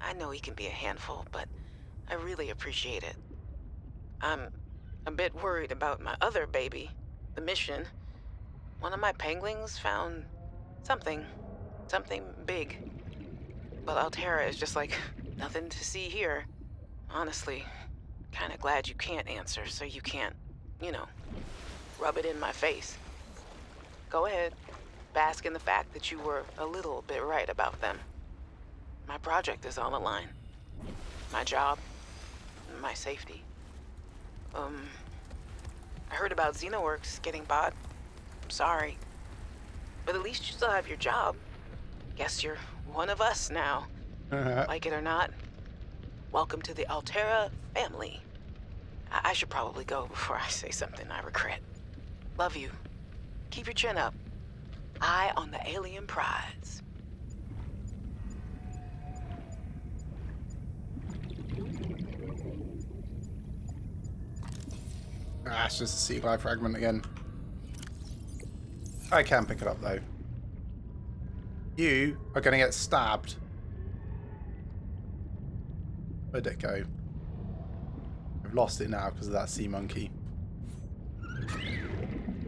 I know he can be a handful, but I really appreciate it. I'm a bit worried about my other baby, the mission. One of my penguins found something big. But Alterra is just like, nothing to see here. Honestly, kinda glad you can't answer, so you can't, you know, rub it in my face. Go ahead. Bask in the fact that you were a little bit right about them. My project is on the line. My job, my safety. I heard about Xenoworks getting bought. I'm sorry. But at least you still have your job. Guess you're one of us now. Like it or not. Welcome to the Alterra family. I should probably go before I say something I regret. Love you. Keep your chin up. Eye on the alien prize. Ah, it's just a sea glide fragment again. I can pick it up though. You are going to get stabbed. Where'd it go? I've lost it now because of that sea monkey.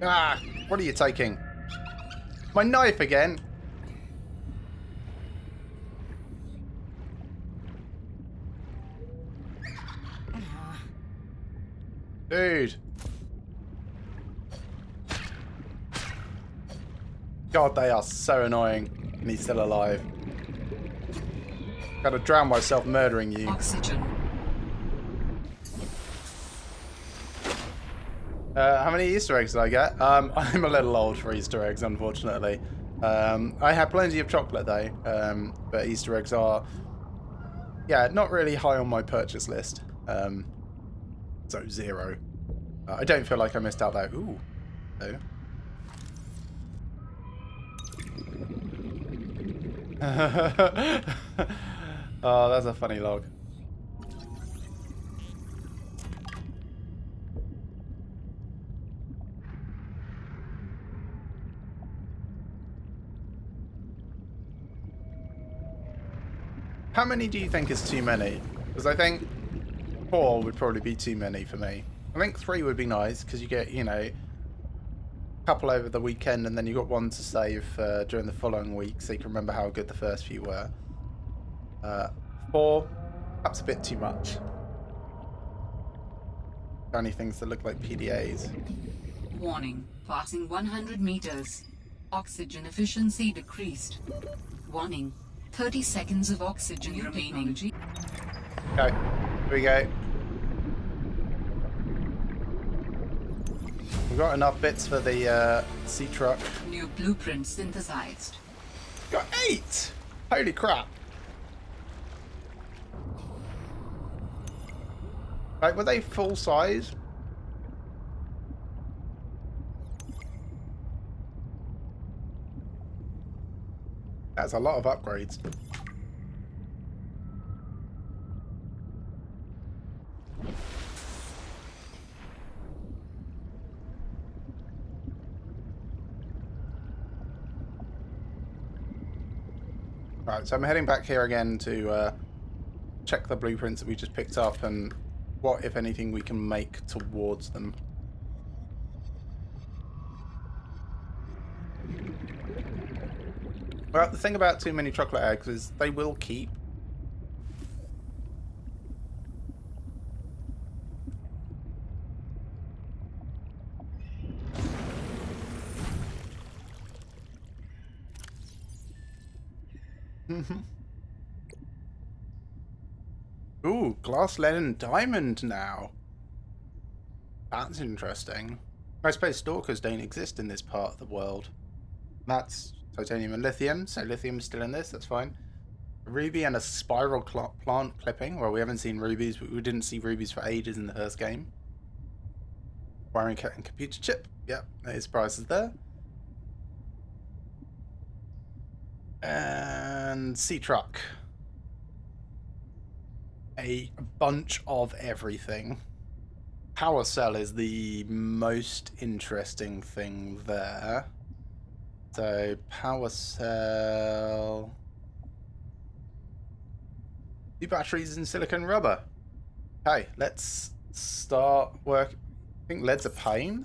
Ah! What are you taking? My knife again! Dude! God, they are so annoying. And he's still alive. Gotta drown myself murdering you. Oxygen. How many Easter eggs did I get? I'm a little old for Easter eggs, unfortunately. I have plenty of chocolate though, but Easter eggs are, yeah, not really high on my purchase list. So 0. I don't feel like I missed out though. Ooh. No. Oh, that's a funny log. How many do you think is too many? Because I think 4 would probably be too many for me. I think 3 would be nice because you get, you know, a couple over the weekend and then you got one to save during the following week so you can remember how good the first few were. 4, perhaps a bit too much. Only things that look like PDAs. Warning. Passing 100 meters. Oxygen efficiency decreased. Warning. 30 seconds of oxygen remaining. Okay, here we go. We've got enough bits for the sea truck. New blueprint synthesized. Got 8! Holy crap. Like, were they full size? That's a lot of upgrades. Right, so I'm heading back here again to check the blueprints that we just picked up and what, if anything, we can make towards them. Well, the thing about too many chocolate eggs is they will keep. Ooh, glass, lead, and diamond now. That's interesting. I suppose stalkers don't exist in this part of the world. That's titanium and lithium, so lithium's still in this, that's fine. A ruby and a spiral plant clipping. Well, we haven't seen rubies, but we didn't see rubies for ages in the first game. Wiring kit and computer chip. Yep, there's prices there. And sea truck. A bunch of everything. Power cell is the most interesting thing there. So, power cell... 2 batteries and silicon rubber. Okay, let's start work. I think lead's a pain.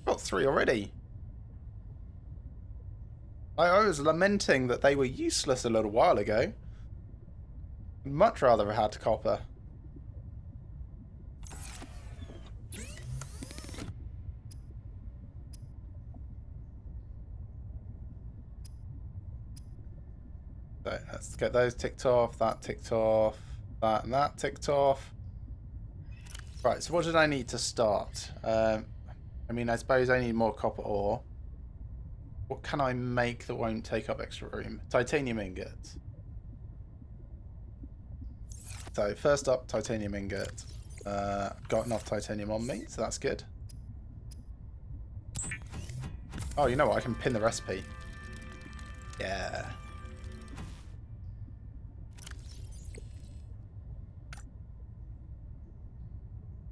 Got 3 already. I was lamenting that they were useless a little while ago. Much rather have had copper. So let's get those ticked off, that ticked off, that and that ticked off. Right, so what did I need to start? I mean, I suppose I need more copper ore. What can I make that won't take up extra room? Titanium ingot. So first up, titanium ingot. Got enough titanium on me, so that's good. Oh, you know what? I can pin the recipe. Yeah.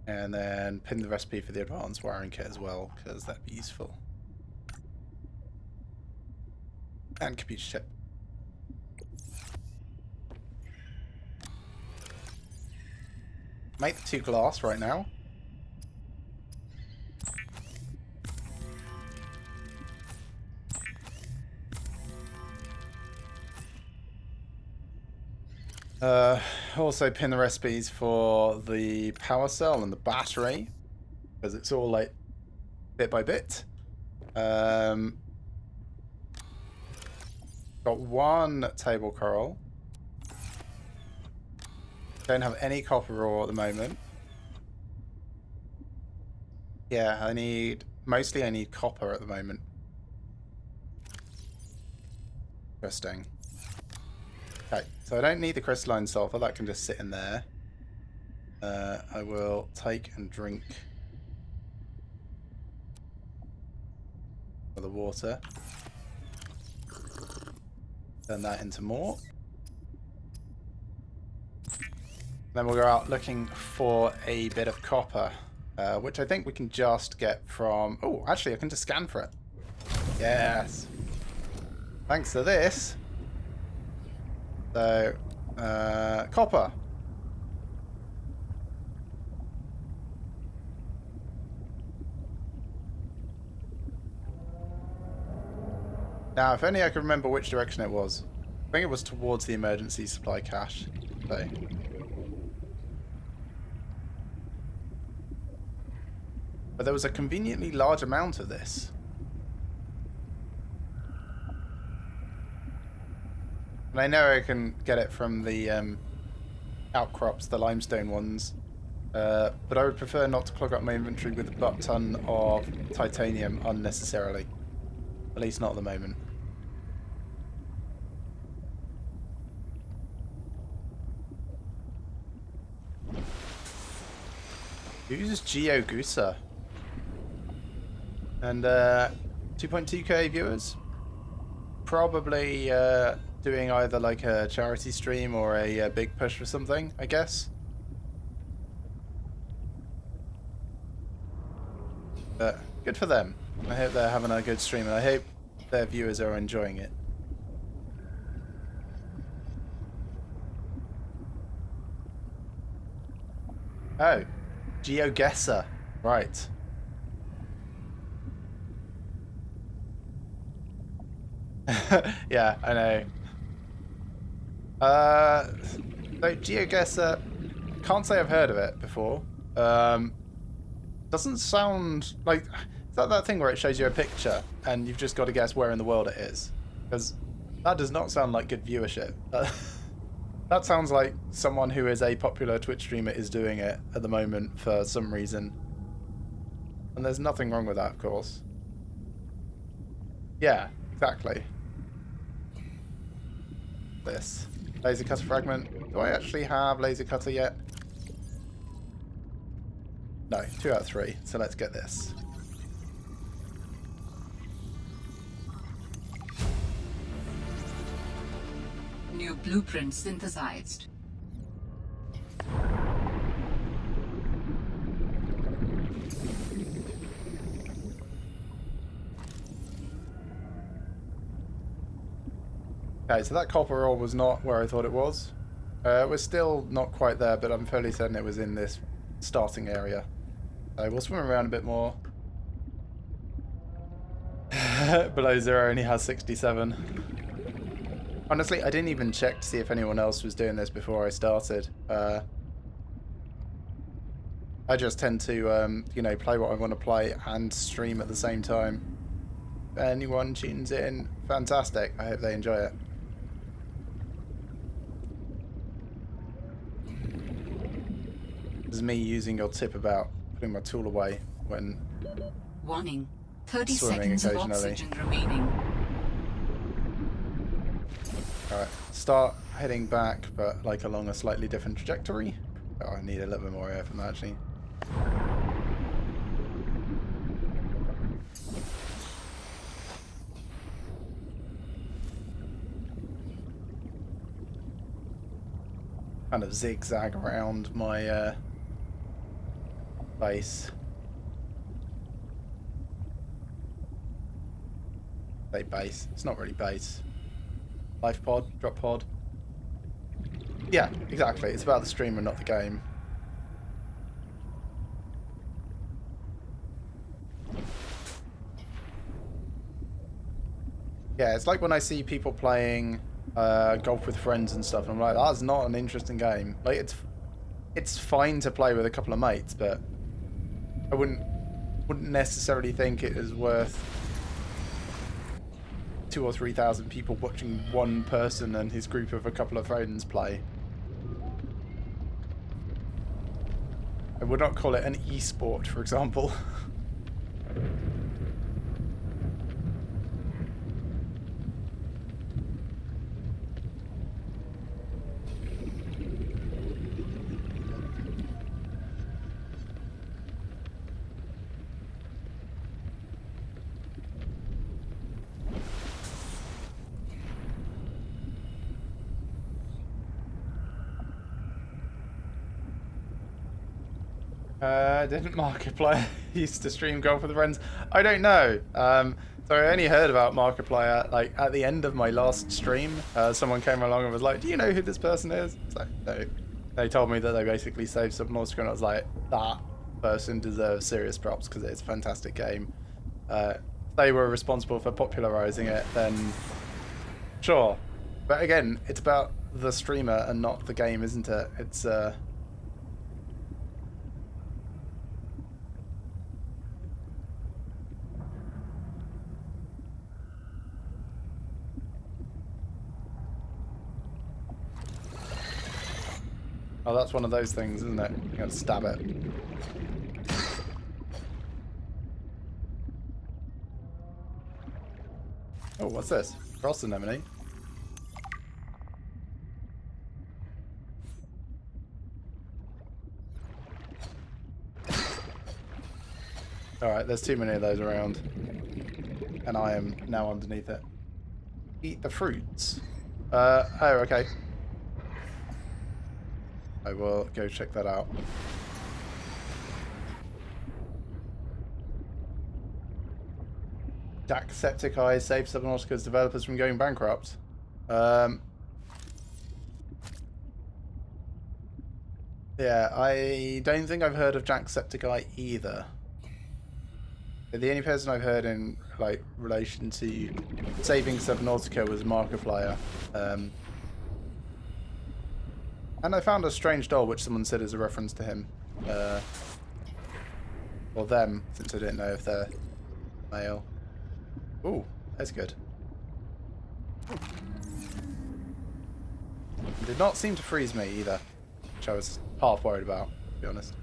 And then pin the recipe for the advanced wiring kit as well, because that'd be useful. And computer chip. Make the 2 glass right now. Also pin the recipes for the power cell and the battery, because it's all like bit by bit. Got 1 table coral. Don't have any copper ore at the moment. Yeah, I need copper at the moment. Interesting. Okay, so I don't need the crystalline sulfur, that can just sit in there. I will take and drink for the water. Turn that into more. Then we'll go out looking for a bit of copper, which I think we can just get from... Oh, actually, I can just scan for it. Yes. Thanks to this, So, copper. Now, if only I could remember which direction it was. I think it was towards the emergency supply cache. So. But there was a conveniently large amount of this. And I know I can get it from the outcrops, the limestone ones. But I would prefer not to clog up my inventory with a butt ton of titanium unnecessarily. At least not at the moment. Who's GeoGusa? And 2.2k viewers? Probably doing either like a charity stream or a big push for something, I guess. But good for them. I hope they're having a good stream and I hope their viewers are enjoying it. Oh, GeoGuessr, right. Yeah, I know. So GeoGuessr, can't say I've heard of it before. Doesn't sound like, is that thing where it shows you a picture and you've just got to guess where in the world it is? Because that does not sound like good viewership. That sounds like someone who is a popular Twitch streamer is doing it at the moment for some reason. And there's nothing wrong with that, of course. Yeah, exactly. This. Laser cutter fragment. Do I actually have laser cutter yet? No, 2 out of 3. So let's get this. New blueprint synthesized. Okay, so that copper ore was not where I thought it was. We're still not quite there, but I'm fairly certain it was in this starting area. So we'll swim around a bit more. Below zero only has 67. Honestly, I didn't even check to see if anyone else was doing this before I started. I just tend to, you know, play what I want to play and stream at the same time. If anyone tunes in, fantastic. I hope they enjoy it. This is me using your tip about putting my tool away when Warning. 30 swimming seconds of occasionally. oxygen remaining. Alright, start heading back, but like along a slightly different trajectory. Oh, I need a little bit more air from that actually. Kind of zigzag around my base. Say base. It's not really base. Life pod, drop pod. Yeah, exactly. It's about the streamer, not the game. Yeah, it's like when I see people playing golf with friends and stuff, and I'm like, that's not an interesting game. Like, it's fine to play with a couple of mates, but I wouldn't necessarily think it is worth 2,000 or 3,000 people watching one person and his group of a couple of friends play. I would not call it an e-sport, for example. Didn't Markiplier used to stream Golf with Friends? I don't know. So I only heard about Markiplier like at the end of my last stream. Someone came along and was like, "Do you know who this person is?" It's like, no. They told me that they basically saved Subnautica, and I was like, that person deserves serious props because it's a fantastic game. If they were responsible for popularizing it, then sure. But again, it's about the streamer and not the game, isn't it? It's oh, that's one of those things, isn't it? You gotta stab it. Oh, what's this? Frost anemone. Alright, there's too many of those around. And I am now underneath it. Eat the fruits. Oh, okay. I will go check that out. Jacksepticeye saved Subnautica's developers from going bankrupt. Yeah, I don't think I've heard of Jacksepticeye either. The only person I've heard in like relation to saving Subnautica was Markiplier. And I found a strange doll, which someone said is a reference to him. Or them, since I didn't know if they're male. Ooh, that's good. Did not seem to freeze me either, which I was half worried about, to be honest.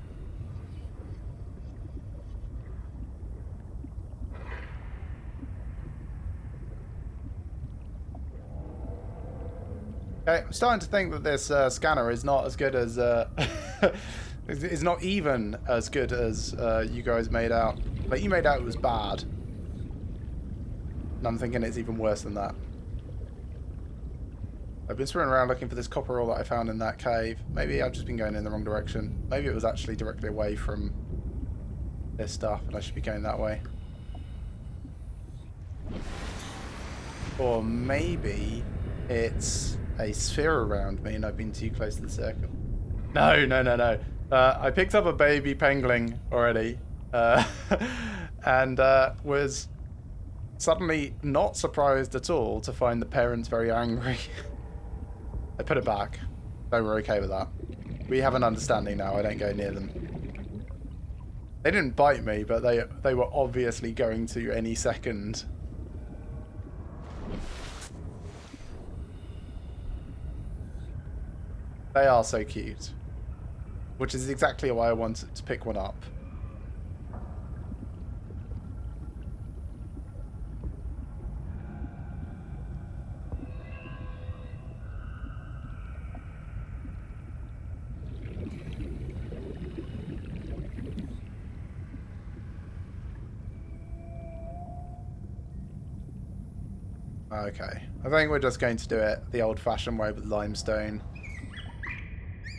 Okay, I'm starting to think that this scanner is not as good as is not even as good as you guys made out. Like, you made out it was bad, and I'm thinking it's even worse than that. I've been swimming around looking for this copper ore that I found in that cave. Maybe I've just been going in the wrong direction. Maybe it was actually directly away from this stuff, and I should be going that way. Or maybe it's a sphere around me and I've been too close to the circle. No. I picked up a baby pangolin already and was suddenly not surprised at all to find the parents very angry. I put it back. They were okay with that. We have an understanding now. I don't go near them. They didn't bite me, but they were obviously going to any second. They are so cute. Which is exactly why I wanted to pick one up. Okay. I think we're just going to do it the old-fashioned way with limestone.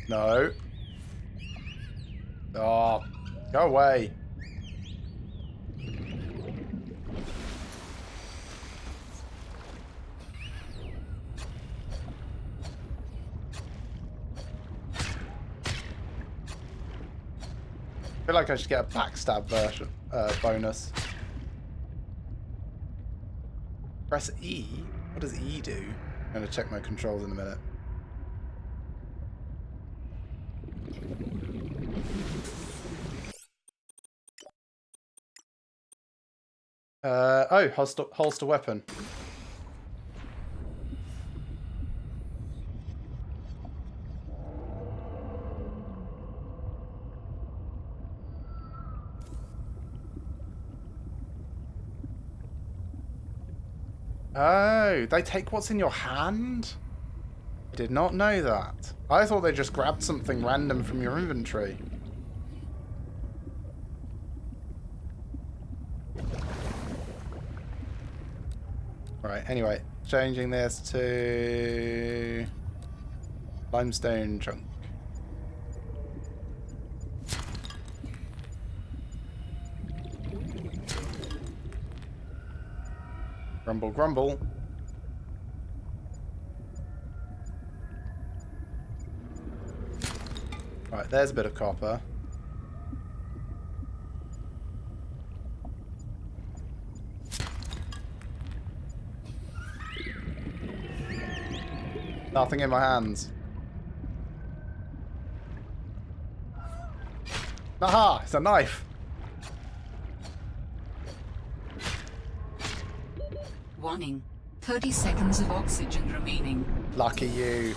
No. Oh, go away. I feel like I should get a backstab version bonus. Press E? What does E do? I'm going to check my controls in a minute. Oh, holster weapon. Oh, they take what's in your hand? I did not know that. I thought they just grabbed something random from your inventory. Right, anyway, changing this to limestone chunk. Grumble, grumble. Right, there's a bit of copper. Nothing in my hands. Aha! It's a knife! Warning. 30 seconds of oxygen remaining. Lucky you.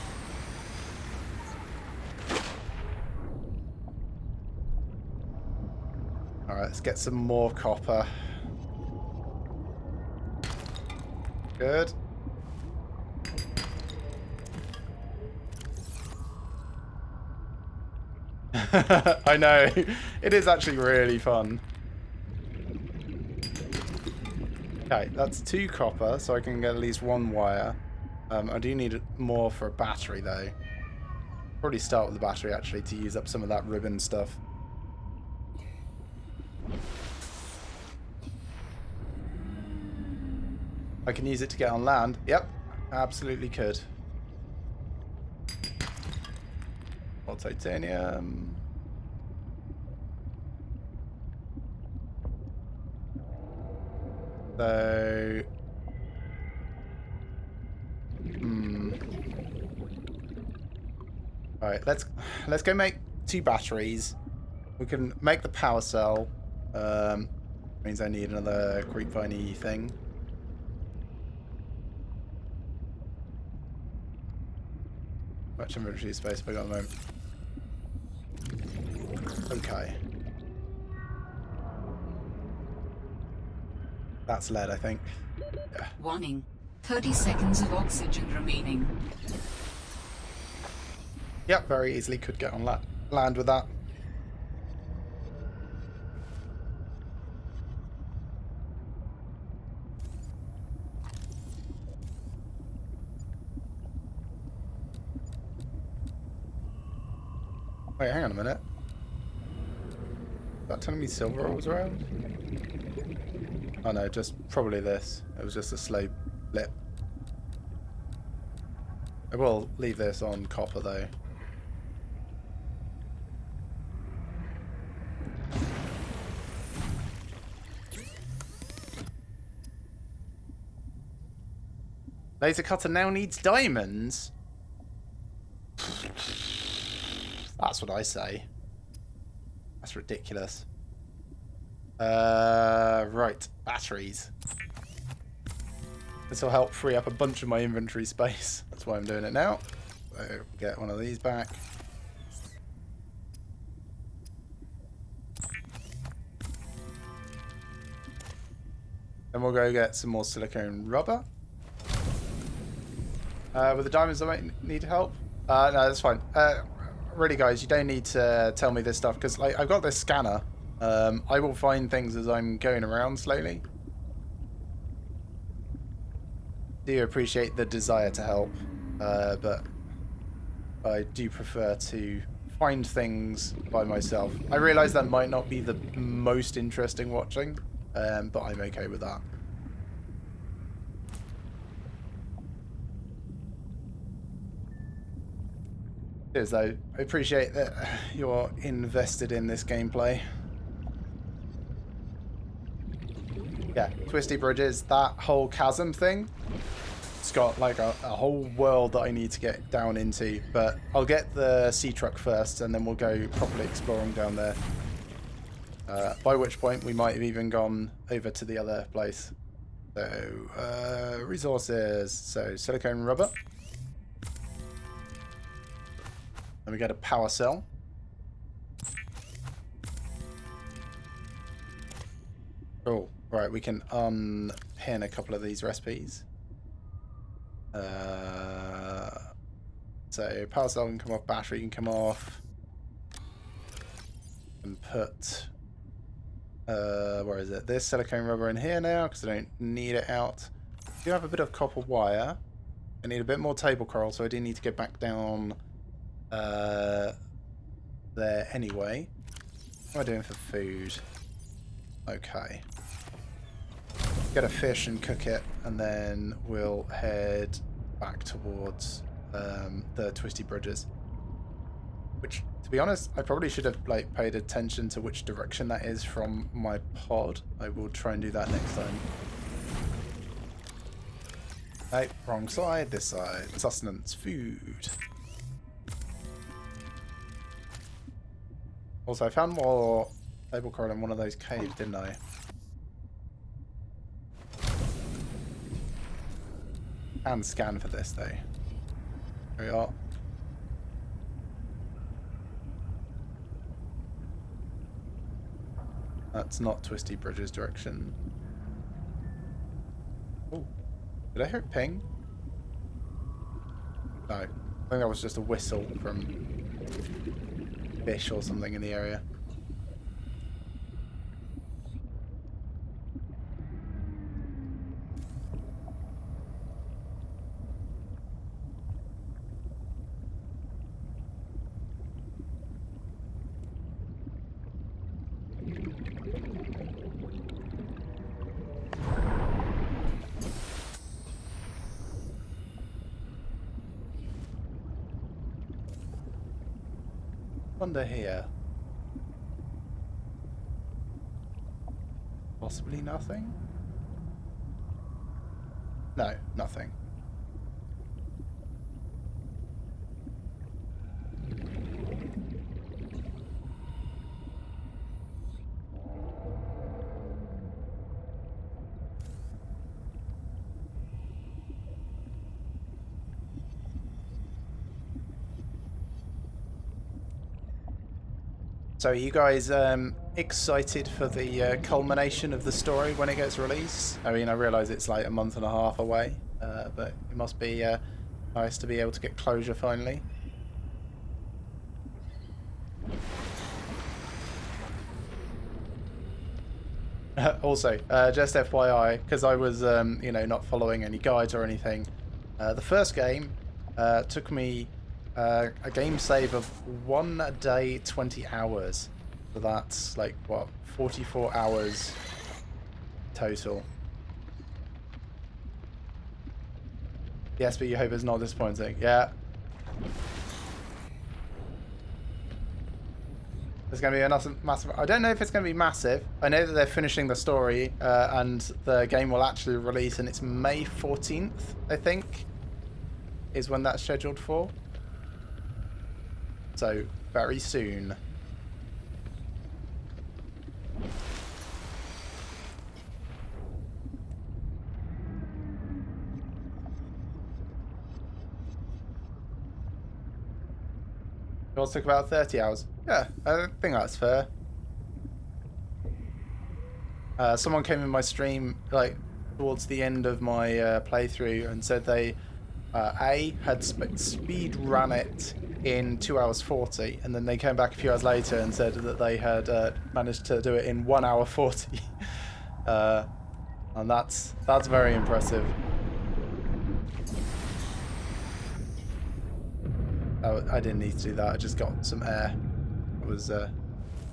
Alright, let's get some more copper. Good. I know. It is actually really fun. Okay, that's 2 copper, so I can get at least 1 wire. I do need more for a battery, though. Probably start with the battery, actually, to use up some of that ribbon stuff. I can use it to get on land. Yep, absolutely could. More titanium. So... Alright, let's go make 2 batteries. We can make the power cell. Means I need another creepvine-y thing. How much inventory space have I got at the moment? Okay. That's lead, I think. Yeah. Warning. 30 seconds of oxygen remaining. Yep, very easily could get on land with that. Wait, hang on a minute. Is that telling me silver was around? Oh no, just probably this. It was just a slow blip. I will leave this on copper though. Laser cutter now needs diamonds? That's what I say. That's ridiculous. Right, batteries. This will help free up a bunch of my inventory space. That's why I'm doing it now. So get one of these back. Then we'll go get some more silicone rubber. With the diamonds, I might need help. No, that's fine. Really, guys, you don't need to tell me this stuff because like, I've got this scanner. I will find things as I'm going around slowly. Do appreciate the desire to help, but I do prefer to find things by myself. I realise that might not be the most interesting watching, but I'm okay with that. Cheers, though. I appreciate that you're invested in this gameplay. Yeah, Twisty Bridges, that whole chasm thing, it's got like a whole world that I need to get down into, but I'll get the sea truck first and then we'll go properly exploring down there. By which point we might have even gone over to the other place. So, resources, so silicone rubber. Then we get a power cell. Cool. Right, we can unpin a couple of these recipes. So power cell can come off, battery can come off. And put where is it? This silicone rubber in here now because I don't need it out. I do have a bit of copper wire. I need a bit more table coral, so I do need to get back down there anyway. What am I doing for food? Okay. get a fish and cook it, and then we'll head back towards the Twisty Bridges. Which, to be honest, I probably should have like paid attention to which direction that is from my pod. I will try and do that next time. Hey, wrong side, this side. Sustenance, food. Also, I found more table coral in one of those caves, didn't I? And scan for this, though. There we are. That's not Twisty Bridges direction. Oh, did I hear it ping? No, I think that was just a whistle from fish or something in the area. Under here. Possibly nothing? No, nothing. So are you guys excited for the culmination of the story when it gets released? I mean, I realise it's like a month and a half away, but it must be nice to be able to get closure finally. Also, just FYI, because I was, you know, not following any guides or anything, the first game took me a game save of 1 day, 20 hours. So that's like, what, 44 hours total. Yes, but you hope it's not disappointing. Yeah. There's going to be a massive... I don't know if it's going to be massive. I know that they're finishing the story and the game will actually release, and it's May 14th, I think, is when that's scheduled for. So, very soon. Yours took about 30 hours. Yeah, I think that's fair. Someone came in my stream, like, towards the end of my playthrough and said they, A, had speed run it in 2 hours 40, and then they came back a few hours later and said that they had managed to do it in 1 hour 40. And that's very impressive. Oh, I didn't need to do that, I just got some air. It was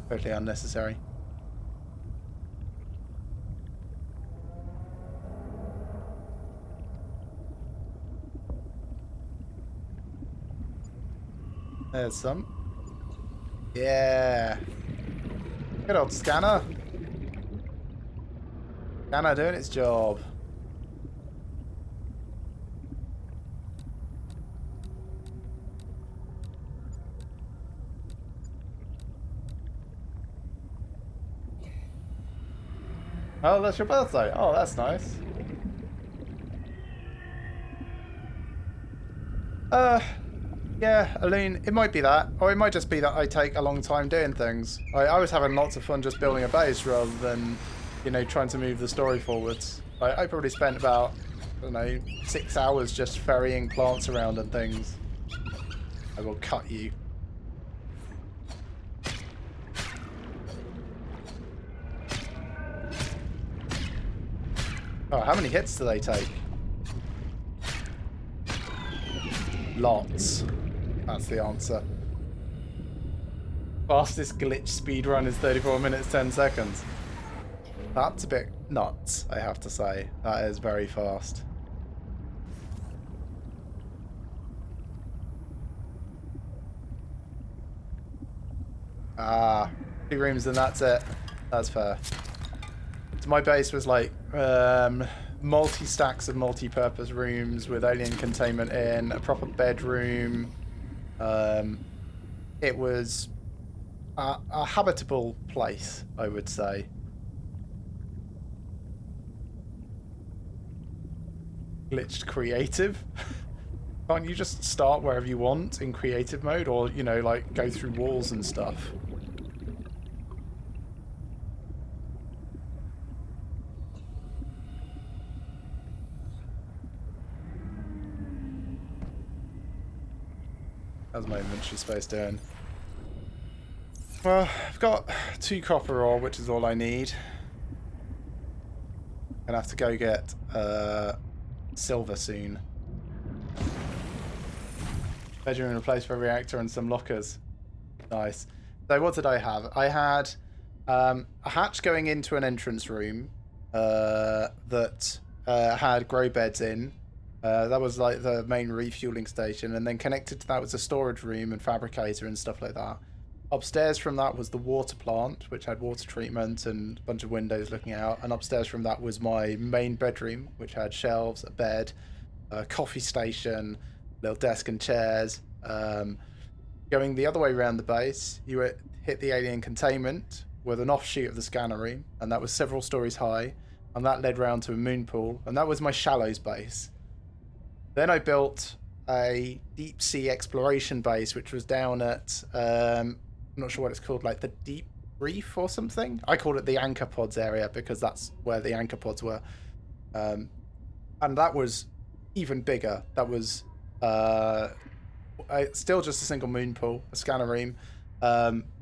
totally unnecessary. There's some. Yeah. Good old scanner. Scanner doing its job. Oh, that's your birthday. Oh, that's nice. Yeah, I mean, it might be that, or it might just be that I take a long time doing things. I was having lots of fun just building a base rather than, you know, trying to move the story forwards. I probably spent about, I don't know, 6 hours just ferrying plants around and things. I will cut you. Oh, how many hits do they take? Lots. That's the answer. Fastest glitch speedrun is 34 minutes 10 seconds. That's a bit nuts, I have to say. That is very fast. Ah, 2 rooms and that's it. That's fair. So my base was like multi-stacks of multi-purpose rooms with alien containment in, a proper bedroom. It was a habitable place, I would say. Glitched creative. Can't you just start wherever you want in creative mode, or, you know, like go through walls and stuff? How's my inventory space doing? Well, I've got 2 copper ore, which is all I need. Gonna have to go get silver soon. Bedroom replaced for a reactor and some lockers. Nice. So what did I have? I had a hatch going into an entrance room that had grow beds in. That was like the main refueling station, and then connected to that was a storage room and fabricator and stuff like that. Upstairs from that was the water plant, which had water treatment and a bunch of windows looking out. And upstairs from that was my main bedroom, which had shelves, a bed, a coffee station, little desk and chairs. Going the other way around the base, you hit the alien containment with an offshoot of the scanner room, and that was several stories high, and that led round to a moon pool, and that was my shallows base. Then I built a deep sea exploration base, which was down at I'm not sure what it's called, like the deep reef or something. I called it the anchor pods area because that's where the anchor pods were, and that was even bigger. That was still just a single moon pool, a scanner room,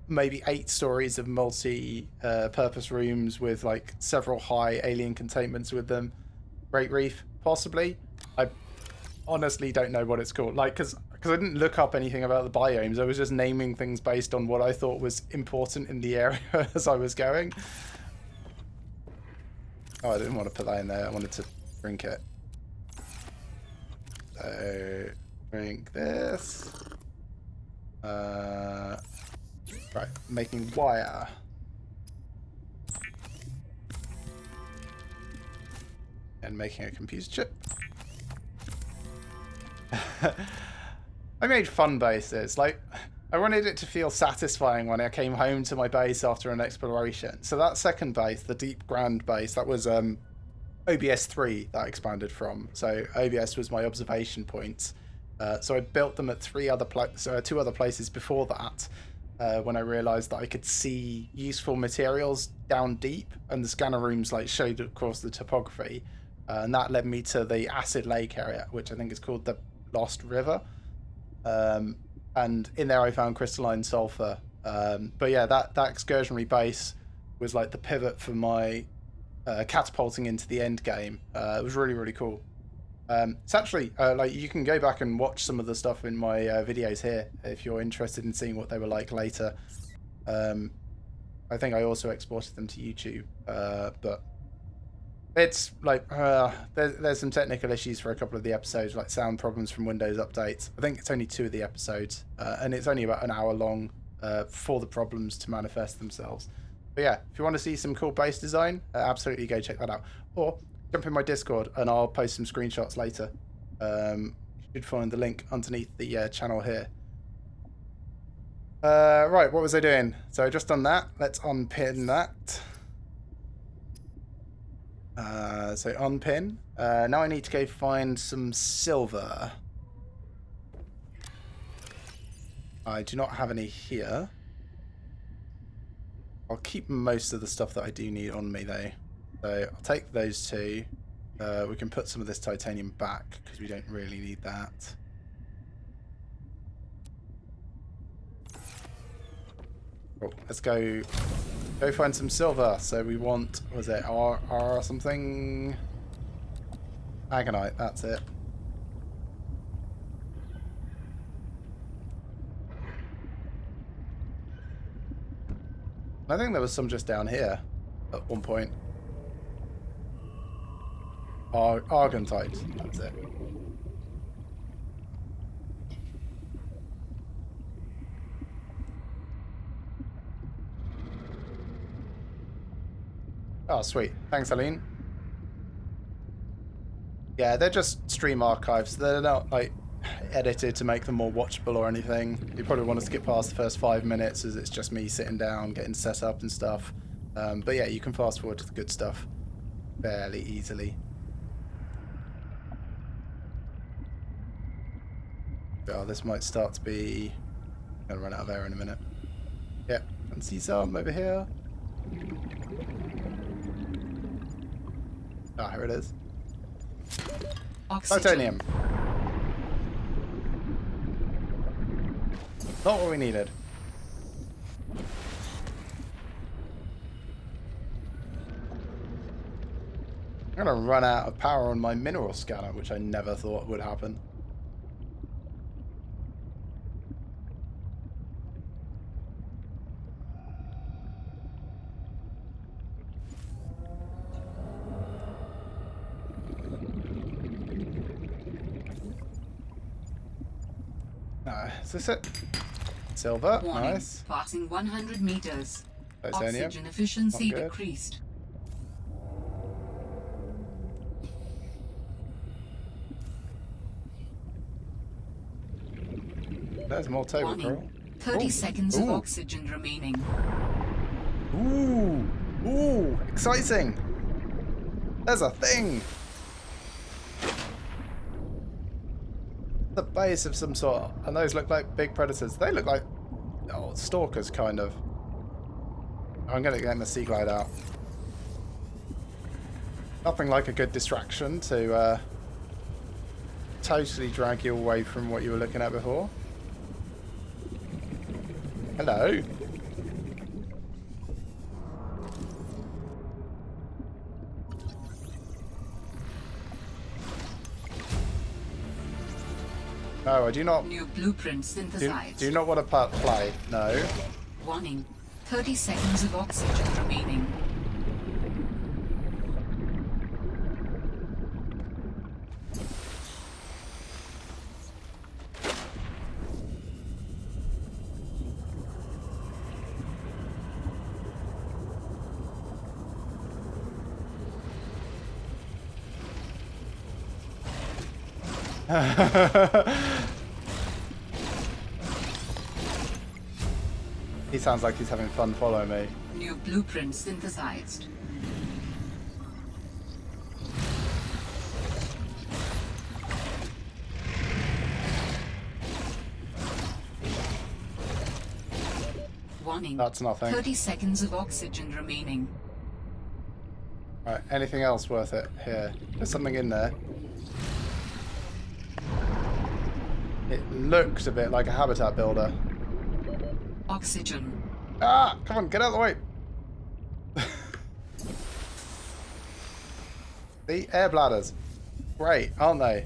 maybe 8 stories of multi-purpose rooms with like several high alien containments with them. Great Reef, possibly. I honestly don't know what it's called, like, because I didn't look up anything about the biomes. I was just naming things based on what I thought was important in the area as I was going. Oh, I didn't want to put that in there. I wanted to drink it. So drink this. Right, making wire. And making a computer chip. I made fun bases. Like, I wanted it to feel satisfying when I came home to my base after an exploration. So that second base, the Deep Grand base, that was OBS 3 that I expanded from. So OBS was my observation points. So I built them at 2 other places before that, when I realized that I could see useful materials down deep, and the scanner rooms like showed across the topography, and that led me to the Acid Lake area, which I think is called the Lost River, and in there I found crystalline sulfur. But yeah, that excursionary base was like the pivot for my catapulting into the end game. It was really, really cool. It's actually like, you can go back and watch some of the stuff in my videos here if you're interested in seeing what they were like later. I think I also exported them to YouTube, but it's like there's some technical issues for a couple of the episodes, like sound problems from Windows updates. I think it's only 2 of the episodes, and it's only about an hour long for the problems to manifest themselves. But yeah, if you want to see some cool base design, absolutely go check that out. Or jump in my Discord and I'll post some screenshots later. You should find the link underneath the channel here. Right, what was I doing? So I just done that. Let's unpin that. So unpin. Now I need to go find some silver. I do not have any here. I'll keep most of the stuff that I do need on me though. So I'll take those 2. We can put some of this titanium back because we don't really need that. Cool. Let's go find some silver. So we want, was it R something? Agonite, that's it. I think there was some just down here at one point. Argentite. That's it. Oh, sweet. Thanks, Aline. Yeah, they're just stream archives. They're not, like, edited to make them more watchable or anything. You probably want to skip past the first 5 minutes as it's just me sitting down, getting set up and stuff. But yeah, you can fast forward to the good stuff fairly easily. Oh, this might start to be... I'm going to run out of air in a minute. Yeah, can see some over here. Ah, here it is. Oxygen. Plutonium. Not what we needed. I'm gonna run out of power on my mineral scanner, which I never thought would happen. Is this it? Silver, Warning. nice. Passing 100 meters. Titanium, Oxygen efficiency not good. decreased. There's more table Warning. coral. 30 Ooh. seconds of Ooh. oxygen remaining. Ooh, ooh, exciting! There's a thing! The base of some sort. And those look like big predators. They look like stalkers, kind of. I'm gonna get my sea glide out. Nothing like a good distraction to totally drag you away from what you were looking at before. Hello. No, I do not. New blueprint synthesized. Do you not want to play? No. Warning. 30 seconds of oxygen remaining. He sounds like he's having fun following me. New blueprint synthesized. Warning. That's nothing. 30 seconds of oxygen remaining. Right, anything else worth it here? There's something in there. It looks a bit like a habitat builder. Oxygen. Ah! Come on, get out of the way! The air bladders. Great, aren't they?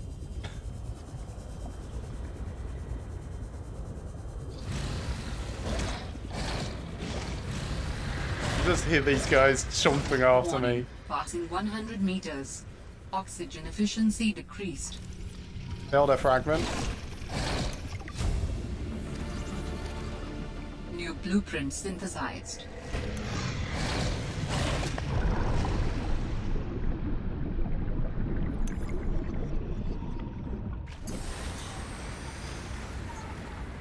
You just hear these guys chomping after Warning. me. Passing 100 meters. Oxygen efficiency decreased. Builder fragment. New blueprint synthesized.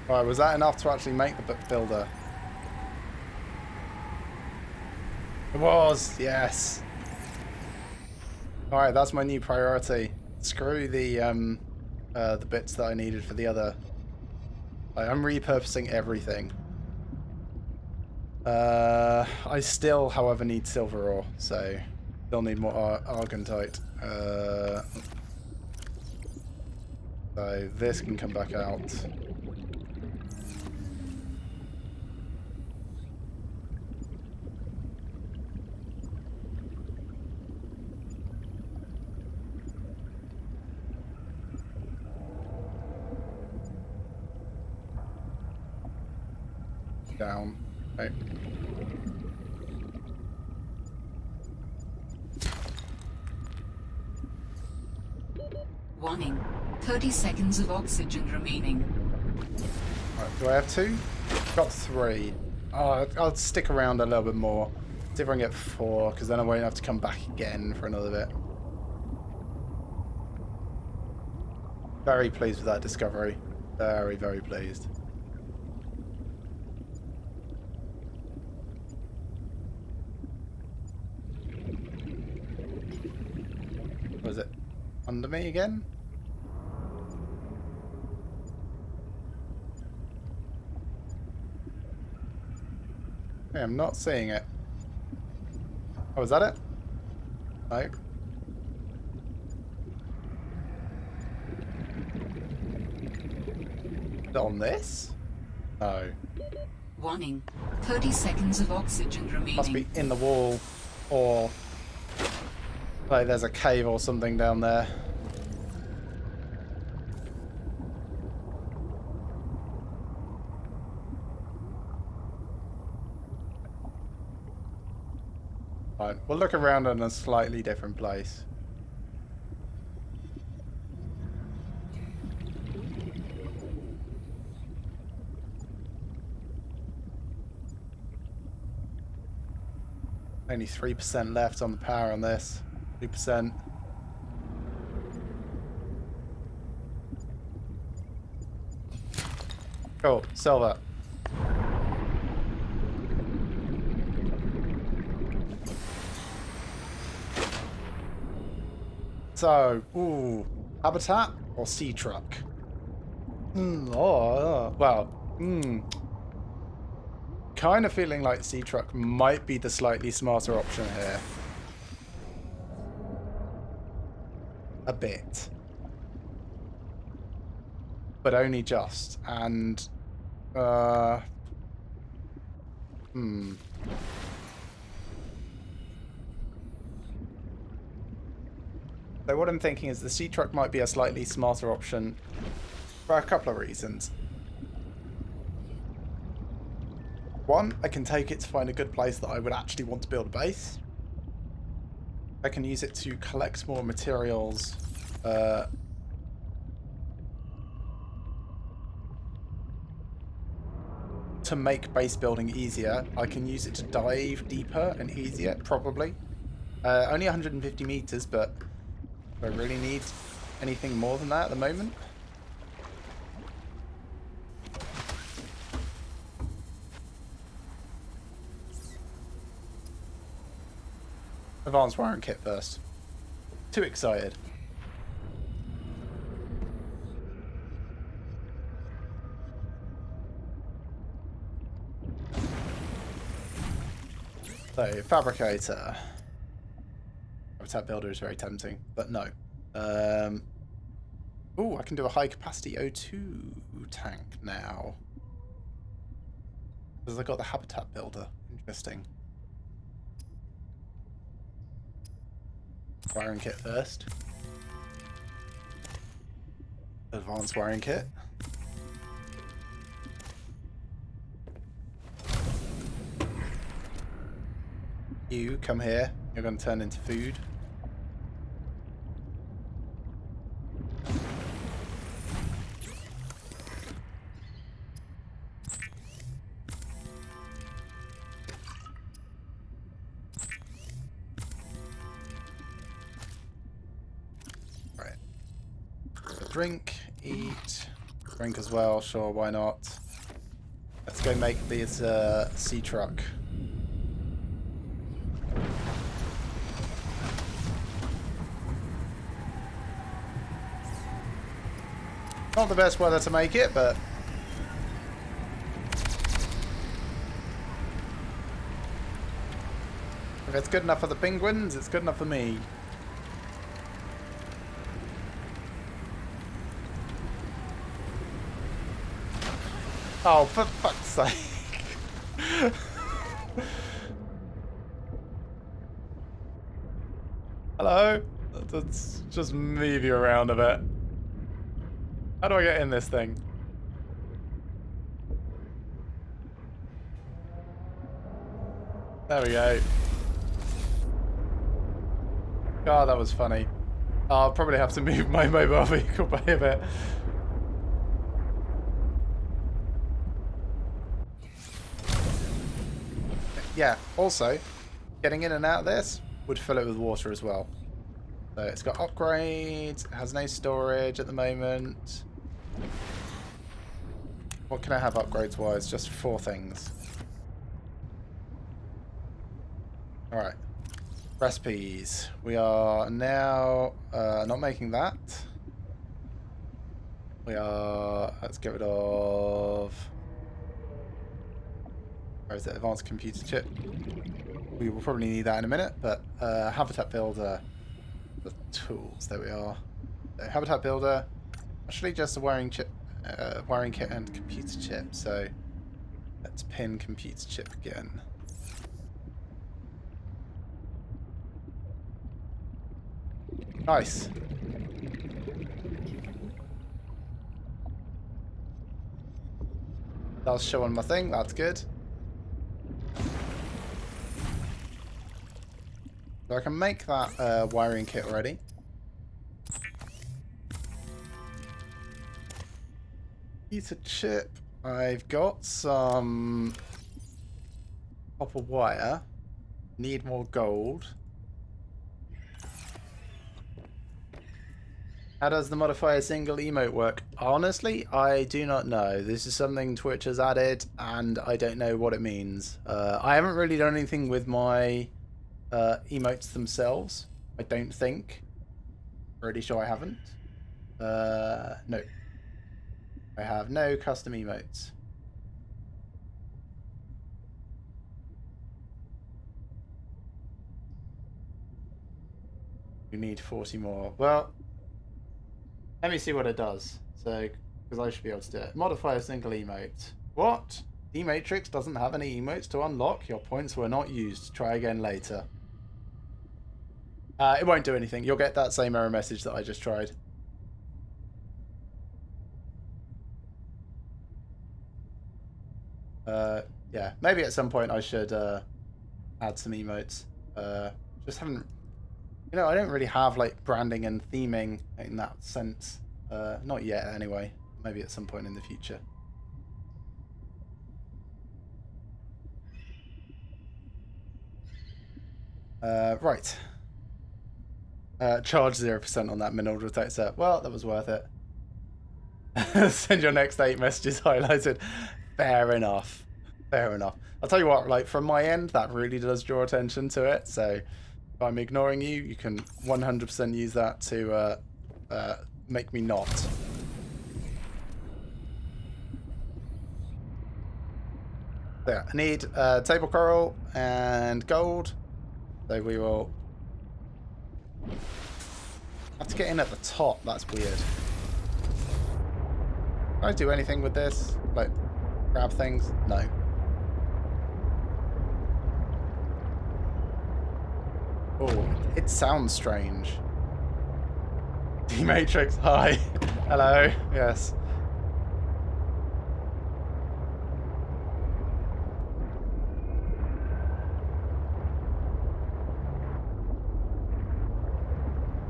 Alright, was that enough to actually make the builder? It was, yes. Alright, that's my new priority. Screw the bits that I needed for the other. I'm repurposing everything. I still, however, need silver ore, so still need more argentite. So this can come back out. Down. Okay. Warning. 30 seconds of oxygen remaining. Right, do I have 2? Got 3. Oh, I'll stick around a little bit more. See if I can get 4, because then I won't have to come back again for another bit. Very pleased with that discovery. Very, very pleased. Was it under me again? Hey, I'm not seeing it. Oh, is that it? No. Is it on this? No. Warning. 30 seconds of oxygen remaining. Must be in the wall, or like there's a cave or something down there. Right, we'll look around in a slightly different place. Only 3% left on the power on this. 2%. Cool, silver. So, ooh, habitat or sea truck? Kind of feeling like sea truck might be the slightly smarter option here. A bit. But only just. And, So what I'm thinking is the sea truck might be a slightly smarter option for a couple of reasons. One, I can take it to find a good place that I would actually want to build a base. I can use it to collect more materials. To make base building easier. I can use it to dive deeper and easier, probably. Only 150 meters, but do I really need anything more than that at the moment? Advanced wiring kit first. Too excited. So, fabricator. Habitat builder is very tempting, but no. Oh, I can do a high capacity O2 tank now. Because I got the habitat builder. Interesting. Wiring kit first. Advanced wiring kit. You come here. You're going to turn into food. Right. Drink, eat, drink as well. Sure, why not? Let's go make this sea truck. Not the best weather to make it, but if it's good enough for the penguins, it's good enough for me. Oh, for fuck's sake. Hello? Let's just move you around a bit. How do I get in this thing? There we go. God, that was funny. I'll probably have to move my mobile vehicle by a bit. Yeah, also, getting in and out of this would fill it with water as well. So it's got upgrades, it has no storage at the moment. What can I have upgrades-wise? Just 4 things. Alright. Recipes. We are now not making that. We are... Let's get rid of... Where is it? Advanced computer chip. We will probably need that in a minute, but Habitat Builder... The tools. There we are. So, Habitat Builder. Actually just a wiring chip. Wiring kit and computer chip. So let's pin computer chip again. Nice. Does show on my thing. That's good. So I can make that wiring kit already. Computer chip. I've got some copper wire. Need more gold. How does the modifier single emote work? Honestly, I do not know. This is something Twitch has added, and I don't know what it means. I haven't really done anything with my emotes themselves. I don't think. Pretty sure I haven't. No. I have no custom emotes. We need 40 more. Well, let me see what it does. So, because I should be able to do it. Modify a single emote. What? D-Matrix doesn't have any emotes to unlock. Your points were not used. Try again later. It won't do anything. You'll get that same error message that I just tried. Yeah, maybe at some point I should add some emotes. Just haven't... You know, I don't really have like branding and theming in that sense. Not yet, anyway. Maybe at some point in the future. Right. Charge 0% on that mineral detector. Well, that was worth it. Send your next 8 messages highlighted. Fair enough. Fair enough. I'll tell you what, like from my end, that really does draw attention to it. So if I'm ignoring you, you can 100% use that to make me not. There, I need table coral and gold. So we will have to get in at the top. That's weird. Can I do anything with this? Like, grab things? No. Oh, it sounds strange. D-Matrix, hi. Hello, yes.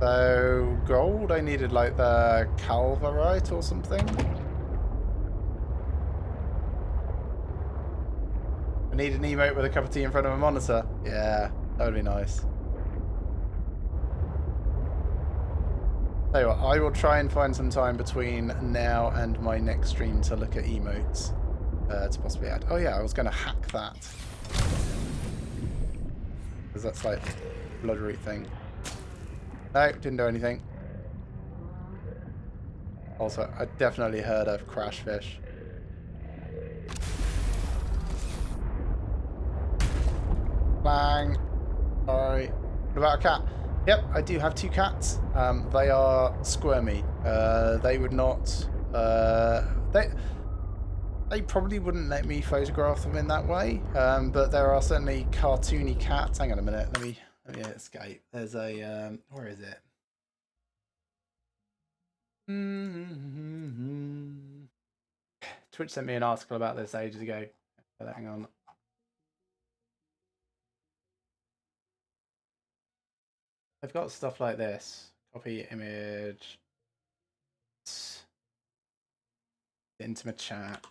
So, gold, I needed like the Calvarite or something. I need an emote with a cup of tea in front of a monitor. Yeah, that would be nice. Tell you what, I will try and find some time between now and my next stream to look at emotes to possibly add. Oh yeah, I was going to hack that. Because that's like a blood root thing. No, didn't do anything. Also, I definitely heard of crash fish. Bang. Sorry. What about a cat? Yep, I do have 2 cats. They are squirmy. They would not... They probably wouldn't let me photograph them in that way. But there are certainly cartoony cats. Hang on a minute. Let me escape. There's a... where is it? Twitch sent me an article about this ages ago. Hang on. I've got stuff like this. Copy image. Into my chat.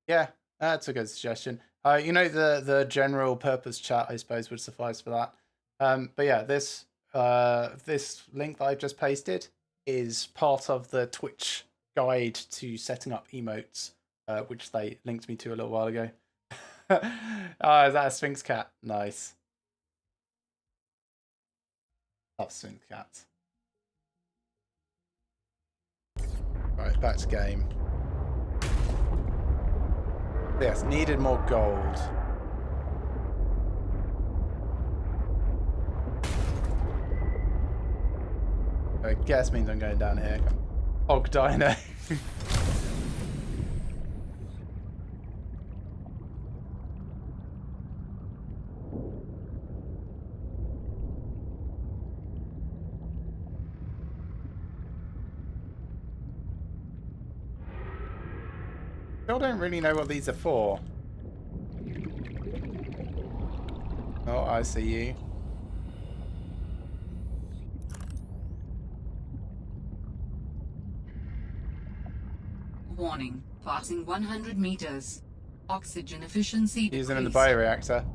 Yeah, that's a good suggestion. You know, the general purpose chat, I suppose, would suffice for that. But yeah, this link that I've just pasted is part of the Twitch guide to setting up emotes, which they linked me to a little while ago. Oh, is that a Sphinx cat? Nice. Love Sphinx cats. Right, back to game. Yes, needed more gold. I guess means I'm going down here. Og Dino. Still don't really know what these are for. Oh, I see you. Warning. Passing 100 meters. Oxygen efficiency decreased. Use them in the bioreactor.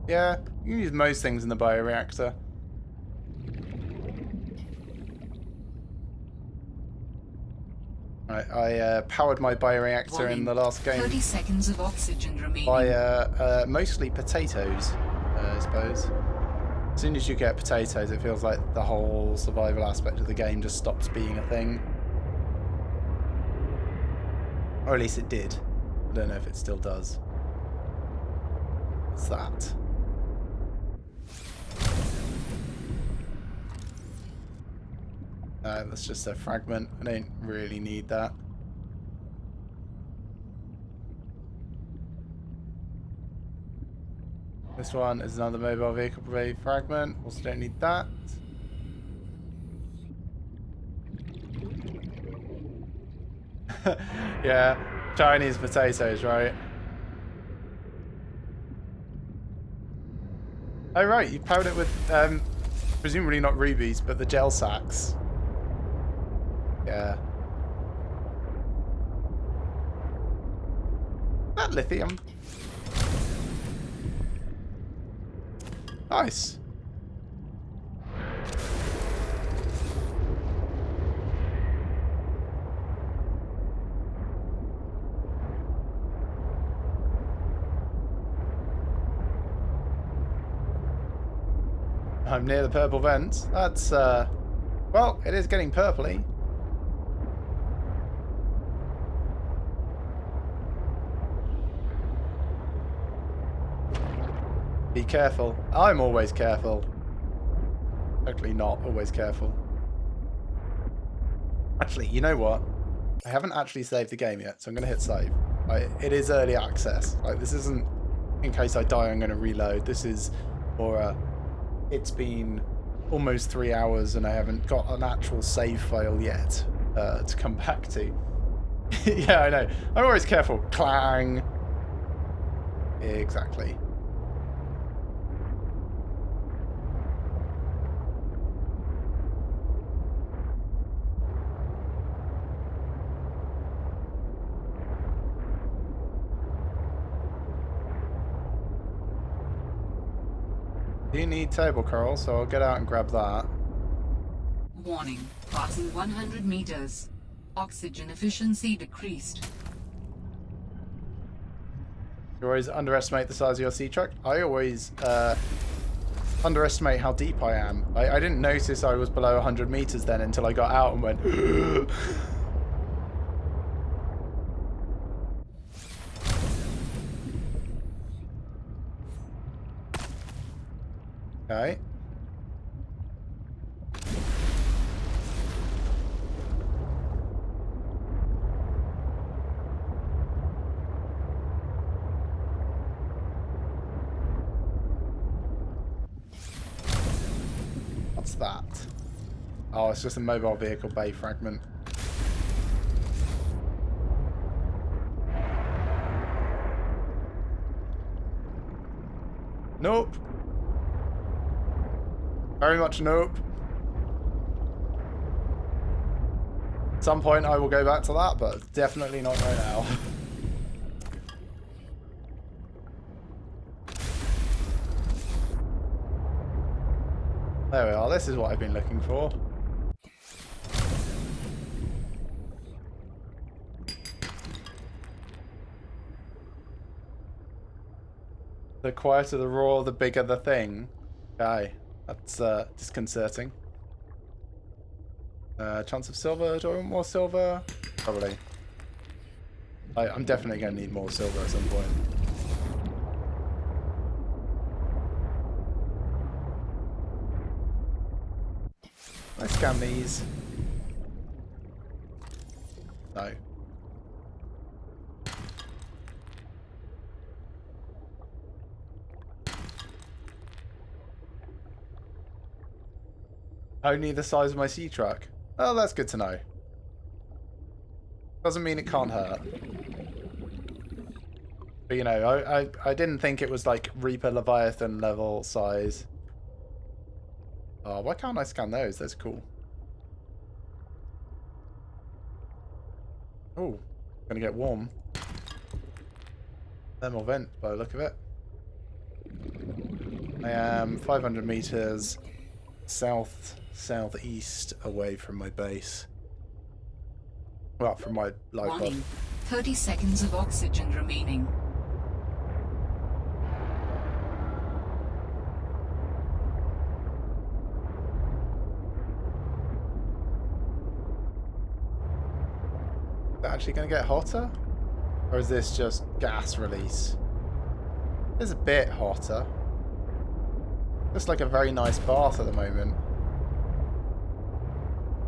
Yeah, you can use most things in the bioreactor. Right, I powered my bioreactor Warning. in the last game 30 seconds of oxygen remaining. by mostly potatoes, I suppose. As soon as you get potatoes, it feels like the whole survival aspect of the game just stops being a thing. Or at least it did. I don't know if it still does. What's that? That's just a fragment. I don't really need that. This one is another mobile vehicle fragment. Also don't need that. Yeah, Chinese potatoes, right? Oh right, you powered it with presumably not rubies, but the gel sacks. Yeah. That lithium. Nice. I'm near the purple vent. That's, well, it is getting purpley. Be careful. I'm always careful. Totally not always careful. Actually, you know what? I haven't actually saved the game yet, so I'm going to hit save. It is early access. Like, this isn't in case I die, I'm going to reload. This is for it's been almost 3 hours and I haven't got an actual save file yet to come back to. Yeah, I know. I'm always careful. Clang. Exactly. You need table coral, so I'll get out and grab that. Warning. Passing 100 meters. Oxygen efficiency decreased. You always underestimate the size of your sea truck. I always underestimate how deep I am. I didn't notice I was below 100 meters then until I got out and went... Okay. What's that? Oh, it's just a mobile vehicle bay fragment. Nope. Very much nope. At some point I will go back to that, but definitely not right now. There we are. This is what I've been looking for. The quieter the roar, the bigger the thing. Okay, that's disconcerting. Chance of silver. Do I want more silver? Probably. I'm definitely going to need more silver at some point. Let's scan these. No. Only the size of my sea truck. Oh, that's good to know. Doesn't mean it can't hurt. But you know, I didn't think it was like Reaper Leviathan level size. Oh, why can't I scan those? That's cool. Oh, gonna get warm. Thermal vent by the look of it. I am 500 meters southeast away from my base. Well, from my life pod. Warning. 30 seconds of oxygen remaining. Is it actually going to get hotter? Or is this just gas release? It's a bit hotter. Just like a very nice bath at the moment.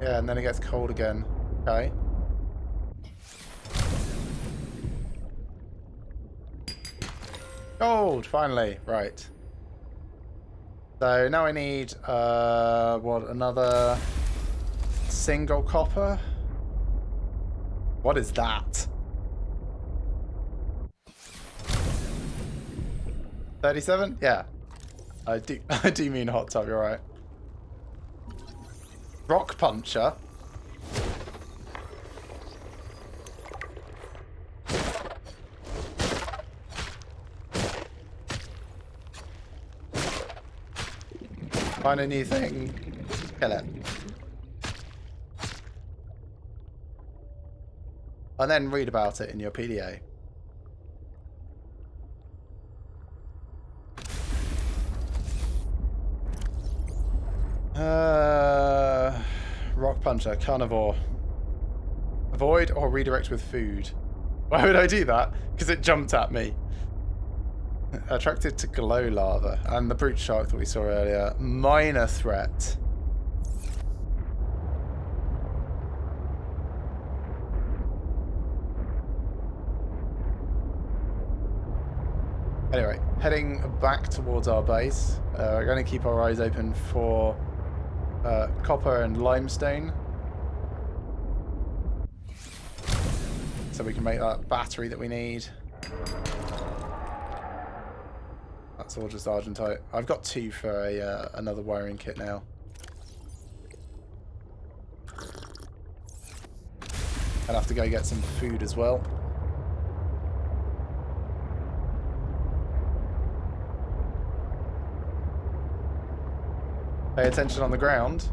Yeah, and then it gets cold again. Okay. Gold, finally. Right. So now I need, what, another single copper? What is that? 37? Yeah. I do mean hot tub, you're right. Rock puncher. Find a new thing. Kill it. And then read about it in your PDA. Rock puncher, carnivore. Avoid or redirect with food. Why would I do that? Because it jumped at me. Attracted to glow lava and the brute shark that we saw earlier. Minor threat. Anyway, heading back towards our base. We're going to keep our eyes open for copper and limestone. So we can make that battery that we need. That's all just argentite. I've got 2 for a another wiring kit now. I'll have to go get some food as well. Pay attention on the ground.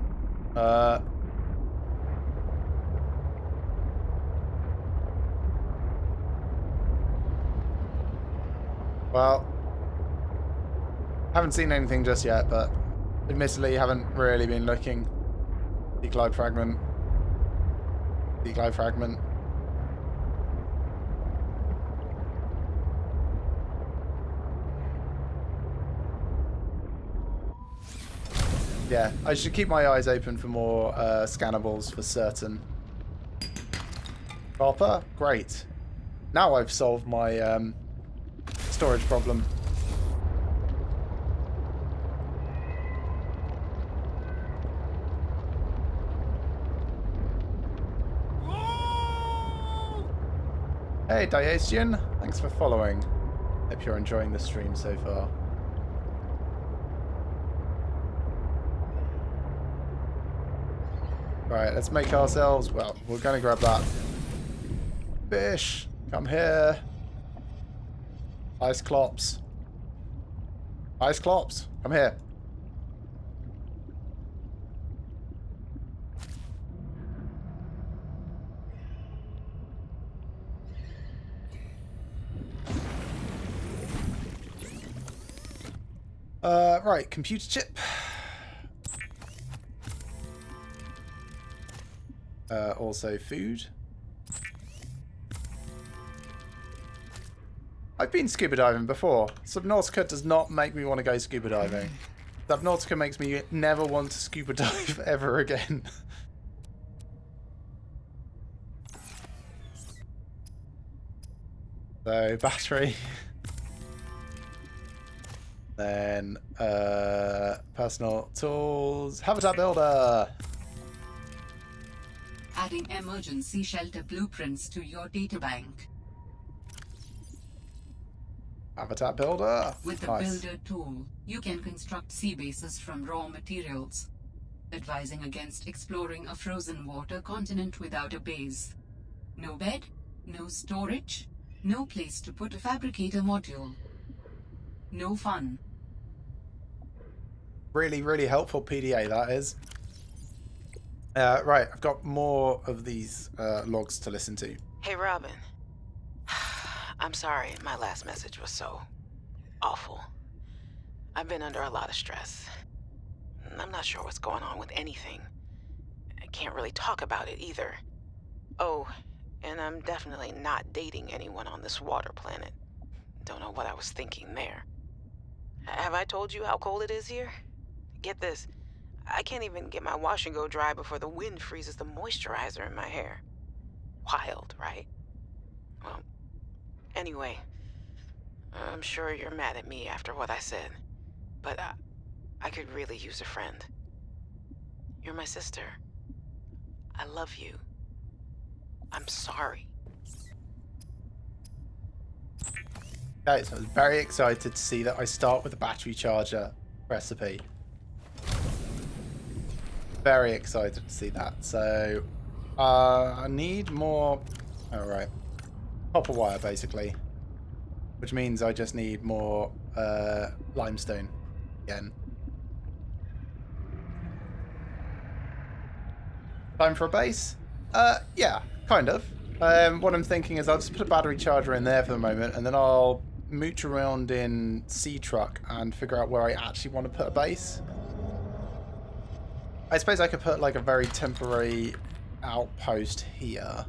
Well, haven't seen anything just yet, but admittedly haven't really been looking. Deglide fragment. Deglide fragment. Yeah, I should keep my eyes open for more scannables for certain. Copper? Great. Now I've solved my storage problem. Hey Diasian, thanks for following. Hope you're enjoying the stream so far. Right, let's make ourselves... Well, we're going to grab that. Fish, come here. Ice Clops. Ice Clops, come here. Right, computer chip. Also food. I've been scuba diving before. Subnautica does not make me want to go scuba diving. Subnautica makes me never want to scuba dive ever again. So, battery. Then, personal tools. Habitat builder. Adding emergency shelter blueprints to your databank. Habitat builder. With the Nice. builder tool, you can construct sea bases from raw materials, advising against exploring a frozen water continent without a base. No bed, no storage, no place to put a fabricator module. No fun. Really, really helpful PDA, that is. Right, I've got more of these logs to listen to. Hey, Robin. I'm sorry my last message was so awful. I've been under a lot of stress. I'm not sure what's going on with anything. I can't really talk about it either. Oh, and I'm definitely not dating anyone on this water planet. Don't know what I was thinking there. Have I told you how cold it is here? Get this. I can't even get my wash and go dry before the wind freezes the moisturizer in my hair. Wild, right? Well, anyway, I'm sure you're mad at me after what I said, but I could really use a friend. You're my sister. I love you. I'm sorry. Okay, so I was very excited to see that I start with a battery charger recipe. Very excited to see that. So, I need more... Alright. Copper wire, basically. Which means I just need more limestone again. Time for a base? Yeah, kind of. What I'm thinking is I'll just put a battery charger in there for the moment, and then I'll mooch around in Sea-Truck and figure out where I actually want to put a base. I suppose I could put like a very temporary outpost here.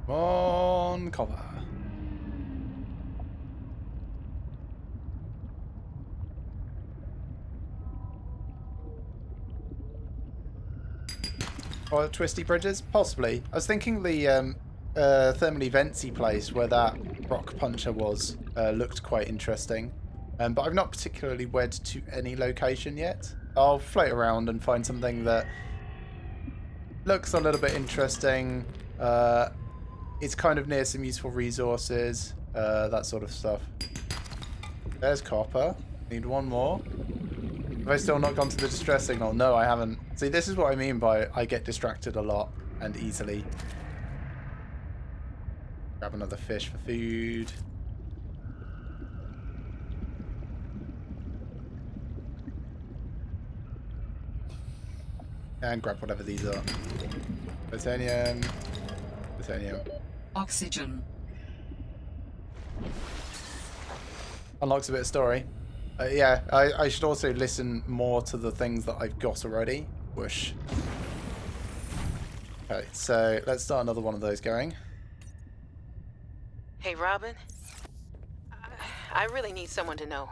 Come on, copper. Or twisty bridges? Possibly. I was thinking the thermally ventsy place where that rock puncher was looked quite interesting. But I've not particularly wed to any location yet. I'll float around and find something that looks a little bit interesting. It's kind of near some useful resources, that sort of stuff. There's copper. Need one more. Have I still not gone to the distress signal? No, I haven't. See, this is what I mean by I get distracted a lot and easily. Grab another fish for food. And grab whatever these are. Plutonium. Plutonium. Oxygen. Unlocks a bit of story. Yeah, I should also listen more to the things that I've got already. Whoosh. Okay, so let's start another one of those going. Hey, Robin. I really need someone to know.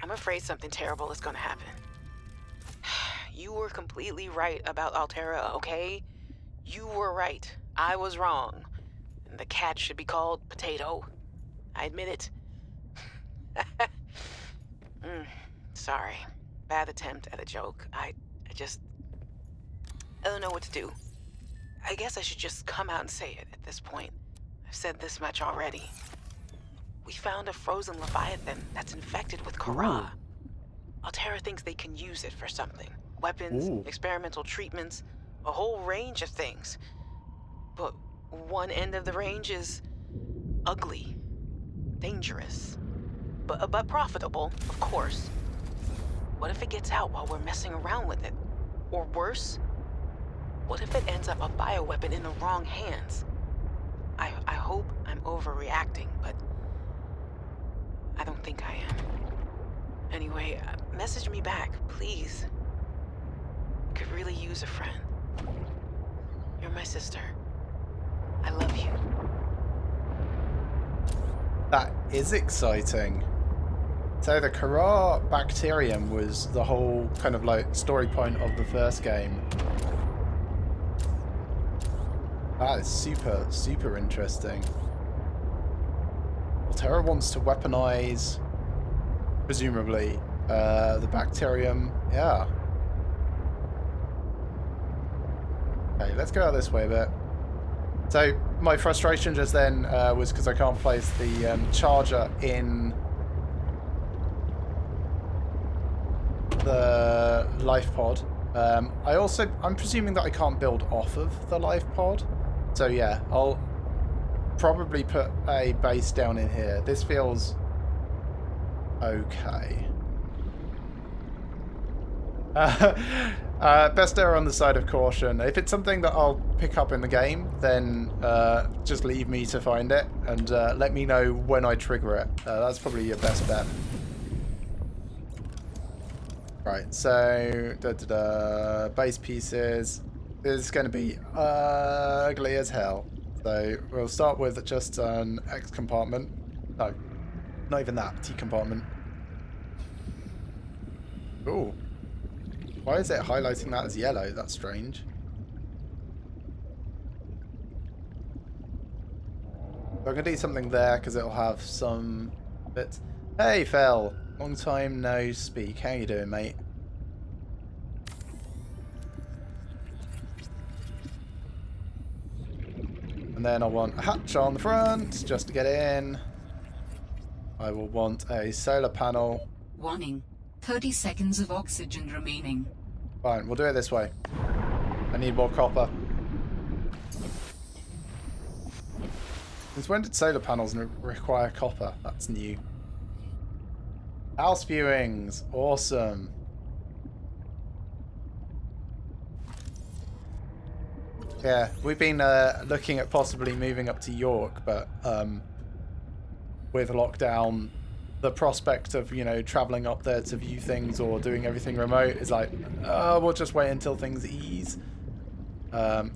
I'm afraid something terrible is gonna happen. You were completely right about Alterra, okay? You were right. I was wrong. And the cat should be called Potato. I admit it. Sorry. Bad attempt at a joke. I don't know what to do. I guess I should just come out and say it at this point. I've said this much already. We found a frozen Leviathan that's infected with Kara. Alterra thinks they can use it for something. Weapons, experimental treatments, a whole range of things. But one end of the range is ugly, dangerous, but profitable, of course. What if it gets out while we're messing around with it? Or worse, what if it ends up a bioweapon in the wrong hands? I hope I'm overreacting, but I don't think I am. Anyway, message me back, please. Could really use a friend. You're my sister. I love you. That is exciting. So the Kara bacterium was the whole kind of like story point of the first game. That is super, super interesting. Alterra wants to weaponize, presumably, the bacterium. Yeah. Okay, let's go out this way a bit. So my frustration just then was because I can't place the charger in the life pod. I'm presuming that I can't build off of the life pod. So yeah, I'll probably put a base down in here. This feels okay. Best error on the side of caution. If it's something that I'll pick up in the game, then just leave me to find it and let me know when I trigger it. That's probably your best bet. Right, so base pieces. This is going to be ugly as hell. So we'll start with just an X compartment. No, not even that. T compartment. Ooh. Why is it highlighting that as yellow? That's strange. So I'm going to do something there because it'll have some bits. Hey, Phil. Long time no speak. How you doing, mate? And then I want a hatch on the front just to get in. I will want a solar panel. Warning. 30 seconds of oxygen remaining. Fine, we'll do it this way. I need more copper. Since when did solar panels require copper? That's new. House viewings. Awesome. Yeah, we've been looking at possibly moving up to York, but with lockdown, the prospect of, traveling up there to view things or doing everything remote is like, we'll just wait until things ease.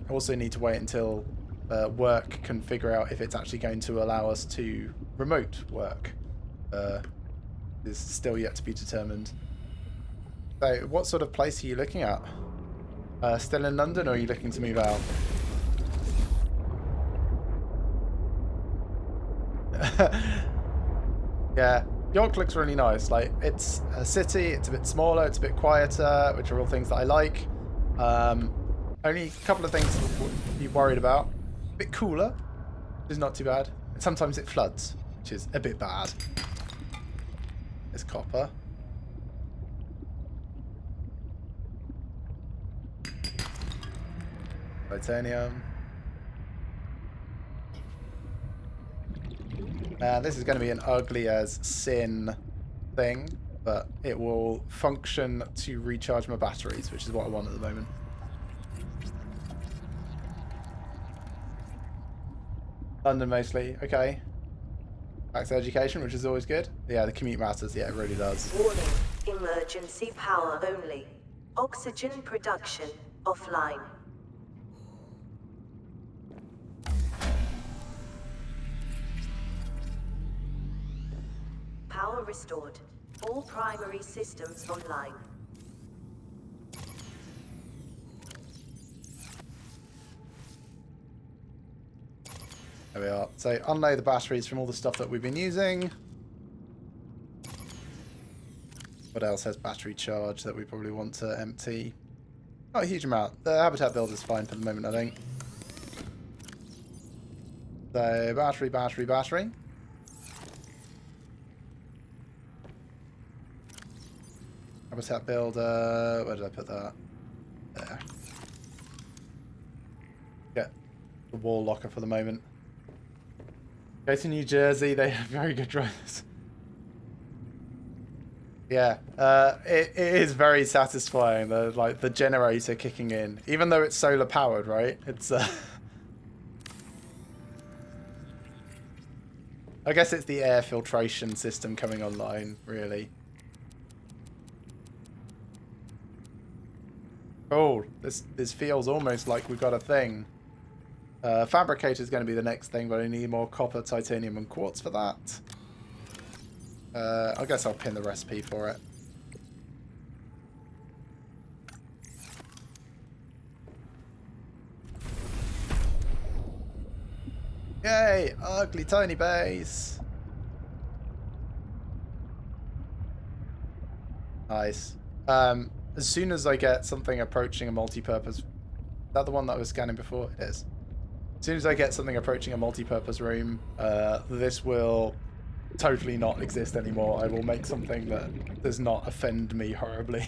Also need to wait until work can figure out if it's actually going to allow us to remote work. Is still yet to be determined. So what sort of place are you looking at? Still in London, or are you looking to move out? Yeah, York looks really nice. Like, it's a city, it's a bit smaller, it's a bit quieter, which are all things that I like. Only a couple of things to be worried about. A bit cooler, which is not too bad. And sometimes it floods, which is a bit bad. There's copper. Titanium. This is going to be an ugly as sin thing, but it will function to recharge my batteries, which is what I want at the moment. London mostly, okay. Back to education, which is always good. Yeah, the commute matters, yeah, it really does. Warning, emergency power only. Oxygen production offline. Power restored. All primary systems online. There we are. So unload the batteries from all the stuff that we've been using. What else has battery charge that we probably want to empty? Not a huge amount. The habitat build is fine for the moment, I think. So, battery. Habitat builder. Where did I put that? There. Get the wall locker for the moment. Go to New Jersey. They have very good drivers. Yeah, it is very satisfying. The generator kicking in, even though it's solar powered, right? It's I guess it's the air filtration system coming online, really. Cool. This feels almost like we've got a thing. Fabricator is going to be the next thing, but I need more copper, titanium, and quartz for that. I guess I'll pin the recipe for it. Yay! Ugly tiny base! Nice. As soon as I get something approaching a multi-purpose... Is that the one that I was scanning before? It is. As soon as I get something approaching a multi-purpose room, this will totally not exist anymore. I will make something that does not offend me horribly.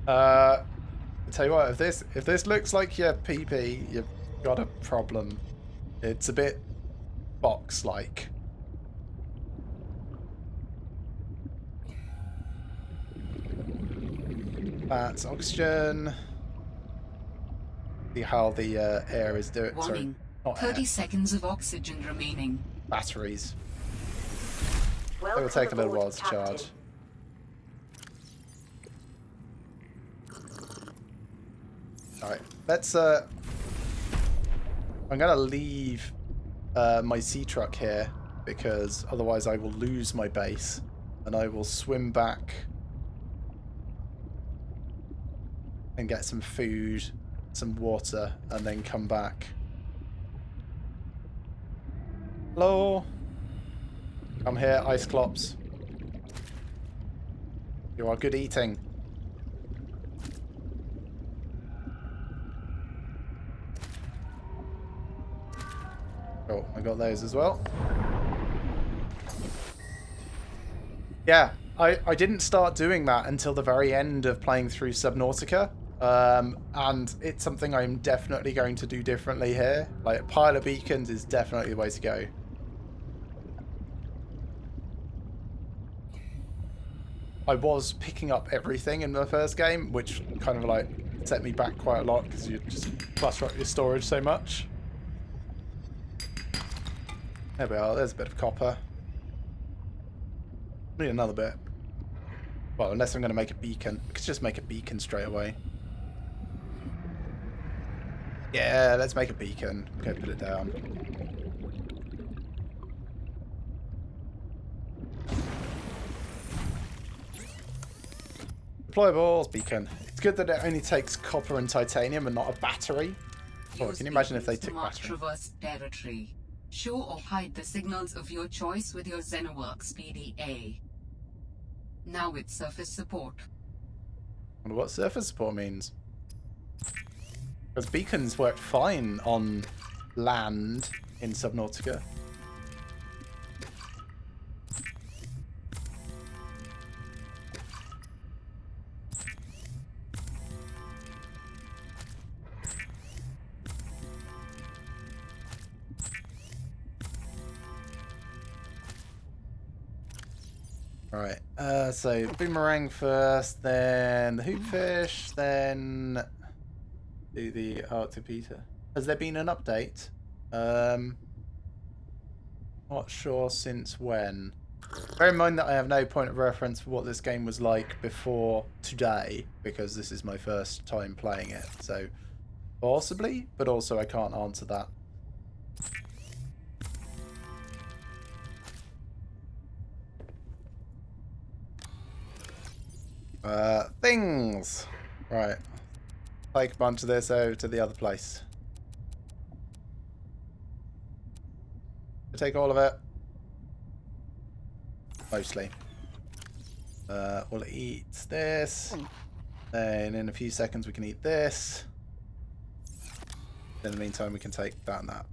I tell you what, if this looks like your PP, you've got a problem. It's a bit box-like. That's oxygen. See how the air is doing. Warning. Sorry, 30 seconds of oxygen remaining. batteries. Welcome It will take a little aboard, while to charge. Alright, let's I'm gonna leave my sea truck here because otherwise I will lose my base, and I will swim back and get some food, some water, and then come back. Hello? Come here, Ice Clops. You are good eating. Oh, I got those as well. Yeah, I didn't start doing that until the very end of playing through Subnautica. And it's something I'm definitely going to do differently here. Like, a pile of beacons is definitely the way to go. I was picking up everything in the first game, which kind of like set me back quite a lot because you just cluster up your storage so much. There we are, there's a bit of copper. Need another bit. Well, unless I'm going to make a beacon. I could just make a beacon straight away. Yeah, let's make a beacon. Okay, put it down. Deployables, beacon. It's good that it only takes copper and titanium and not a battery. Oh, can you imagine if they took battery? Traverse territory. Show or hide the signals of your choice with your Xenoworks PDA. Now with surface support. I wonder what surface support means. Because beacons work fine on land in Subnautica. Alright, so boomerang first, then the hoopfish, then do the Arctic beta. Has there been an update? Not sure since when. Bear in mind that I have no point of reference for what this game was like before today, because this is my first time playing it, so possibly, but also I can't answer that. Things! Right. Take a bunch of this over to the other place. Take all of it. Mostly. We'll eat this. Then in a few seconds we can eat this. In the meantime, we can take that and that.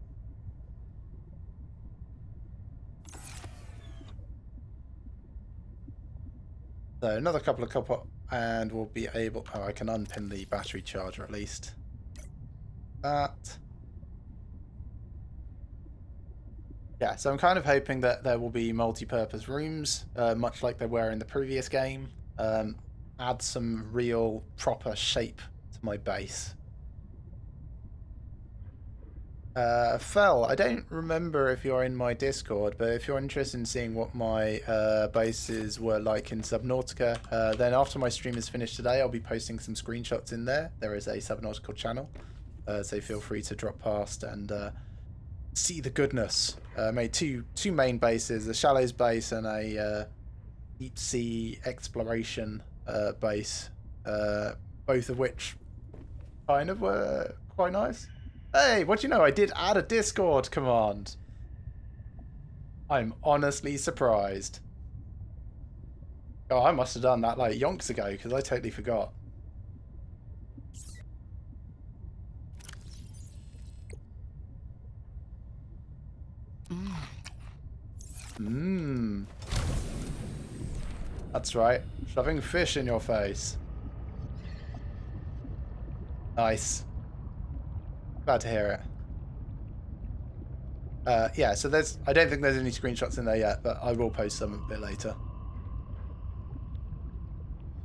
So another couple of copper, and we'll be able... Oh, I can unpin the battery charger at least. That. Yeah, so I'm kind of hoping that there will be multi-purpose rooms, much like there were in the previous game. Add some real proper shape to my base. Fel, I don't remember if you're in my Discord, but if you're interested in seeing what my bases were like in Subnautica, then after my stream is finished today, I'll be posting some screenshots in there. There is a Subnautical channel, so feel free to drop past and see the goodness. Made two main bases, a Shallows base and a deep sea exploration base, both of which kind of were quite nice. Hey, what do you know? I did add a Discord command. I'm honestly surprised. Oh, I must have done that like yonks ago because I totally forgot. Mmm. That's right. Shoving fish in your face. Nice. Glad to hear it. Yeah, so I don't think there's any screenshots in there yet, but I will post some a bit later.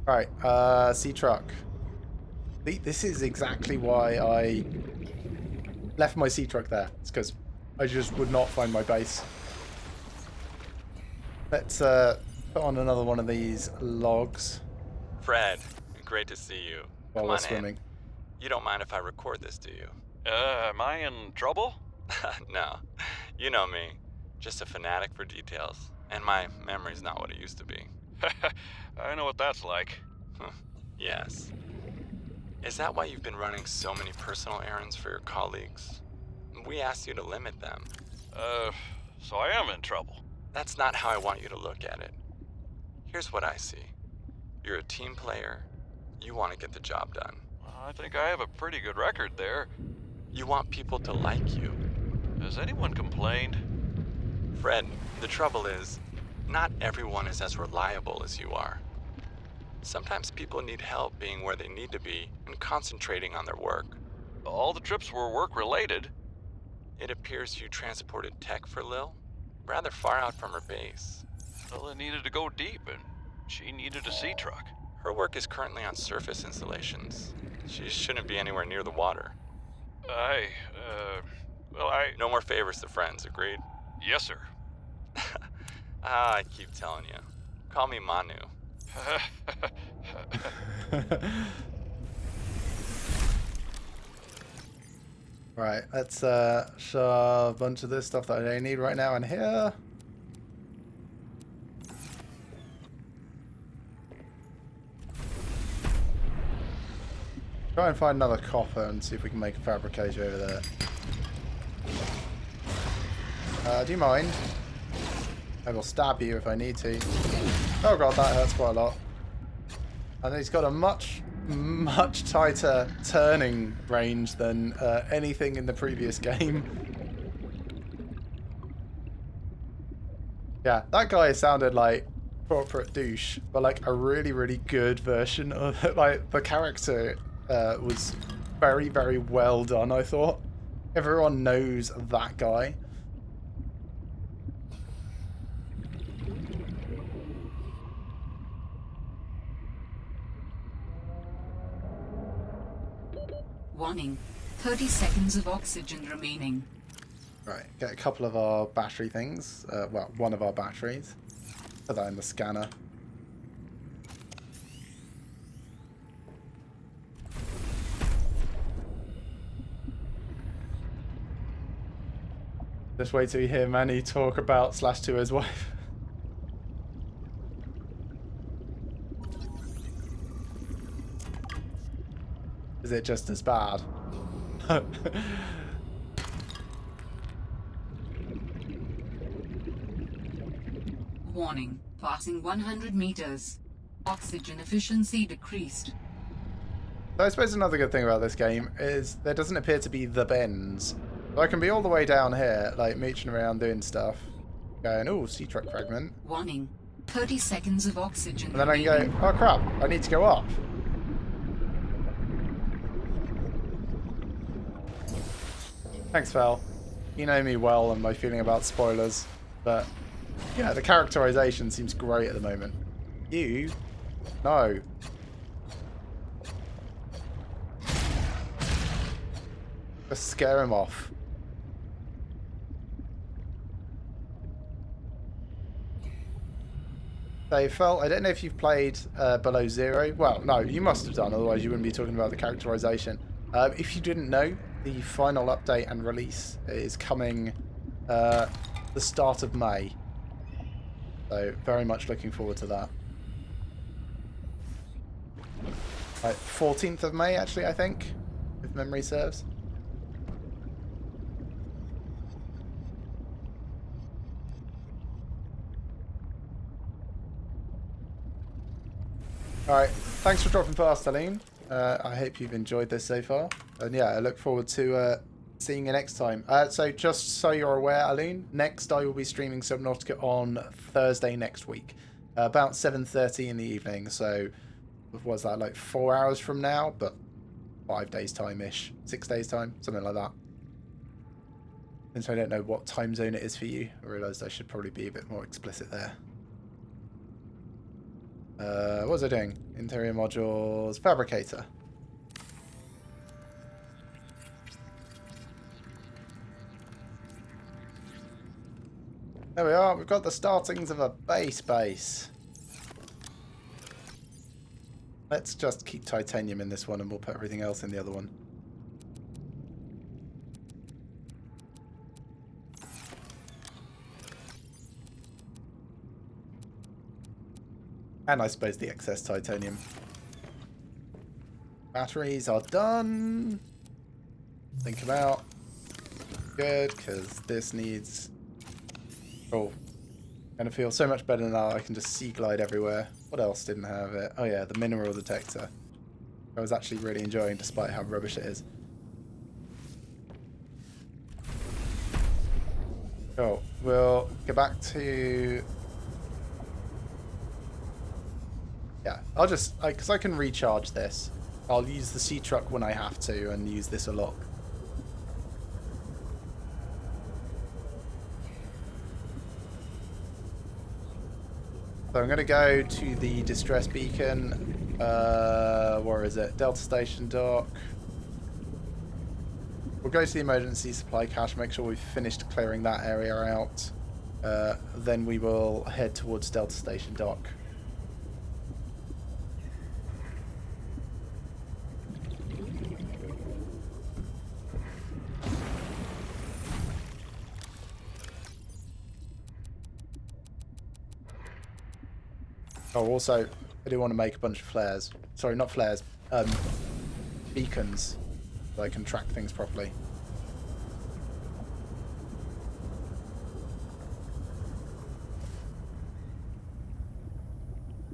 Right, sea truck. This is exactly why I left my sea truck there. It's because I just would not find my base. Let's put on another one of these logs. Fred, great to see you. While we're swimming. You don't mind if I record this, do you? Am I in trouble? No. You know me. Just a fanatic for details. And my memory's not what it used to be. I know what that's like. Yes. Is that why you've been running so many personal errands for your colleagues? We asked you to limit them. So I am in trouble. That's not how I want you to look at it. Here's what I see. You're a team player. You want to get the job done. I think I have a pretty good record there. You want people to like you. Has anyone complained? Fred, the trouble is, not everyone is as reliable as you are. Sometimes people need help being where they need to be and concentrating on their work. All the trips were work-related. It appears you transported tech for Lil, rather far out from her base. Well, it needed to go deep, and she needed a sea truck. Her work is currently on surface installations. She shouldn't be anywhere near the water. No more favors to friends, agreed? Yes, sir. I keep telling you. Call me Manu. Right, let's shove a bunch of this stuff that I don't need right now in here. Try and find another copper and see if we can make a fabricator over there. Do you mind? I will stab you if I need to. Oh god, that hurts quite a lot. And he's got a much tighter turning range than anything in the previous game. Yeah, that guy sounded like corporate douche, but like a really good version of it. Like the character was very well done, I thought. Everyone knows that guy. Warning, 30 seconds of oxygen remaining. Right, get a couple of our battery things. Well, one of our batteries. Put that in the scanner. Just wait till you hear Manny talk about Slash to his wife. Is it just as bad? Warning, passing 100 meters. Oxygen efficiency decreased. So I suppose another good thing about this game is there doesn't appear to be the bends. So I can be all the way down here, like mooching around doing stuff. Going, oh, sea truck fragment. Warning. 30 seconds of oxygen. And then I can go, oh crap, I need to go up. Thanks, Val. You know me well and my feeling about spoilers. But, yeah, the characterization seems great at the moment. You? No. Just scare him off. So, Phil, I don't know if you've played Below Zero. Well, no, you must have done, otherwise you wouldn't be talking about the characterization. If you didn't know, the final update and release is coming the start of May. So, very much looking forward to that. Like 14th of May, actually, I think, if memory serves. Alright, thanks for dropping past, Aline. I hope you've enjoyed this so far. And yeah, I look forward to seeing you next time. So just so you're aware, Aline, next I will be streaming Subnautica on Thursday next week. About 7:30 in the evening, so what was that, like 4 hours from now? But 5 days time-ish. 6 days time, something like that. Since I don't know what time zone it is for you, I realised I should probably be a bit more explicit there. What was I doing? Interior modules, fabricator. There we are, we've got the startings of a base. Let's just keep titanium in this one and we'll put everything else in the other one. And I suppose the excess titanium. Batteries are done. Think about. Good, because this needs... Oh. Gonna feel so much better now. I can just sea glide everywhere. What else didn't have it? Oh yeah, the mineral detector. I was actually really enjoying despite how rubbish it is. Cool. We'll get back to... Yeah, I'll just, because I can recharge this, I'll use the sea truck when I have to and use this a lot. So I'm going to go to the distress beacon. Where is it? Delta Station Dock. We'll go to the emergency supply cache, make sure we've finished clearing that area out. Then we will head towards Delta Station Dock. Oh, also, I do want to make a bunch of flares. Sorry, not flares. Beacons. So I can track things properly.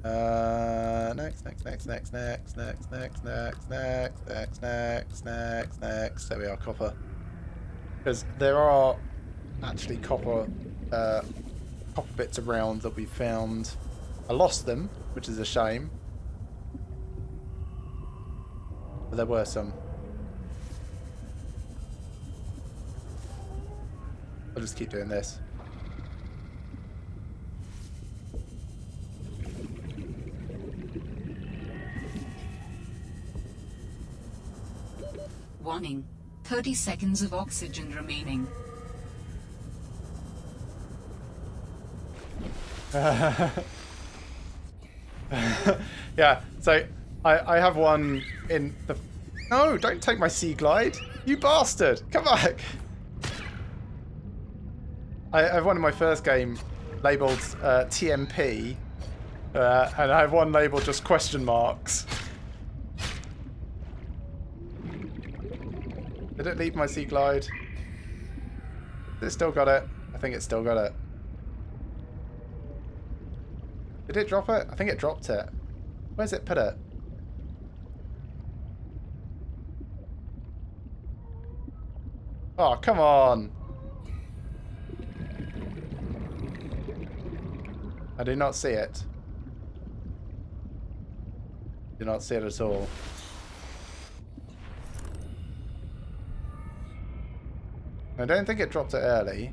Next. There we are, copper. Because there are actually copper bits around that we found. I lost them, which is a shame. But there were some. I'll just keep doing this. Warning. 30 seconds of oxygen remaining. Yeah, so I have one in the... No, don't take my sea glide. You bastard. Come back. I have one in my first game labelled TMP. And I have one labelled just question marks. Did it leave my sea glide? Has it still got it? I think it's still got it. Did it drop it? I think it dropped it. Where's it put it? Oh, come on. I do not see it. Do not see it at all. I don't think it dropped it early.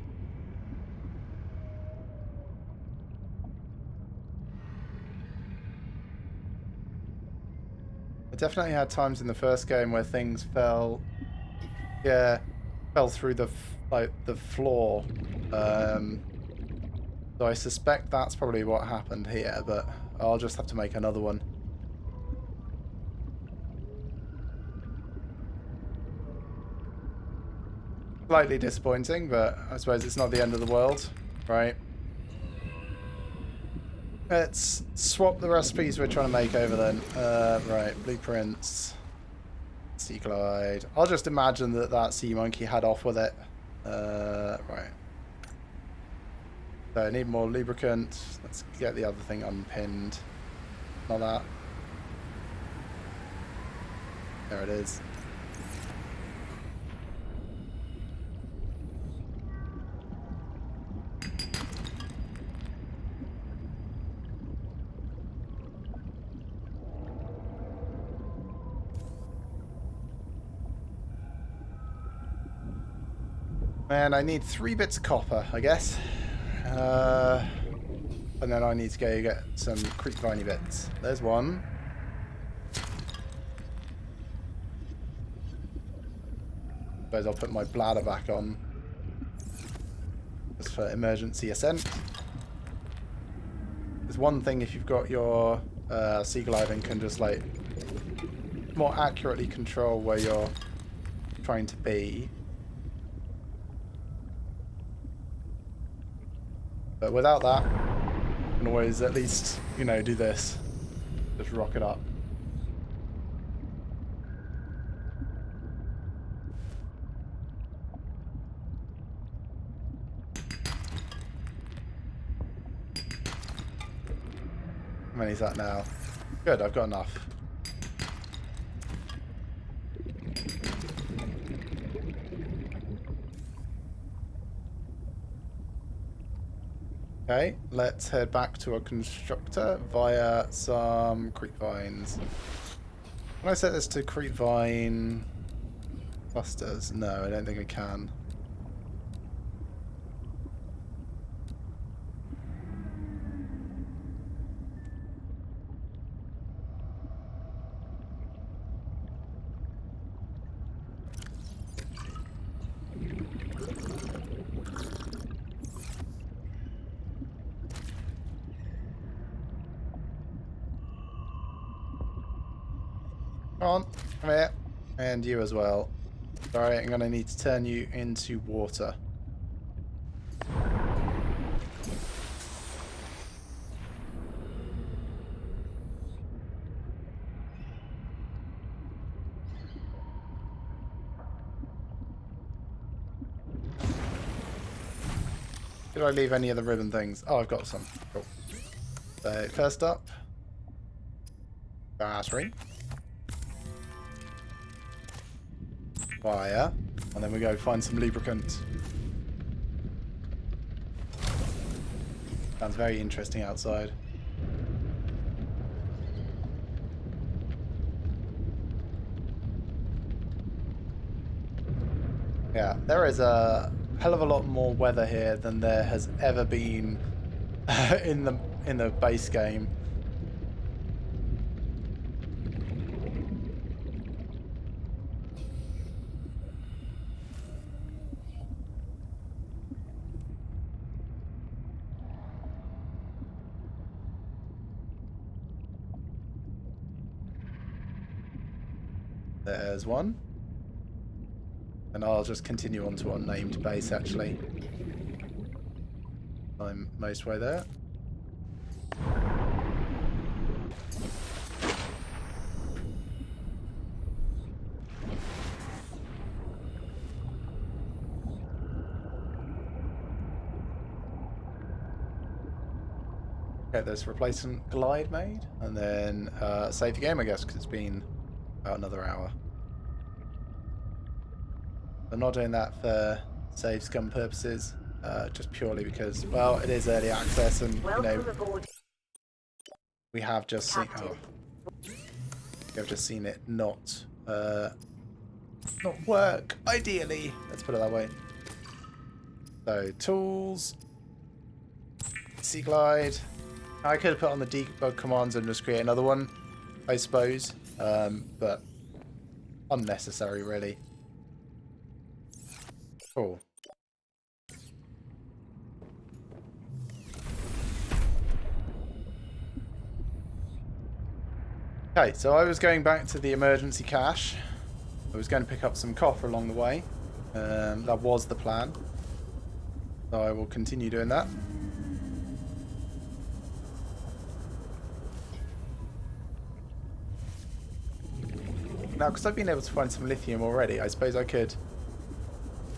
I definitely had times in the first game where things fell, yeah, fell through the the floor. So I suspect that's probably what happened here, but I'll just have to make another one. Slightly disappointing, but I suppose it's not the end of the world, right? Let's swap the recipes we're trying to make over then. Right, blueprints. Sea glide. I'll just imagine that sea monkey had off with it. Right. So I need more lubricant. Let's get the other thing unpinned. Not that. There it is. And I need 3 bits of copper, I guess. And then I need to go get some creep viney bits. There's one. Suppose I'll put my bladder back on. Just for emergency ascent. There's one thing if you've got your sea gliding can just like more accurately control where you're trying to be. But without that, you can always at least, you know, do this. Just rock it up. How many is that now? Good, I've got enough. Okay, let's head back to our constructor via some creep vines. Can I set this to creep vine clusters? No, I don't think I can. Come on, come here. And you as well. Sorry, I'm going to need to turn you into water. Did I leave any of the ribbon things? Oh, I've got some. Cool. So, first up, battery. Wire. And then we go find some lubricant. Sounds very interesting outside. Yeah, there is a hell of a lot more weather here than there has ever been in the base game. There's one. And I'll just continue on to our named base, actually. I'm most way there. Get this replacement glide made, and then save the game, I guess, because it's been about another hour. I'm not doing that for save scum purposes, just purely because, well, it is early access, and you know, we have just seen. Oh, we have just seen it not work. Ideally, let's put it that way. So tools, Sea Glide. I could have put on the debug commands and just create another one, I suppose, but unnecessary, really. Cool. Okay, so I was going back to the emergency cache. I was going to pick up some copper along the way. That was the plan. So I will continue doing that. Now, because I've been able to find some lithium already, I suppose I could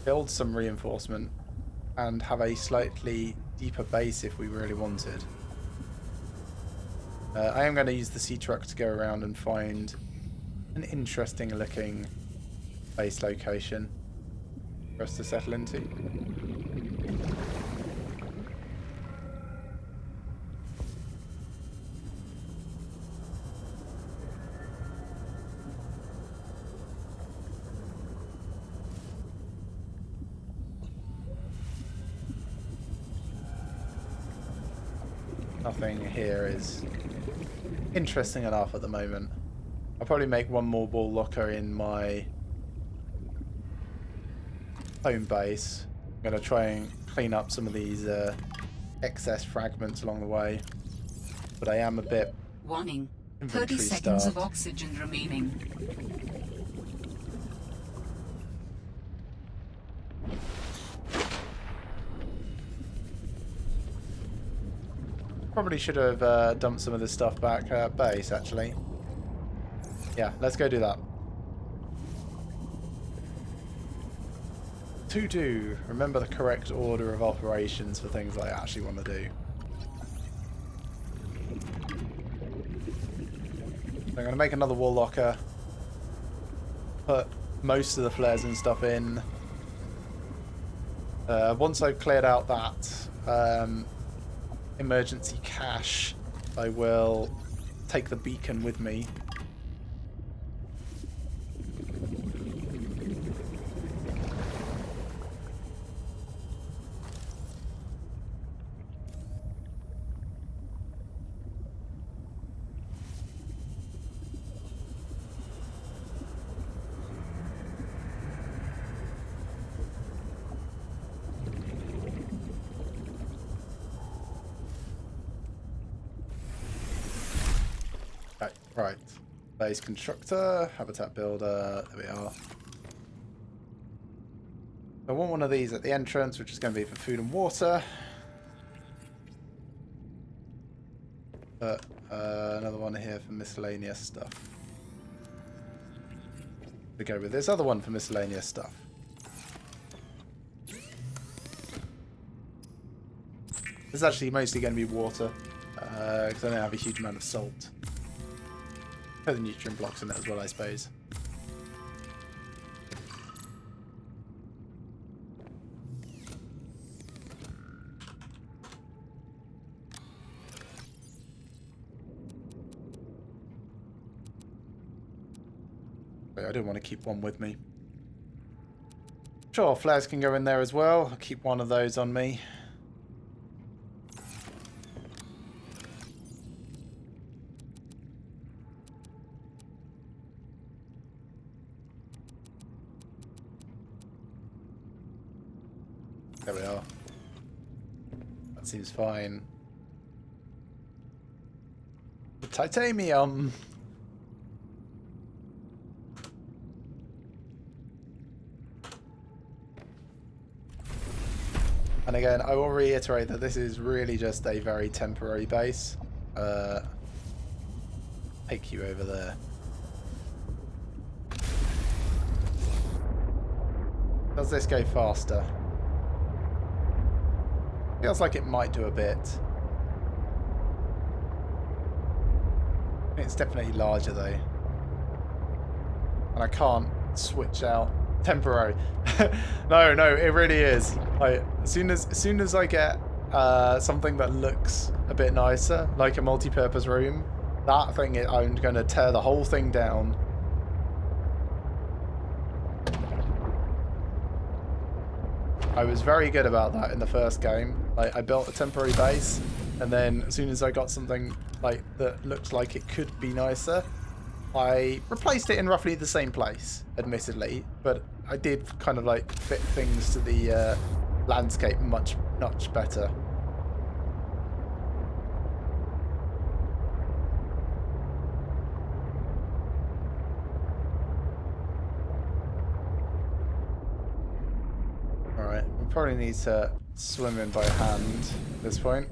build some reinforcement and have a slightly deeper base if we really wanted. I am going to use the sea truck to go around and find an interesting looking base location for us to settle into. Nothing here is interesting enough at the moment. I'll probably make one more ball locker in my home base. I'm going to try and clean up some of these excess fragments along the way. But I am a bit Warning. 30 inventory seconds starved. of oxygen remaining. Probably should have dumped some of this stuff back at base, actually. Yeah, let's go do that. To do. Remember the correct order of operations for things I actually want to do. So I'm going to make another wall locker. Put most of the flares and stuff in. Once I've cleared out that emergency cache, I will take the beacon with me. Right, base constructor, habitat builder, there we are. I want one of these at the entrance, which is going to be for food and water. But another one here for miscellaneous stuff. We go with this other one for miscellaneous stuff. This is actually mostly going to be water, because I don't have a huge amount of salt. Put the nutrient blocks in it as well, I suppose. I do want to keep one with me. Sure, flares can go in there as well. I'll keep one of those on me. There we are. That seems fine. The titanium! And again, I will reiterate that this is really just a very temporary base. Take you over there. Does this go faster? Feels like it might do a bit. It's definitely larger though. And I can't switch out temporary. No, it really is. Like as soon as I get something that looks a bit nicer, like a multi-purpose room, that thing, I'm going to tear the whole thing down. I was very good about that in the first game. Like I built a temporary base, and then as soon as I got something like that looked like it could be nicer, I replaced it in roughly the same place, admittedly, but I did kind of like fit things to the landscape much better. Alright, we probably need to swim in by hand at this point,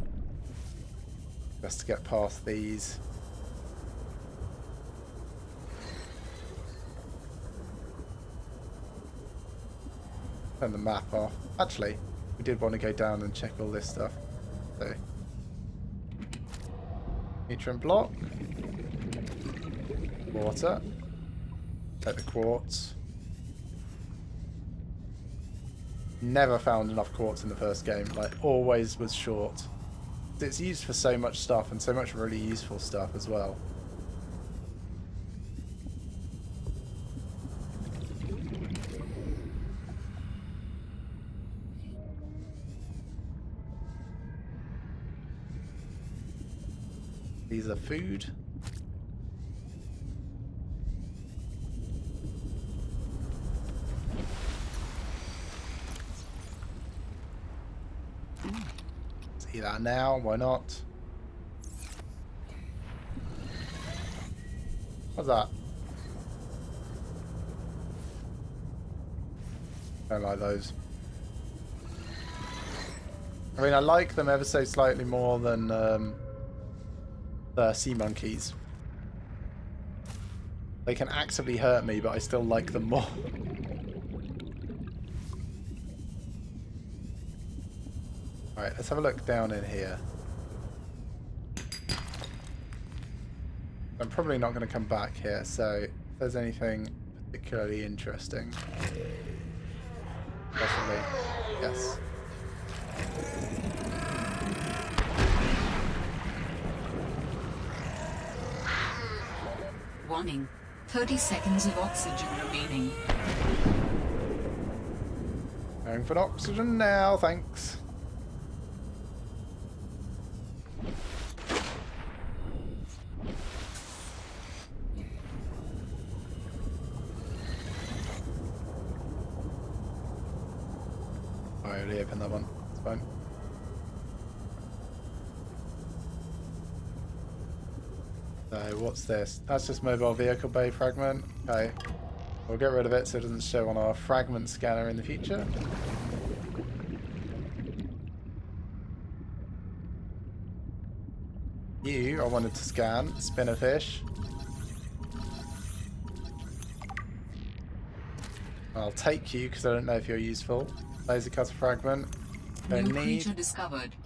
just to get past these. Turn the map off. Actually, we did want to go down and check all this stuff. So, nutrient block, water, take the quartz. Never found enough quartz in the first game. Like, always was short. It's used for so much stuff and so much really useful stuff as well. These are food. See that now, why not? What's that? Don't like those. I mean, I like them ever so slightly more than the sea monkeys. They can actively hurt me, but I still like them more. Alright, let's have a look down in here. I'm probably not going to come back here, so if there's anything particularly interesting. Possibly. Yes. Warning. 30 seconds of oxygen remaining. Going for oxygen now, thanks. I already opened that one. It's fine. So what's this? That's just mobile vehicle bay fragment. Okay. We'll get rid of it so it doesn't show on our fragment scanner in the future. You, I wanted to scan. Spinnerfish. I'll take you because I don't know if you're useful. Laser cutter fragment. Don't New need. creature discovered.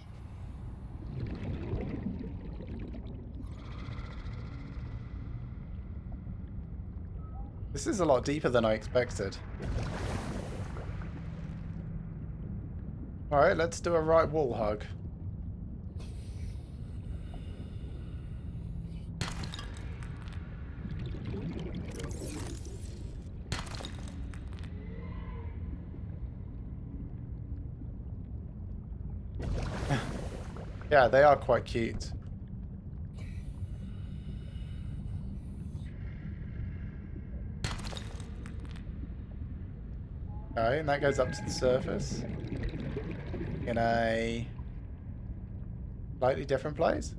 This is a lot deeper than I expected. Alright, let's do a right wall hug. Yeah, they are quite cute. Okay, and that goes up to the surface in a slightly different place.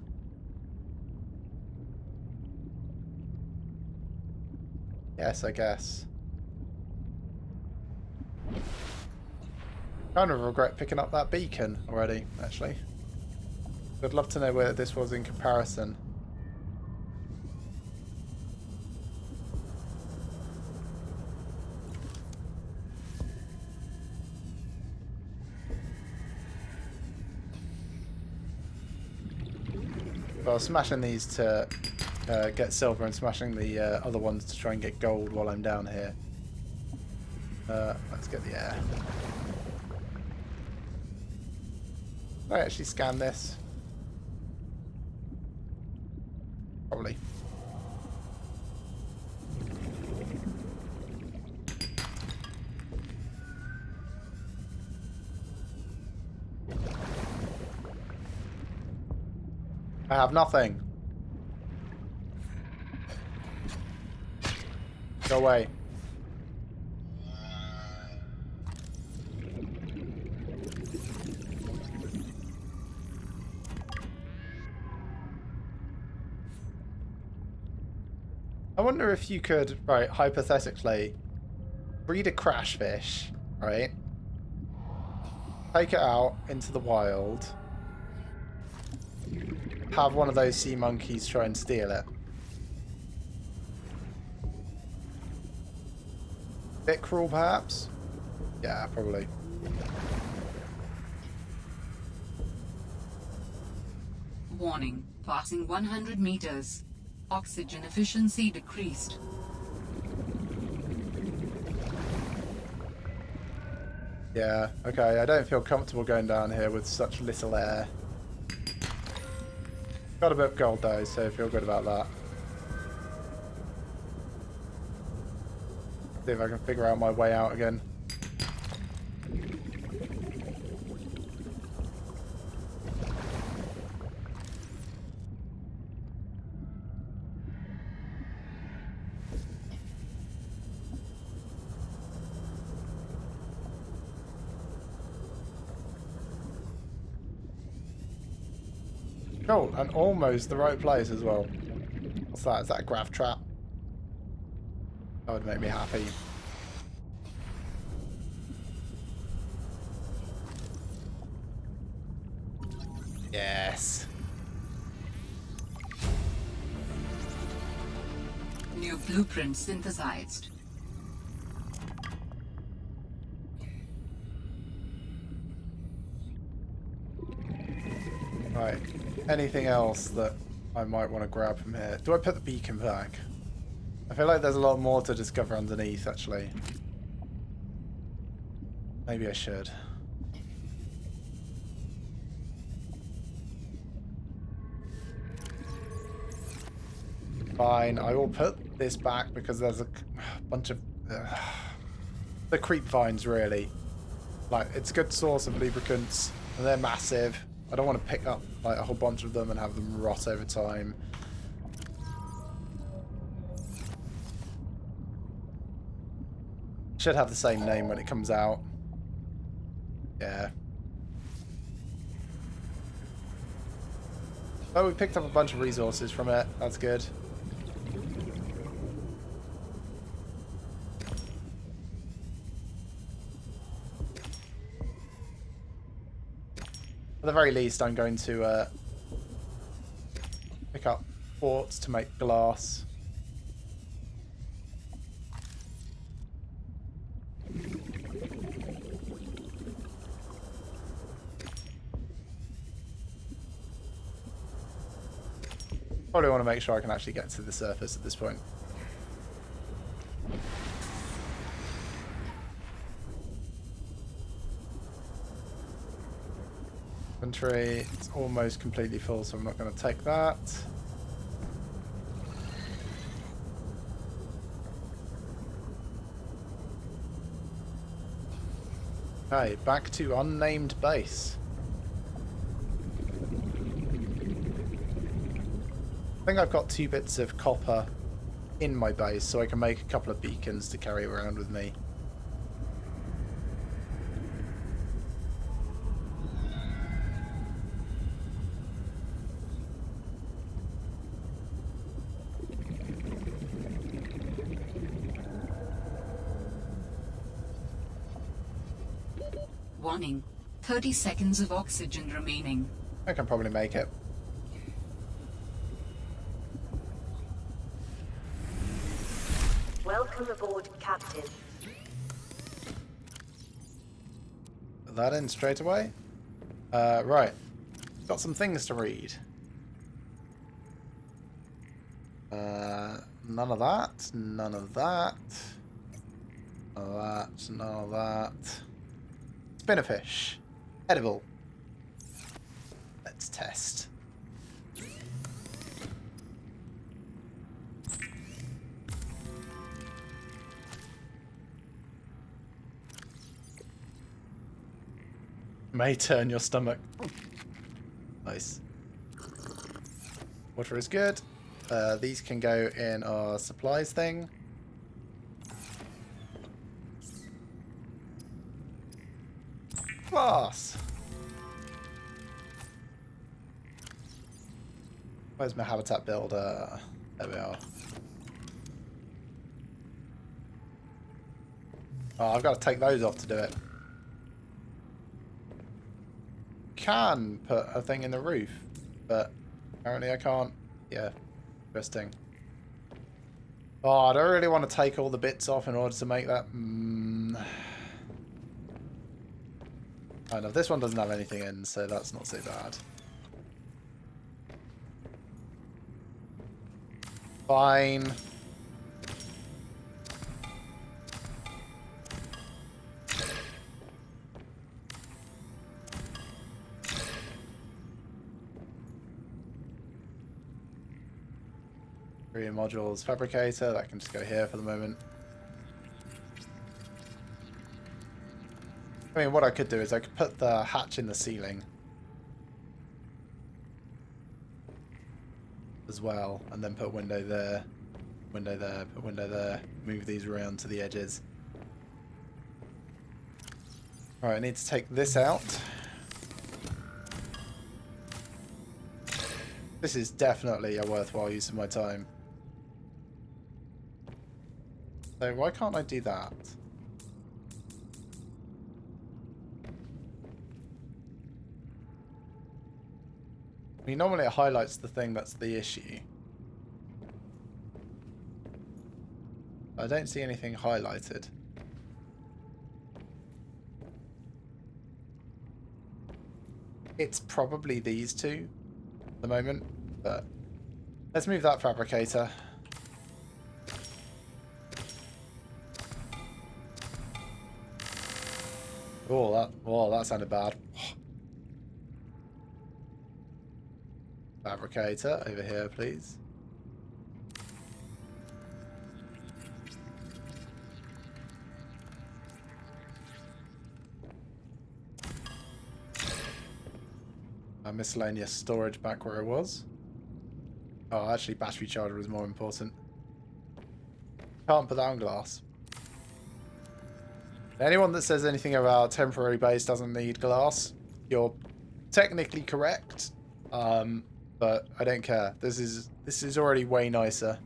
Yes, I guess. Kind of regret picking up that beacon already, actually. I'd love to know where this was in comparison. Well, smashing these to get silver and smashing the other ones to try and get gold while I'm down here. Let's get the air. Did I actually scan this? Probably. I have nothing. Go away. I wonder if you could, right, hypothetically, breed a crash fish, right? Take it out into the wild. Have one of those sea monkeys try and steal it. Bit cruel, perhaps? Yeah, probably. Warning, passing 100 meters. Oxygen efficiency decreased. Yeah, okay, I don't feel comfortable going down here with such little air. Got a bit of gold though, so I feel good about that. See if I can figure out my way out again. Cool, and almost the right place as well. What's that? Is that a grav trap? That would make me happy. Yes. New blueprint synthesized. Right. Anything else that I might want to grab from here? Do I put the beacon back? I feel like there's a lot more to discover underneath, actually. Maybe I should. Fine, I will put this back because there's a bunch of... the creep vines, really. Like, it's a good source of lubricants, and they're massive. I don't want to pick up like a whole bunch of them and have them rot over time. Should have the same name when it comes out. Yeah. Oh, we picked up a bunch of resources from it. That's good. At the very least, I'm going to pick up quartz to make glass. Probably want to make sure I can actually get to the surface at this point. Inventory, it's almost completely full, so I'm not going to take that. Okay, back to unnamed base. I think I've got 2 bits of copper in my base, so I can make a couple of beacons to carry around with me. Warning, 30 seconds of oxygen remaining. I can probably make it. Welcome aboard, Captain. Put that in straight away. Right. Got some things to read. None of that. None of that. None of that. None of that. Spinnerfish. Edible. Let's test. May turn your stomach. Nice. Water is good. These can go in our supplies thing. Glass. Where's my habitat builder? There we are. Oh, I've got to take those off to do it. Can put a thing in the roof, but apparently I can't. Yeah, interesting. Oh, I don't really want to take all the bits off in order to make that. I know this one doesn't have anything in, so that's not so bad. Fine. Modules fabricator, that can just go here for the moment. I mean, what I could do is I could put the hatch in the ceiling as well, and then put a window there, put window there, move these around to the edges. Alright, I need to take this out. This is definitely a worthwhile use of my time. So why can't I do that? I mean, normally it highlights the thing that's the issue. I don't see anything highlighted. It's probably these two at the moment, but let's move that fabricator. Oh, that sounded bad. Fabricator, over here, please. Miscellaneous storage back where it was. Oh, actually, battery charger is more important. Can't put that on glass. Anyone that says anything about temporary base doesn't need glass, you're technically correct, but I don't care. This is already way nicer,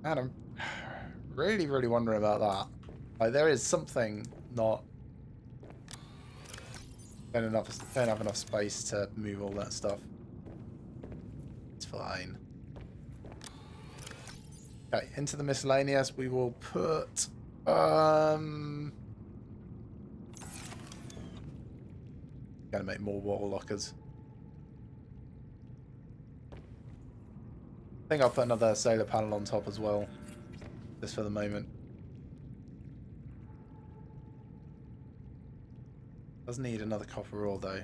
and I'm really wondering about that. Like, there is something not. Don't have enough space to move all that stuff. It's fine. Okay, into the miscellaneous we will put. Gotta make more wall lockers. I think I'll put another solar panel on top as well, just for the moment. Does need another copper ore though.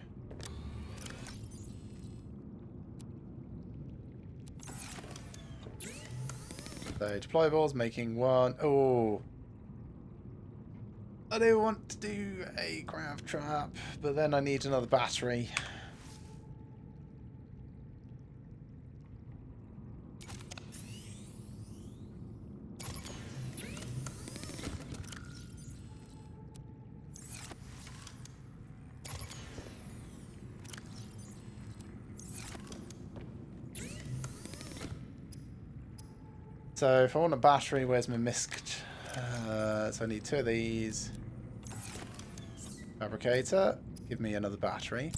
So deployables, making one. Oh, I do want to do a grav trap, but then I need another battery. So if I want a battery, where's my misc? So I need two of these. Fabricator, give me another battery.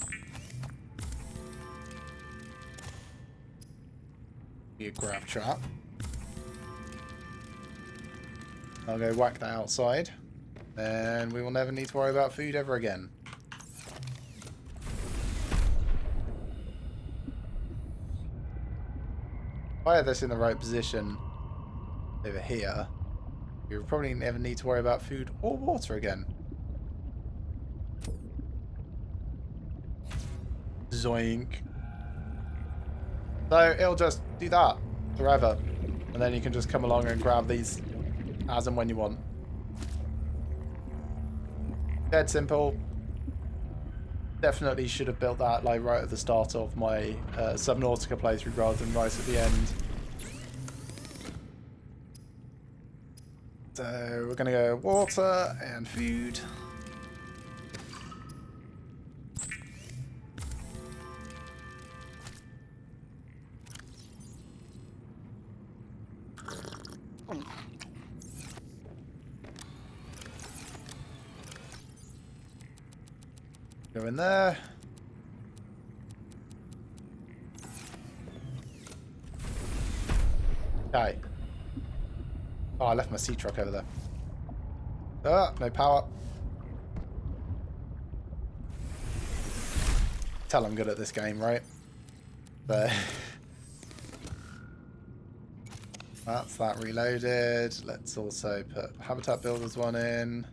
Be a grav trap. I'll go whack that outside. Then we will never need to worry about food ever again. If I had this in the right position over here, we would probably never need to worry about food or water again. Zoink. So it'll just do that forever. And then you can just come along and grab these as and when you want. Dead simple. Definitely should have built that like right at the start of my Subnautica playthrough rather than right at the end. So we're going to go water and food. Go in there. Okay. Oh, I left my sea truck over there. Ah, no power. Tell I'm good at this game, right? But that's that reloaded. Let's also put Habitat Builders one in.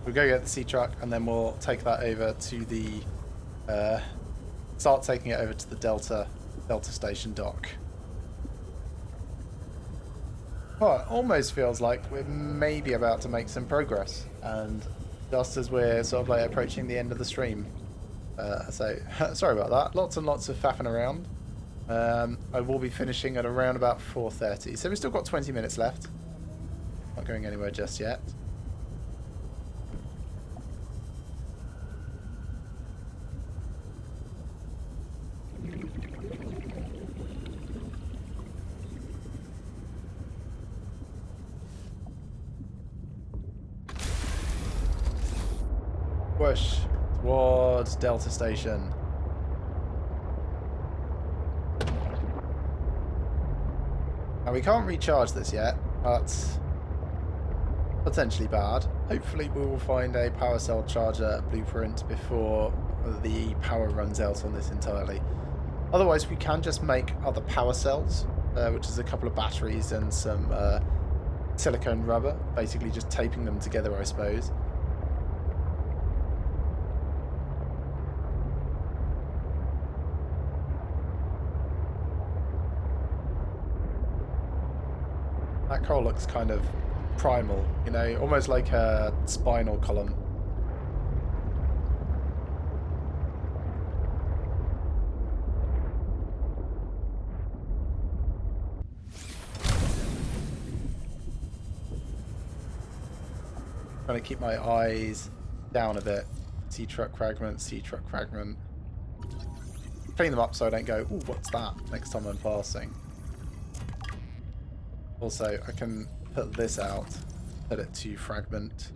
We'll go get the sea truck and then we'll take that over to the start taking it over to the Delta Station dock. Oh, it almost feels like we're maybe about to make some progress, and just as we're sort of like approaching the end of the stream. So sorry about that. Lots and lots of faffing around. I will be finishing at around about 4:30, so we've still got 20 minutes left. Not going anywhere just yet. Push towards Delta Station. Now we can't recharge this yet. That's potentially bad. Hopefully we will find a power cell charger blueprint before the power runs out on this entirely. Otherwise we can just make other power cells, which is a couple of batteries and some silicone rubber, basically just taping them together, I suppose. That coal looks kind of primal, you know, almost like a spinal column. Trying to keep my eyes down a bit. Sea truck fragment, sea truck fragment. Clean them up so I don't go, ooh, what's that, next time I'm passing. Also, I can put this out, put it to fragment.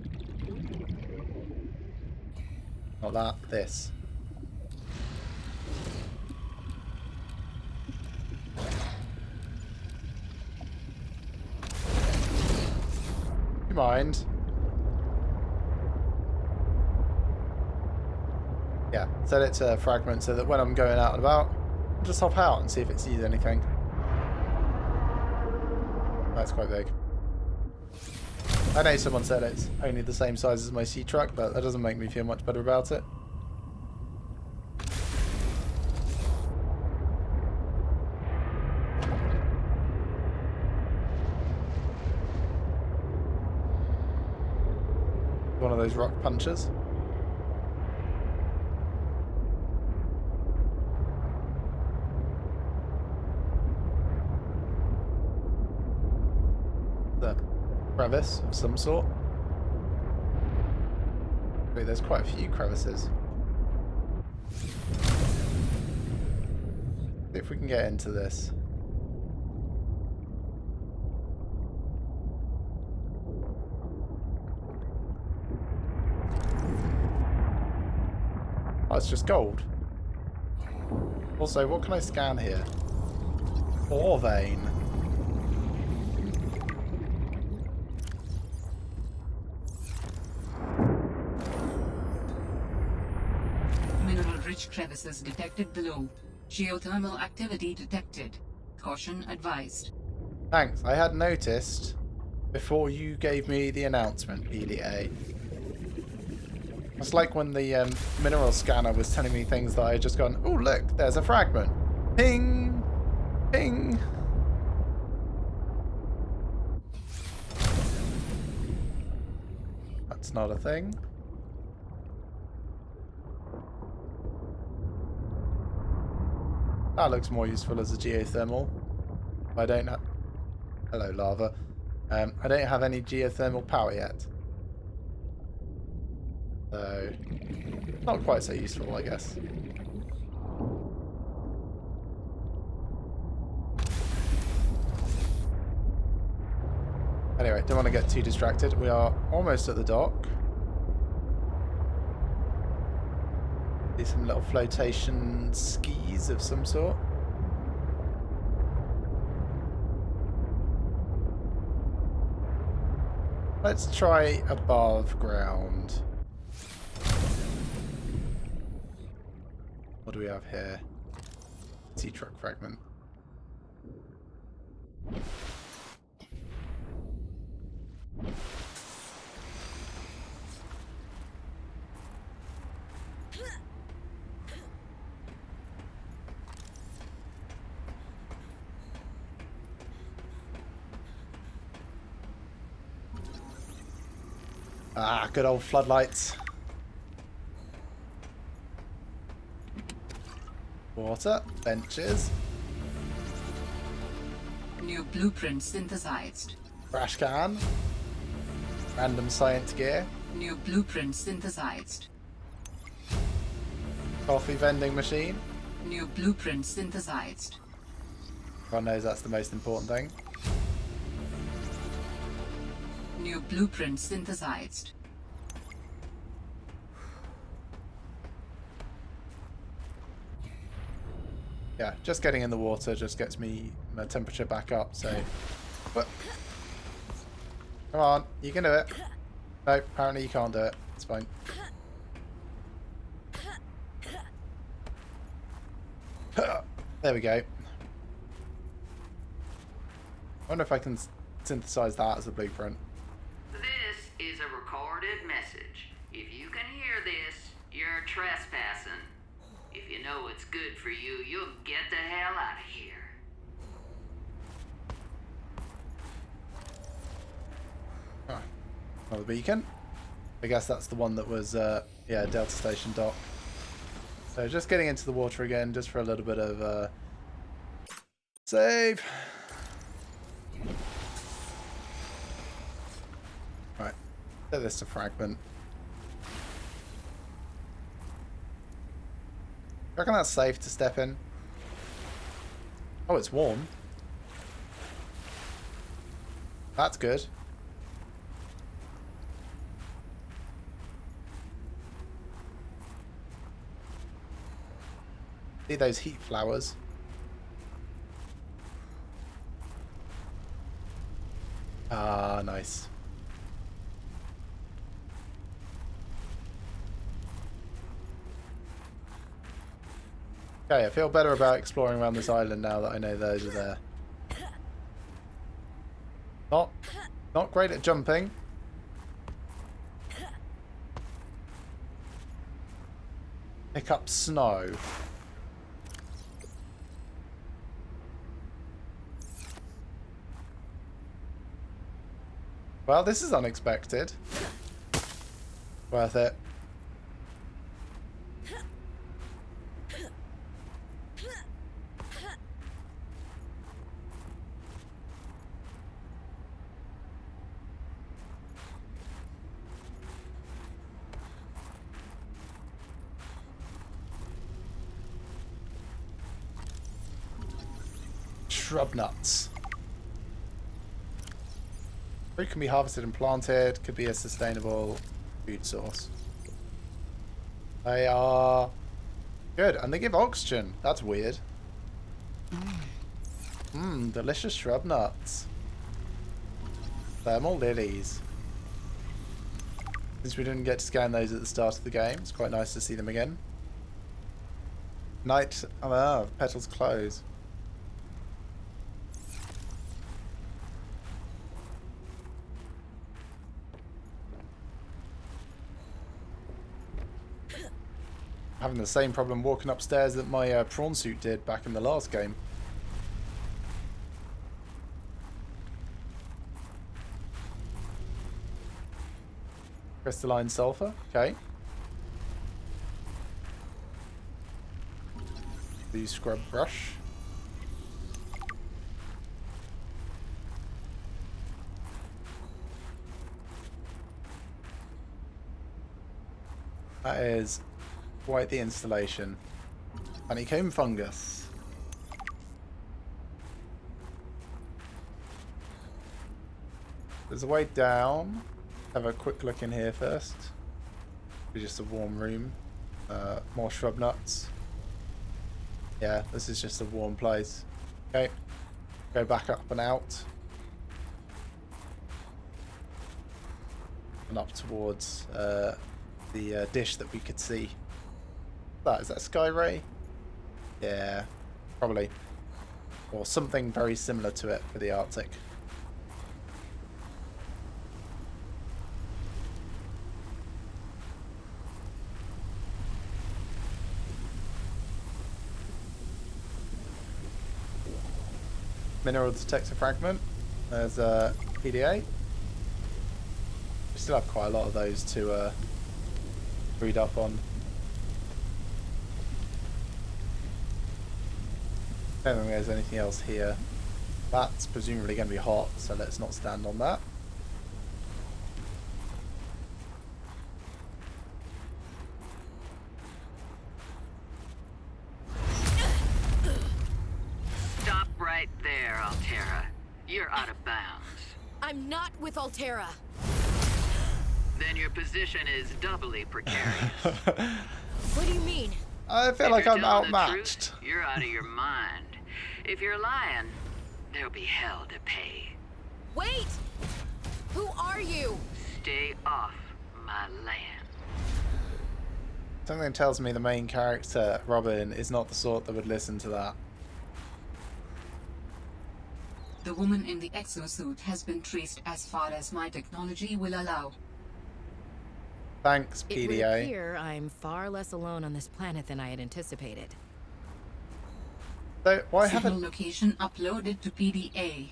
Not that, this. You mind? Yeah, set it to fragment so that when I'm going out and about, I'll just hop out and see if it sees anything. That's quite big. I know someone said it's only the same size as my sea truck, but that doesn't make me feel much better about it. One of those rock punchers. Crevice of some sort. Wait, there's quite a few crevices. See if we can get into this. Oh, it's just gold. Also, what can I scan here? Ore vein. mineral-rich crevices detected below. Geothermal activity detected. Caution advised. Thanks. I had noticed before you gave me the announcement, PDA. It's like when the mineral scanner was telling me things that I had just gone, oh look, there's a fragment. Ping! Ping! That's not a thing. That looks more useful as a geothermal. I don't have... Hello, lava. I don't have any geothermal power yet. So, not quite so useful, I guess. Anyway, don't want to get too distracted. We are almost at the dock. See some little flotation skis of some sort. Let's try above ground. What do we have here? Sea truck fragment. Ah, good old floodlights. Water, benches. New blueprint synthesized. Trash can. Random science gear. New blueprint synthesized. Coffee vending machine. New blueprint synthesized. God knows that's the most important thing. New blueprint synthesized. Yeah, just getting in the water just gets me my temperature back up, so... But, come on, you can do it. No, apparently you can't do it. It's fine. There we go. I wonder if I can synthesize that as a blueprint. This is a recorded message. If you can hear this, you're trespassing. If you know what's good for you, you'll get the hell out of here. Huh. Another beacon. I guess that's the one that was, yeah, Delta Station dock. So just getting into the water again, just for a little bit of, save. Right. Set this to fragment. I reckon that's safe to step in. Oh, it's warm. That's good. See those heat flowers? Ah, nice. Okay, I feel better about exploring around this island now that I know those are there. Not great at jumping. Pick up snow. Well, this is unexpected. Worth it. Shrub nuts. Fruit can be harvested and planted, could be a sustainable food source. They are good, and they give oxygen. That's weird. Delicious shrub nuts. Thermal lilies. Since we didn't get to scan those at the start of the game, it's quite nice to see them again. Night. Oh, petals close. Having the same problem walking upstairs that my prawn suit did back in the last game. Crystalline sulfur. Okay. The scrub brush. That is quite the installation. Honeycomb fungus. There's a way down. Have a quick look in here first. It's just a warm room. More shrub nuts. Yeah, this is just a warm place. Okay. Go back up and out. And up towards the dish that we could see. Is that Sky Ray? Yeah, probably. Or something very similar to it for the Arctic. Mineral detector fragment. There's a PDA. We still have quite a lot of those to read up on. I don't think there's anything else here. That's presumably going to be hot, so let's not stand on that. Stop right there, Altera. You're out of bounds. I'm not with Altera. Then your position is doubly precarious. What do you mean? I feel If like you're I'm telling the outmatched. truth, you're out of your mind. If you're lying, there'll be hell to pay. Wait! Who are you? Stay off my land. Something tells me the main character, Robin, is not the sort that would listen to that. The woman in the exosuit has been traced as far as my technology will allow. Thanks, It would PDA. appear I'm far less alone on this planet than I had anticipated. So why Signal haven't? location uploaded to PDA.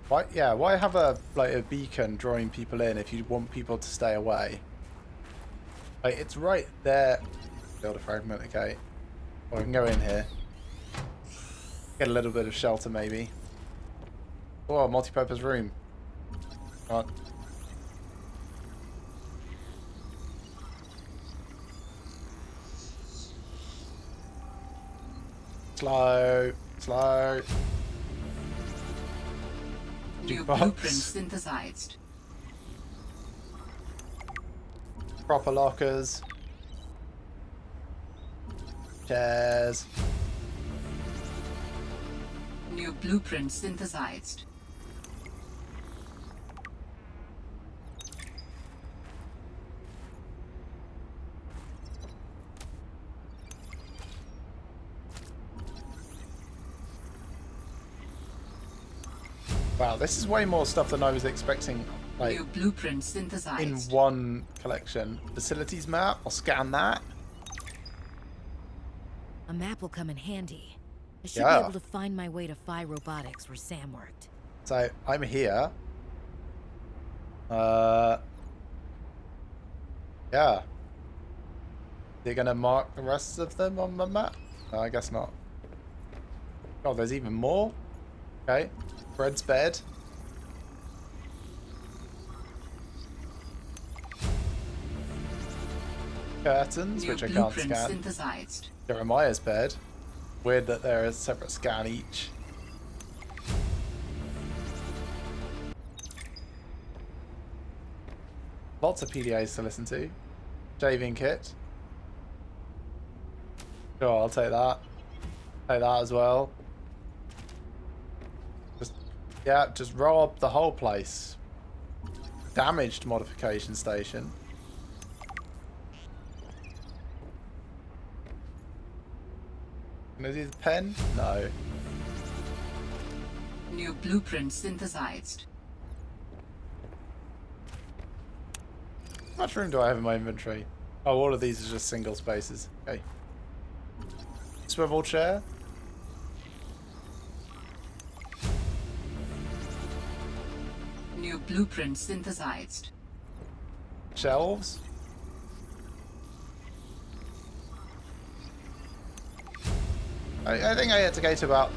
Why have a beacon drawing people in if you want people to stay away? Like, it's right there. Build a fragment, okay. Or we can go in here. Get a little bit of shelter, maybe. Oh, a multi-purpose room. Come on. Slow. Slow. New Jukebox. blueprint synthesized. Proper lockers. Chairs. New blueprint synthesized. Wow, this is way more stuff than I was expecting. Like, New blueprint synthesized. in one collection. Facilities map. I'll scan that. A map will come in handy. I should Yeah. be able to find my way to Phi Robotics where Sam worked. So I'm here. Yeah. They're gonna mark the rest of them on the map? No, I guess not. Oh, there's even more. Okay. Fred's bed. Curtains, New which I can't blueprint scan. synthesized. Jeremiah's bed. Weird that they're a separate scan each. Lots of PDAs to listen to. Shaving kit. Sure, I'll take that. Take that as well. Just roll up the whole place. Damaged modification station. Can I do the pen? No. New blueprint synthesized. How much room do I have in my inventory? Oh, all of these are just single spaces. Okay. Swivel chair. New blueprint synthesized. Shelves. I think I had to go to about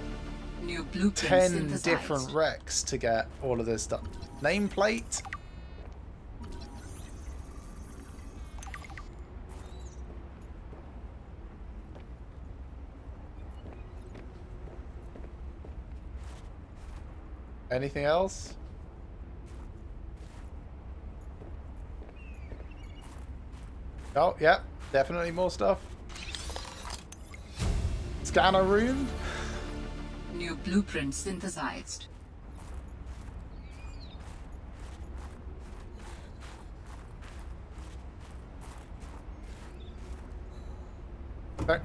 New blueprint 10 synthesized. different wrecks to get all of this stuff. Nameplate. Anything else? Oh, yeah, definitely more stuff. Scanner room. New blueprint synthesized.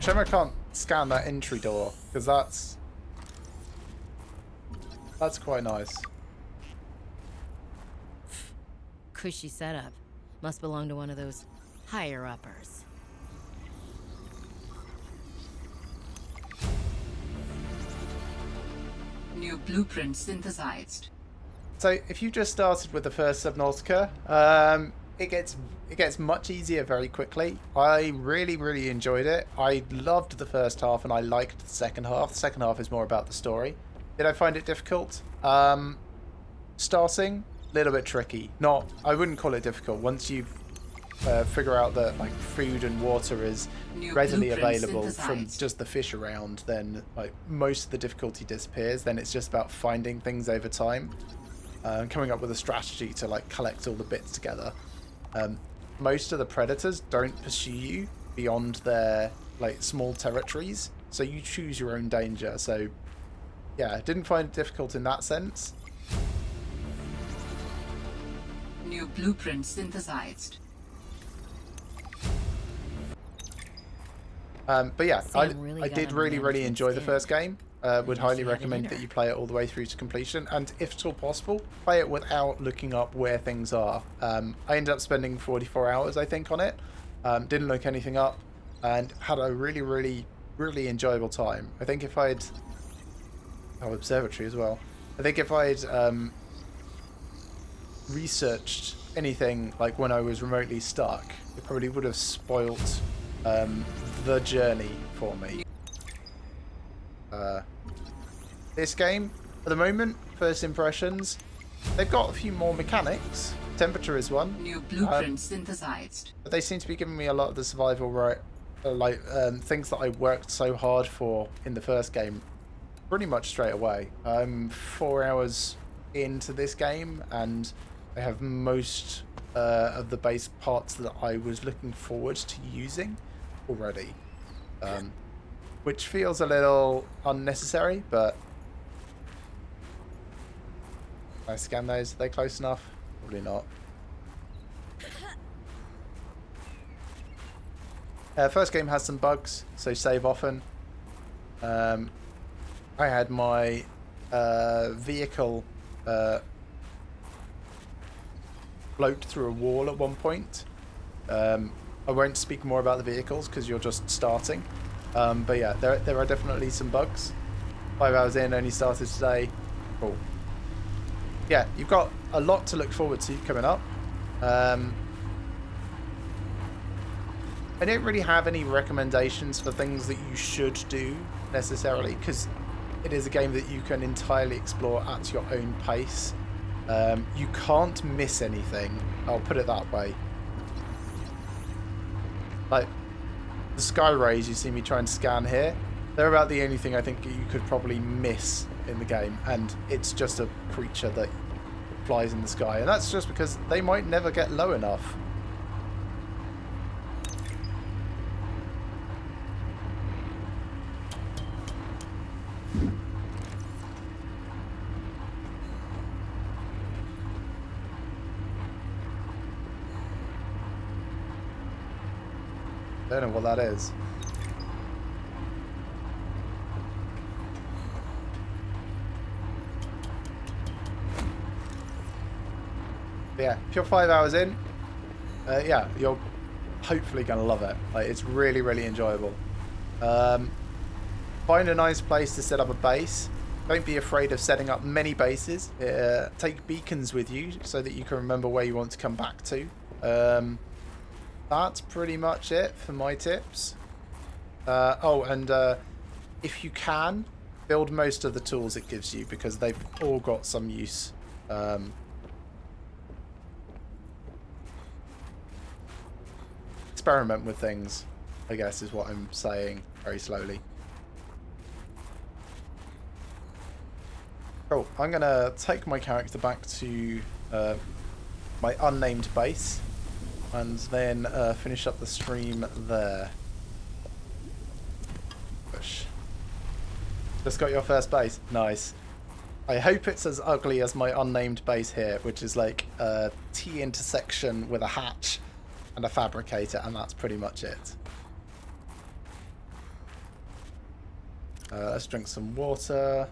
Shame I can't scan that entry door, because that's quite nice. Cushy setup. Must belong to one of those higher-uppers. New blueprint synthesized. So if you just started with the first Subnautica, it gets much easier very quickly. I really enjoyed it. I loved the first half and I liked the second half. The second half is more about the story. Did I find it difficult? Starting, a little bit tricky. I wouldn't call it difficult. Once you figure out that like food and water is readily available from just the fish around, then like most of the difficulty disappears. Then it's just about finding things over time, and coming up with a strategy to like collect all the bits together. Most of the predators don't pursue you beyond their like small territories, so you choose your own danger. So yeah, didn't find it difficult in that sense. New blueprint synthesized. But yeah, Sam really I got did on really management's enjoy the skin. first game. Would highly she had it recommend in that her. you play it all the way through to completion, and if at all possible, play it without looking up where things are. I ended up spending 44 hours, I think, on it. Didn't look anything up, and had a really enjoyable time. I think if I'd... Oh, observatory as well. I think if I'd researched anything like when I was remotely stuck, it probably would have spoilt the journey for me. This game, at the moment, first impressions, they've got a few more mechanics. Temperature is one. New blueprint synthesized. But they seem to be giving me a lot of the survival things that I worked so hard for in the first game pretty much straight away. I'm 4 hours into this game and I have most of the base parts that I was looking forward to using already. Which feels a little unnecessary, but can I scan those? Are they close enough? Probably not. First game has some bugs, so save often. I had my vehicle float through a wall at one point. I won't speak more about the vehicles because you're just starting. But yeah, there are definitely some bugs. 5 hours in, only started today. Cool. Yeah, you've got a lot to look forward to coming up. I don't really have any recommendations for things that you should do necessarily, because it is a game that you can entirely explore at your own pace. You can't miss anything, I'll put it that way. Like the sky rays you see me try and scan here, they're about the only thing I think you could probably miss in the game, and it's just a creature that flies in the sky, and that's just because they might never get low enough. Don't know what that is. But yeah, if you're 5 hours in, yeah, you're hopefully going to love it. Like, it's really, really enjoyable. Find a nice place to set up a base. Don't be afraid of setting up many bases. Take beacons with you so that you can remember where you want to come back to. That's pretty much it for my tips. If you can, build most of the tools it gives you, because they've all got some use. Experiment with things, I guess, is what I'm saying very slowly. Cool. I'm going to take my character back to my unnamed base and then finish up the stream there. Push. Just got your first base. Nice. I hope it's as ugly as my unnamed base here, which is like a T intersection with a hatch and a fabricator, and that's pretty much it. Let's drink some water.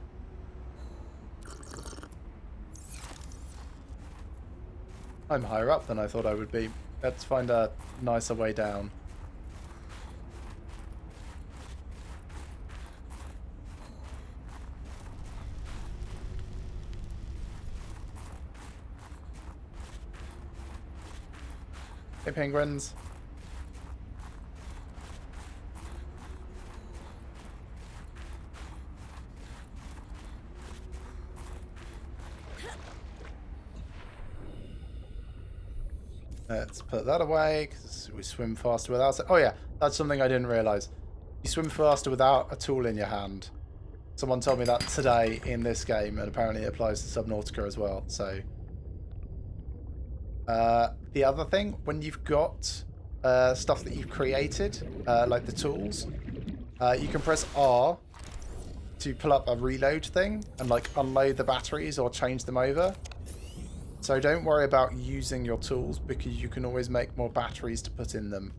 I'm higher up than I thought I would be. Let's find a nicer way down. Hey, penguins. Let's put that away, because we swim faster without it. Oh yeah, that's something I didn't realise. You swim faster without a tool in your hand. Someone told me that today in this game, and apparently it applies to Subnautica as well. So, the other thing, when you've got stuff that you've created, like the tools, you can press R to pull up a reload thing and like unload the batteries or change them over. So don't worry about using your tools, because you can always make more batteries to put in them.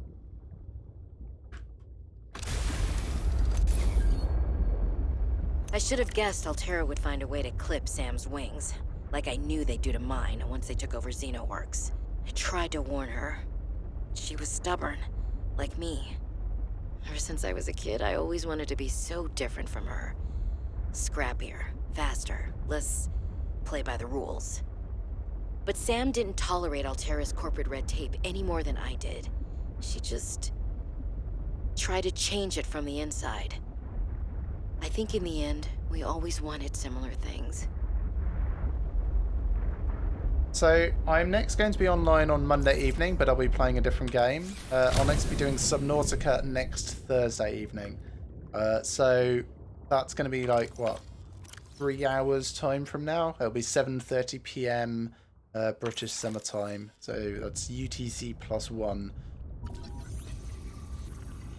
I should have guessed Altera would find a way to clip Sam's wings, like I knew they'd do to mine once they took over Xenoworks. I tried to warn her. She was stubborn, like me. Ever since I was a kid, I always wanted to be so different from her. Scrappier, faster, less play by the rules. But Sam didn't tolerate Altera's corporate red tape any more than I did. She just tried to change it from the inside. I think in the end, we always wanted similar things. So I'm next going to be online on Monday evening, but I'll be playing a different game. I'll next be doing Subnautica next Thursday evening. So that's going to be like, what, 3 hours time from now? It'll be 7:30 PM British Summer Time. So that's UTC +1.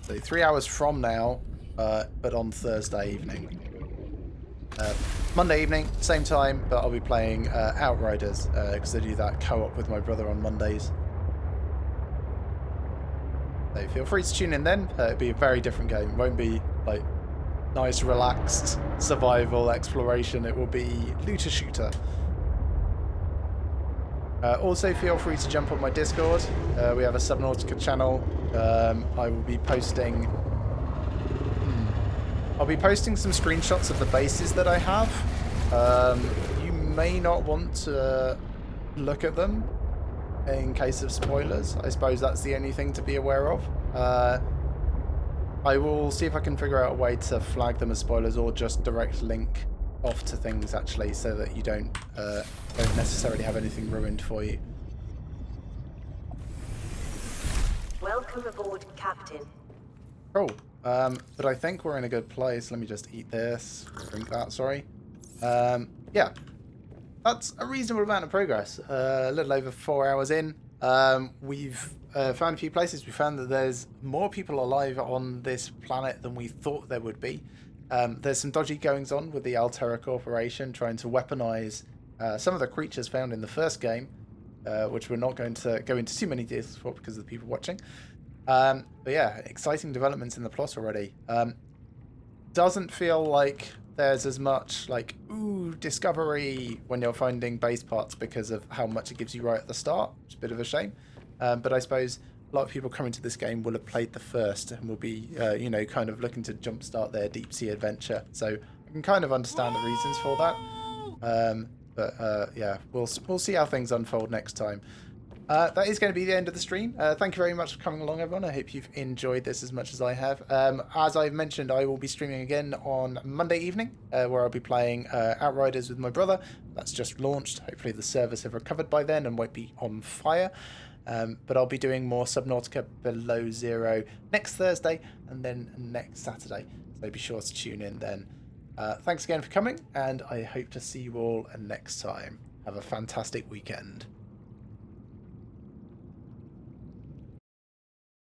So 3 hours from now, but on Thursday evening. Monday evening, same time, but I'll be playing Outriders, because I do that co-op with my brother on Mondays. So feel free to tune in then. It'll be a very different game. It won't be like nice, relaxed survival exploration. It will be looter shooter. Also, feel free to jump on my Discord. We have a Subnautica channel. I will be posting... I'll be posting some screenshots of the bases that I have. You may not want to look at them in case of spoilers. I suppose that's the only thing to be aware of. I will see if I can figure out a way to flag them as spoilers, or just direct link off to things actually, so that you don't necessarily have anything ruined for you. Welcome aboard, Captain. Cool. But I think we're in a good place. Let me just eat this. Drink that, sorry. Yeah. That's a reasonable amount of progress. A little over 4 hours in. We've found a few places. We found that there's more people alive on this planet than we thought there would be. There's some dodgy goings on with the Altera Corporation trying to weaponize some of the creatures found in the first game, which we're not going to go into too many details for because of the people watching. But yeah, exciting developments in the plot already. doesn't feel like there's as much like discovery when you're finding base parts because of how much it gives you right at the start. It's a bit of a shame, but I suppose a lot of people coming to this game will have played the first and will be kind of looking to jumpstart their deep sea adventure. So I can kind of understand the reasons for that. But we'll see how things unfold next time. That is going to be the end of the stream. Thank you very much for coming along, everyone. I hope you've enjoyed this as much as I have. As I've mentioned, I will be streaming again on Monday evening, where I'll be playing Outriders with my brother. That's just launched. Hopefully the servers have recovered by then and won't be on fire. But I'll be doing more Subnautica Below Zero next Thursday and then next Saturday. So be sure to tune in then. Thanks again for coming, and I hope to see you all next time. Have a fantastic weekend.